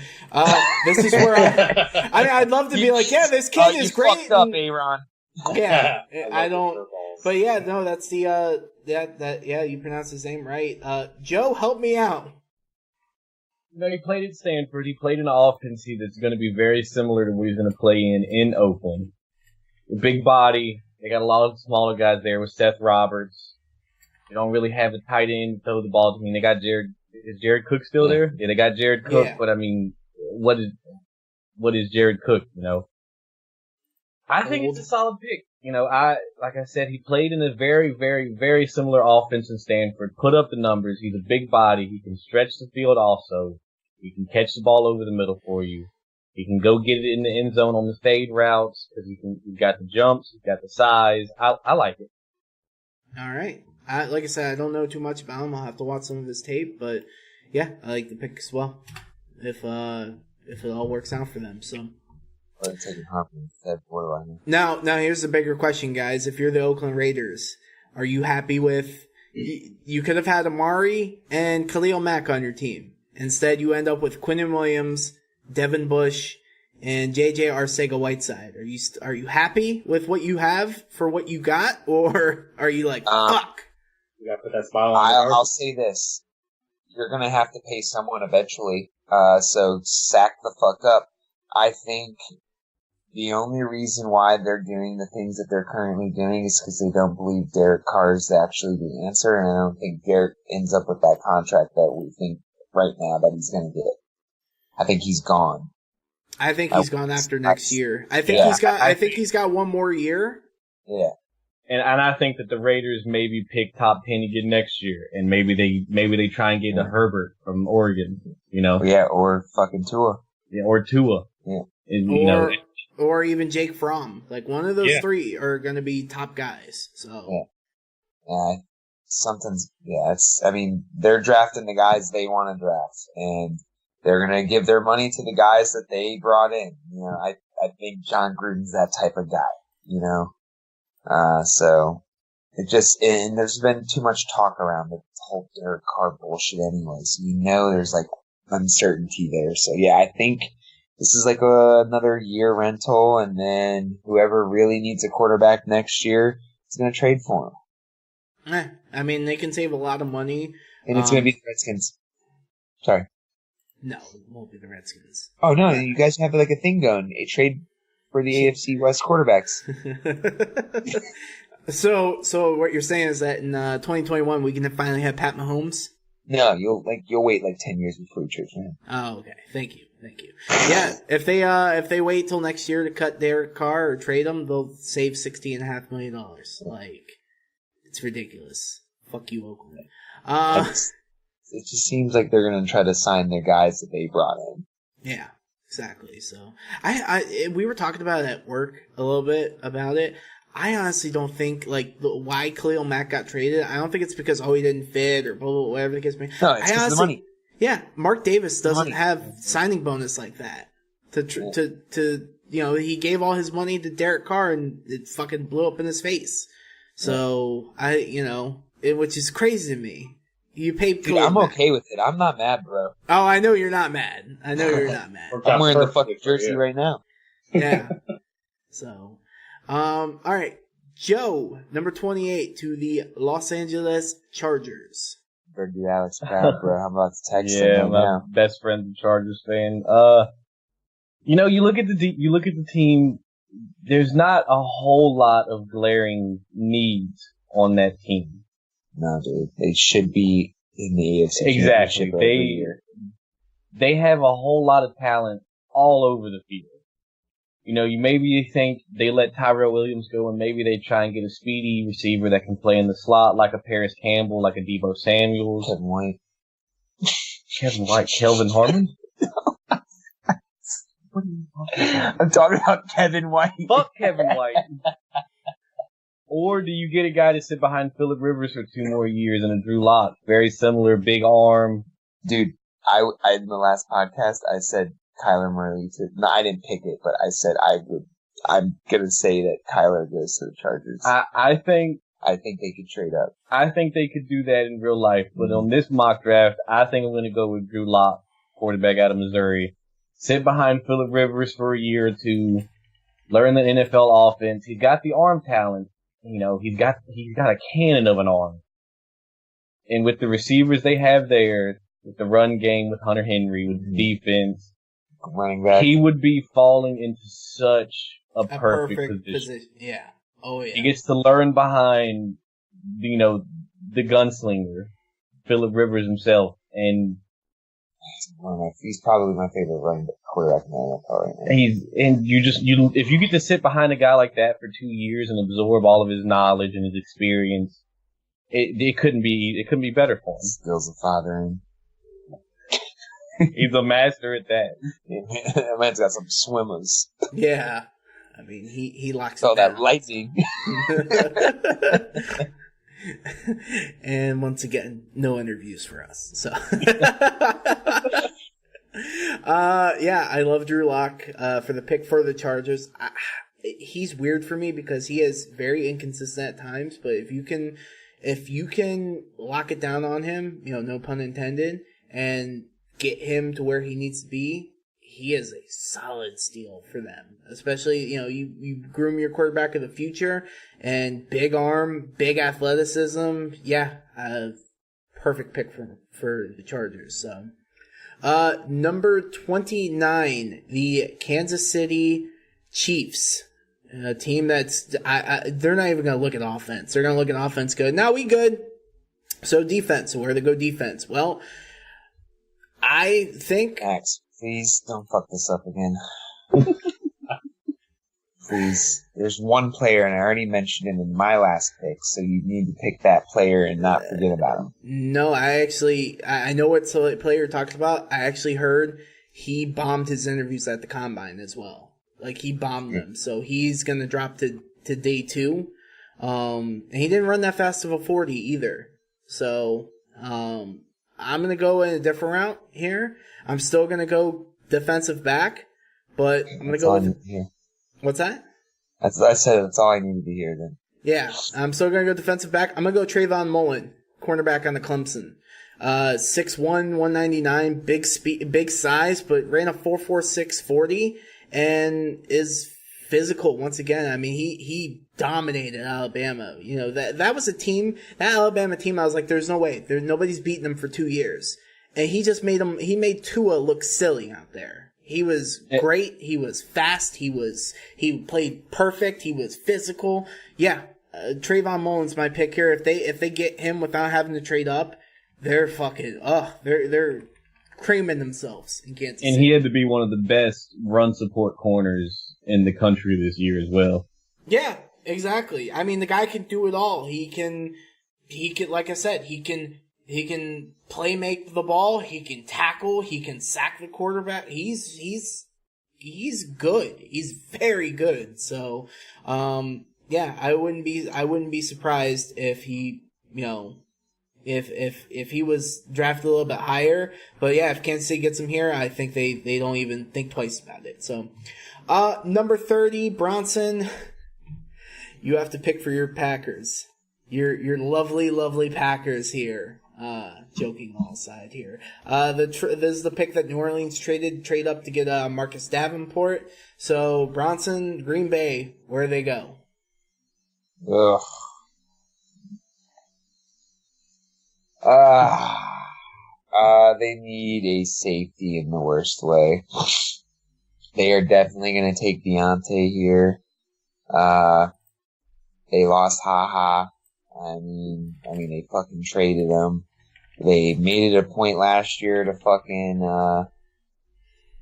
This is where I'd love to be like, yeah, this kid is great. You fucked up, Aaron. Yeah, I don't. But yeah, no, that's the you pronounced his name right. Joe, help me out. No, he played at Stanford. He played in an offense that's going to be very similar to what he's going to play in Oakland. Big body. They got a lot of smaller guys there with Seth Roberts. They don't really have a tight end to throw the ball to. I mean, they got Jared. Is Jared Cook still there? Yeah, they got Jared Cook. Yeah. But I mean, what is Jared Cook? You know, I think it's a solid pick. You know, like I said, he played in a very, very, very similar offense in Stanford. Put up the numbers. He's a big body. He can stretch the field. Also, he can catch the ball over the middle for you. He can go get it in the end zone on the fade routes because he's got the jumps. He's got the size. I like it. All right. Like I said, I don't know too much about him. I'll have to watch some of his tape, but yeah, I like the pick as well. If it all works out for them, so. Now here's the bigger question, guys. If you're the Oakland Raiders, are you happy with? You could have had Amari and Khalil Mack on your team. Instead, you end up with Quinnen Williams, Devin Bush, and JJ Arcega-Whiteside. Are you happy with what you have for what you got, or are you like fuck? You gotta put that smile on. I'll say this: you're gonna have to pay someone eventually. So sack the fuck up. I think the only reason why they're doing the things that they're currently doing is because they don't believe Derek Carr is actually the answer, and I don't think Derek ends up with that contract that we think right now that he's going to get. I think he's gone. I think he's gone after next year. I think he's got one more year. Yeah. And I think that the Raiders maybe pick top 10 again next year, and maybe they try and get a Herbert from Oregon, you know? Yeah, or fucking Tua. Yeah, or Tua. Yeah. And, or even Jake Fromm. Like, one of those three are going to be top guys. So. Yeah. They're drafting the guys they want to draft, and they're going to give their money to the guys that they brought in. You know, I think John Gruden's that type of guy, you know? So and there's been too much talk around the whole Derek Carr bullshit anyway, so you know there's like uncertainty there. So yeah, I think this is like another year rental, and then whoever really needs a quarterback next year is going to trade for him. I mean, they can save a lot of money. And it's going to be the Redskins. Sorry. No, it won't be the Redskins. Oh no, you guys have like a thing going. A trade for the AFC West quarterbacks. So what you're saying is that in 2021 we can finally have Pat Mahomes? No, you'll wait like 10 years before you trade for him. Oh, okay. Thank you. Yeah, if they wait till next year to cut Derek Carr or trade him, they'll save $60.5 million. Like, it's ridiculous. Fuck you, Oakland. It just seems like they're gonna try to sign their guys that they brought in. Yeah, exactly. So we were talking about it at work a little bit about it. I honestly don't think why Khalil Mack got traded. I don't think it's because he didn't fit or blah, blah, whatever the case may be. No, it's because of the money. Yeah, Mark Davis doesn't have signing bonus like that. He gave all his money to Derek Carr and it fucking blew up in his face. So which is crazy to me. You paid. Dude, I'm okay with it. I'm not mad, bro. Oh, I know you're not mad. I'm wearing the fucking jersey right now. Yeah. So, all right, Joe, number 28 to the Los Angeles Chargers. Better do Alex proud, bro. I'm about to text him right my now. best friend's a Chargers fan. You look at the team. There's not a whole lot of glaring needs on that team. No, dude. They should be in the AFC Exactly. Championship every year. They have a whole lot of talent all over the field. You think they let Tyrell Williams go and maybe they try and get a speedy receiver that can play in the slot like a Paris Campbell, like a Deebo Samuels. Kevin White. Kelvin Harmon? What are you talking about? I'm talking about Kevin White. Fuck Kevin White. Or do you get a guy to sit behind Phillip Rivers for 2 more years and a Drew Lock? Very similar, big arm. Dude, I in the last podcast, I said Kyler Murray no, I didn't pick it, but I said I'm gonna say that Kyler goes to the Chargers. I think they could trade up. I think they could do that in real life, but on this mock draft, I think I'm gonna go with Drew Lock, quarterback out of Missouri. Sit behind Phillip Rivers for a year or two, learn the NFL offense. He's got the arm talent. He's got a cannon of an arm. And with the receivers they have there, with the run game with Hunter Henry, with the defense, running back, he would be falling into such a perfect position. Yeah. Oh yeah. He gets to learn behind, the gunslinger, Phillip Rivers himself, and he's probably my favorite running quarterback in the NFL right now. If you get to sit behind a guy like that for 2 years and absorb all of his knowledge and his experience, it couldn't be better for him. Skills of fathering. He's a master at that. That man's got some swimmers. Yeah. I mean, he locks all it down. that lightning. And once again, no interviews for us. So, I love Drew Lock for the pick for the Chargers. He's weird for me because he is very inconsistent at times. But if you can lock it down on him, no pun intended, and get him to where he needs to be, he is a solid steal for them. Especially, you groom your quarterback of the future and big arm, big athleticism. Yeah, perfect pick for the Chargers. So, number 29, the Kansas City Chiefs. A team that's, they're not even going to look at offense. They're going to look at offense good. Now we good. So defense, where they go defense? Well, I think... Max, please don't fuck this up again. Please. There's one player, and I already mentioned him in my last pick, so you need to pick that player and not forget about him. No, I know what player you're talking about. I actually heard he bombed his interviews at the Combine as well. Like, he bombed them. So he's going to drop to day 2. And he didn't run that fast of a 40 either. So, I'm going to go in a different route here. I'm still going to go defensive back, but I'm going to go with... What's that? I said that's all I needed to hear then. Yeah, I'm still going to go defensive back. I'm going to go Trayvon Mullen, cornerback on the Clemson. 6'1", 199, big size, but ran a 4.46 40 and is physical once again. I mean, he dominated Alabama. That was a team, that Alabama team, I was like, there's no way. Nobody's beaten them for 2 years. and he just made Tua look silly out there. He was great. He was fast. He played perfect. He was physical. Yeah. Trayvon Mullen's my pick here. If they get him without having to trade up, they're creaming themselves in Kansas City. And he had to be one of the best run support corners in the country this year as well. Yeah, exactly. I mean, the guy can do it all. He can, like I said, he can play make the ball. He can tackle. He can sack the quarterback. He's good. He's very good. So, yeah, I wouldn't be surprised if he, if he was drafted a little bit higher. But yeah, if Kansas City gets him here, I think they don't even think twice about it. So, number 30, Bronson, you have to pick for your Packers. Your lovely, lovely Packers here. Joking all aside here. This is the pick that New Orleans trade up to get Marcus Davenport. So Bronson, Green Bay, where do they go? Ugh. They need a safety in the worst way. They are definitely going to take Deontay here. They lost Ha. I mean, they fucking traded him. They made it a point last year to fucking,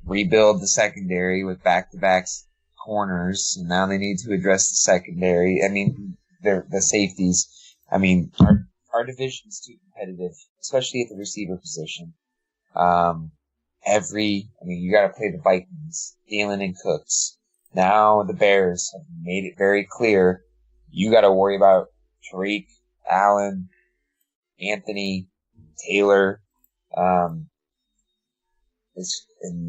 rebuild the secondary with back-to-back corners, and now they need to address the secondary. I mean, the safeties. I mean, our division's too competitive, especially at the receiver position. You gotta play the Vikings, Thielen and Cooks. Now the Bears have made it very clear you gotta worry about Tariq, Allen, Anthony, Taylor, and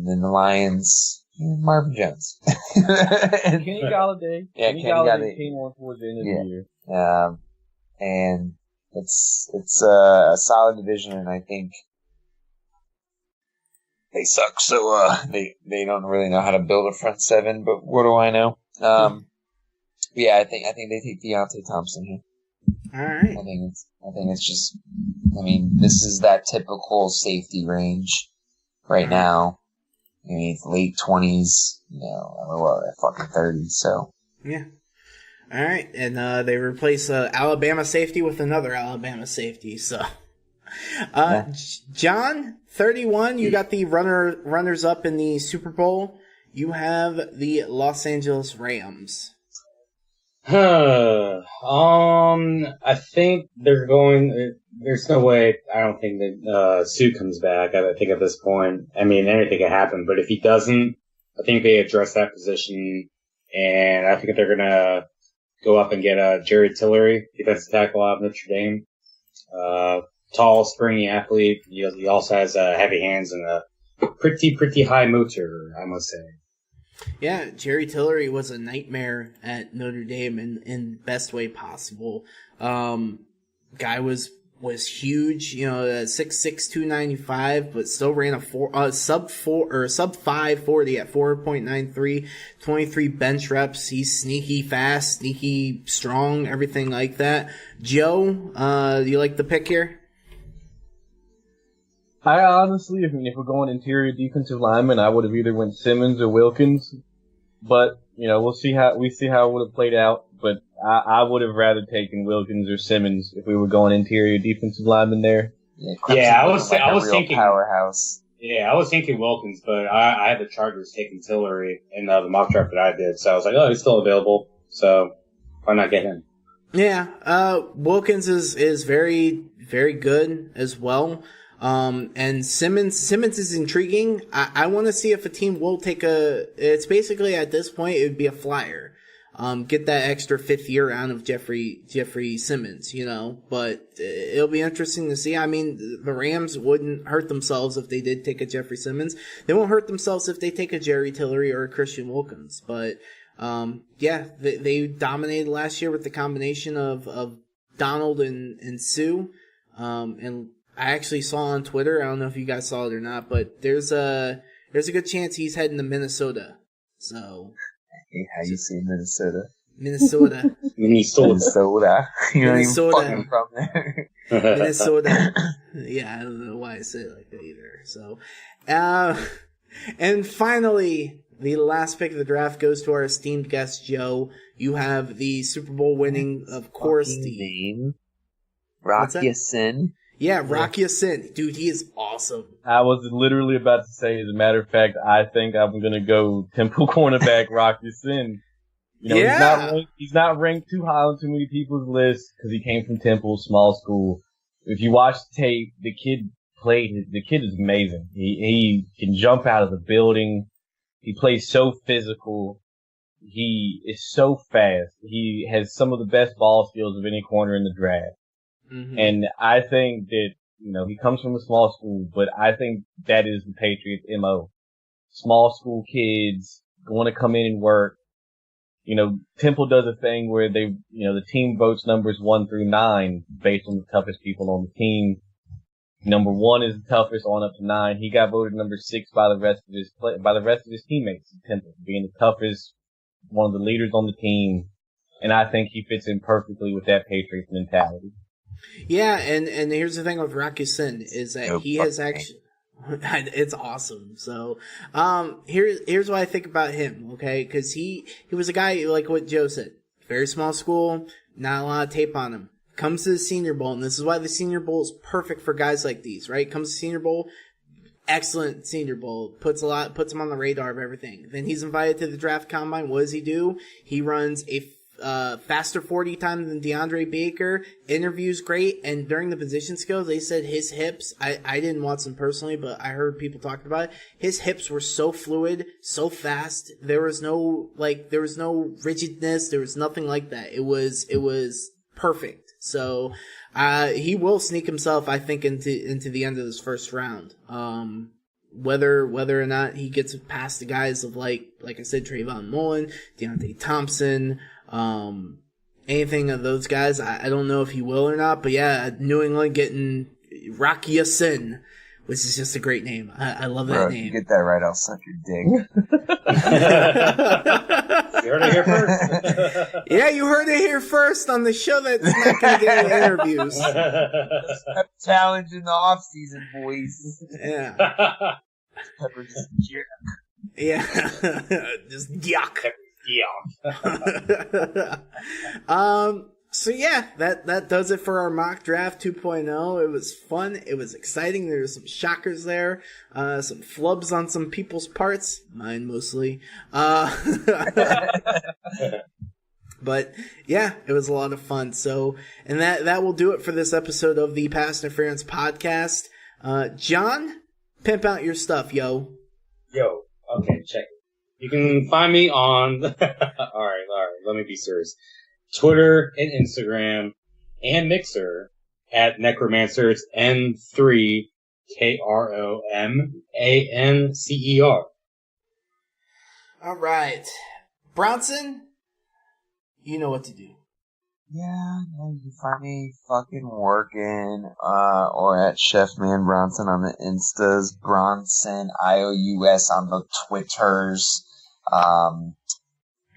then the Lions, Marvin Jones. Kenny Galladay. Yeah, Kenny Galladay came on towards the end of the year. And it's a solid division, and I think they suck. So they don't really know how to build a front seven. But what do I know? Yeah, I think they take Deontay Thompson here. All right. I think it's just. I mean, this is that typical safety range right now. I mean, it's late 20s. Fucking 30s. So yeah. All right, and they replace Alabama safety with another Alabama safety. So, yeah. John, 31. You got the runners up in the Super Bowl. You have the Los Angeles Rams. I think they're going. There's no way. I don't think that Sue comes back. I think at this point, I mean, anything can happen. But if he doesn't, I think they address that position, and I think they're gonna go up and get Jerry Tillery, defensive tackle out of Notre Dame. Tall, springy athlete. He also has heavy hands and a pretty high motor, I must say. Yeah, Jerry Tillery was a nightmare at Notre Dame in best way possible. Guy was huge, 6'6", 295, but still ran a sub 5 40 at 4.93, 23 bench reps. He's sneaky fast, sneaky strong, everything like that. Joe, do you like the pick here? I honestly, if we're going interior defensive lineman, I would have either went Simmons or Wilkins, but we'll see how it would have played out. But I would have rather taken Wilkins or Simmons if we were going interior defensive lineman there. Yeah, I was thinking powerhouse. Yeah, I was thinking Wilkins, but I had the Chargers taking Tillery in the mock draft that I did, so I was like, oh, he's still available, so why not get him? Yeah, Wilkins is very, very good as well. And Simmons is intriguing. I want to see if a team will it's basically at this point, it would be a flyer. Get that extra fifth year out of Jeffrey Simmons, but it'll be interesting to see. I mean, the Rams wouldn't hurt themselves if they did take a Jeffrey Simmons. They won't hurt themselves if they take a Jerry Tillery or a Christian Wilkins, but, they dominated last year with the combination of Donald and Sue, and I actually saw on Twitter, I don't know if you guys saw it or not, but there's a good chance he's heading to Minnesota. So, How you say Minnesota? Minnesota. Minnesota. You don't even Minnesota. fucking from there. Minnesota. Yeah, I don't know why I say it like that either. So, and finally, the last pick of the draft goes to our esteemed guest, Joe. You have the Super Bowl winning, of course, the name. Rocky Sin. Yeah, Rocky Sin. Dude, he is awesome. I was literally about to say, as a matter of fact, I think I'm going to go Temple cornerback Rocky Sin. You know, he's not ranked too high on too many people's lists because he came from Temple, small school. If you watch the tape, the kid is amazing. He can jump out of the building. He plays so physical. He is so fast. He has some of the best ball skills of any corner in the draft. Mm-hmm. And I think that, you know, he comes from a small school, but I think that is the Patriots' MO. Small school kids want to come in and work. You know, Temple does a thing where they, you know, the team votes numbers 1 through 9 based on the toughest people on the team. Number 1 is the toughest on up to 9. He got voted number 6 by the rest of his teammates at Temple, being the toughest, one of the leaders on the team. And I think he fits in perfectly with that Patriots mentality. Yeah, and here's the thing with Rocky Sin is that he has actually, it's awesome. So, here's what I think about him, okay? Cause he was a guy, like what Joe said, very small school, not a lot of tape on him. Comes to the Senior Bowl, and this is why the Senior Bowl is perfect for guys like these, right? Comes to Senior Bowl, excellent Senior Bowl, puts him on the radar of everything. Then he's invited to the draft combine. What does he do? He runs a faster 40 time than DeAndre Baker, interviews great, and during the position skills, they said his hips, I didn't watch them personally, but I heard people talking about it, his hips were so fluid, so fast, there was no rigidness, there was nothing like that. It was perfect. So, he will sneak himself, I think, into the end of this first round. Whether or not he gets past the guys of like I said, Trayvon Mullen, Deontay Thompson, anything of those guys, I don't know if he will or not, but yeah, New England getting Rocky Sin, which is just a great name. I love that name. If you get that right, I'll suck your dick. You heard it here first. Yeah, you heard it here first on the show that's not going to get any interviews. Challenge in the off season, boys. Yeah. Pepper just jerk. Yeah. Just yuck. Yeah. So yeah, that does it for our mock draft 2.0. It was fun. It was exciting. There were some shockers there, some flubs on some people's parts, mine mostly. But yeah, it was a lot of fun. So, and that will do it for this episode of the Pass Interference Podcast. John, pimp out your stuff, yo. Yo, okay, check it. You can find me on, all right, let me be serious. Twitter and Instagram and Mixer at Necromancer. It's N3 KROMANCER. All right. Bronson, you know what to do. Yeah, you can find me fucking working, or at Chef Man Bronson on the Instas, Bronson IOUS on the Twitters.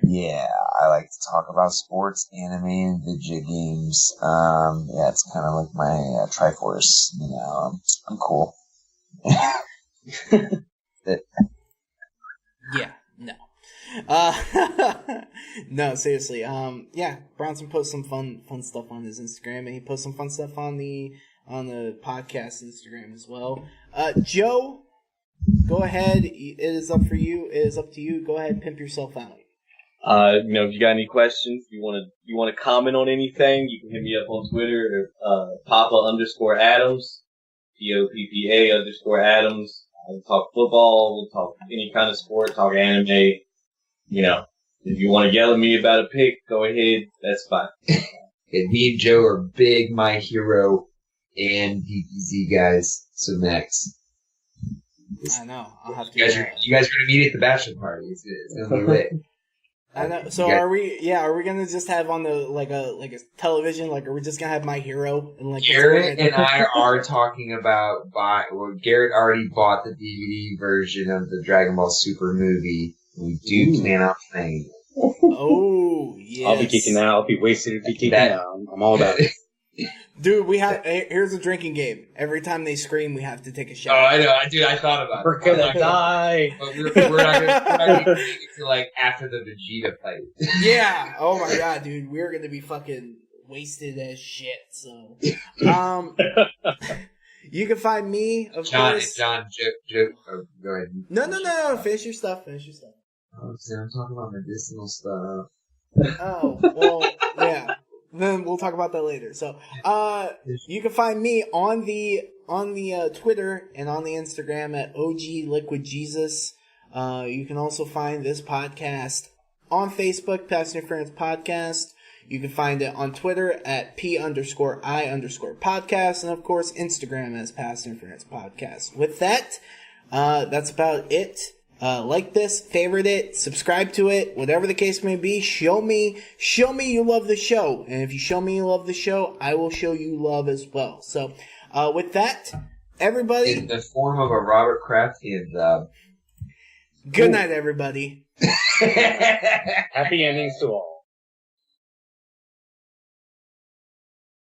Yeah, I like to talk about sports, anime, and video games. Yeah, it's kind of like my Triforce, you know. I'm cool. Yeah, no. No, seriously. Yeah, Bronson posts some fun stuff on his Instagram, and he posts some fun stuff on the podcast Instagram as well. Joe, go ahead. It is up for you. It is up to you. Go ahead, pimp yourself out. You know, if you got any questions, if you want to comment on anything, you can hit me up on Twitter, Papa_Adams, POPPA_Adams. We'll talk football, we'll talk any kind of sport, talk anime. You know, if you want to yell at me about a pick, go ahead. That's fine. And me and Joe are big My Hero and DPZ guys. So next. I know. I'll have to. You guys are going to meet at the bachelor party. It's going to be lit. I know. So are we gonna just have on the like a television? Like, are we just gonna have My Hero and like Garrett and I are talking about Garrett already bought the DVD version of the Dragon Ball Super movie. We do plan on playing it. Oh, yes. I'll be kicking out. I'll be wasted to be kicking out. I'm all about it. Dude, here's a drinking game. Every time they scream, we have to take a Oh, shot. I know. I thought about We're it. gonna die. But we're not gonna get to like after the Vegeta fight. Yeah. Oh my god, dude. We're gonna be fucking wasted as shit, so. You can find me, of course. John, go ahead. No. Finish your stuff. Oh, see, I'm talking about medicinal stuff. Oh, well, yeah. Then we'll talk about that later. So, you can find me on the Twitter and on the Instagram at OGLiquidJesus. You can also find this podcast on Facebook, Pass Interference Podcast. You can find it on Twitter at P_I_podcast, and of course Instagram as Pass Interference Podcast. With that, that's about it. Like this, favorite it, subscribe to it, whatever the case may be. Show me you love the show, and if you show me you love the show, I will show you love as well. So, with that, everybody, In the form of a Robert Kraftian good night, everybody. Happy endings to all.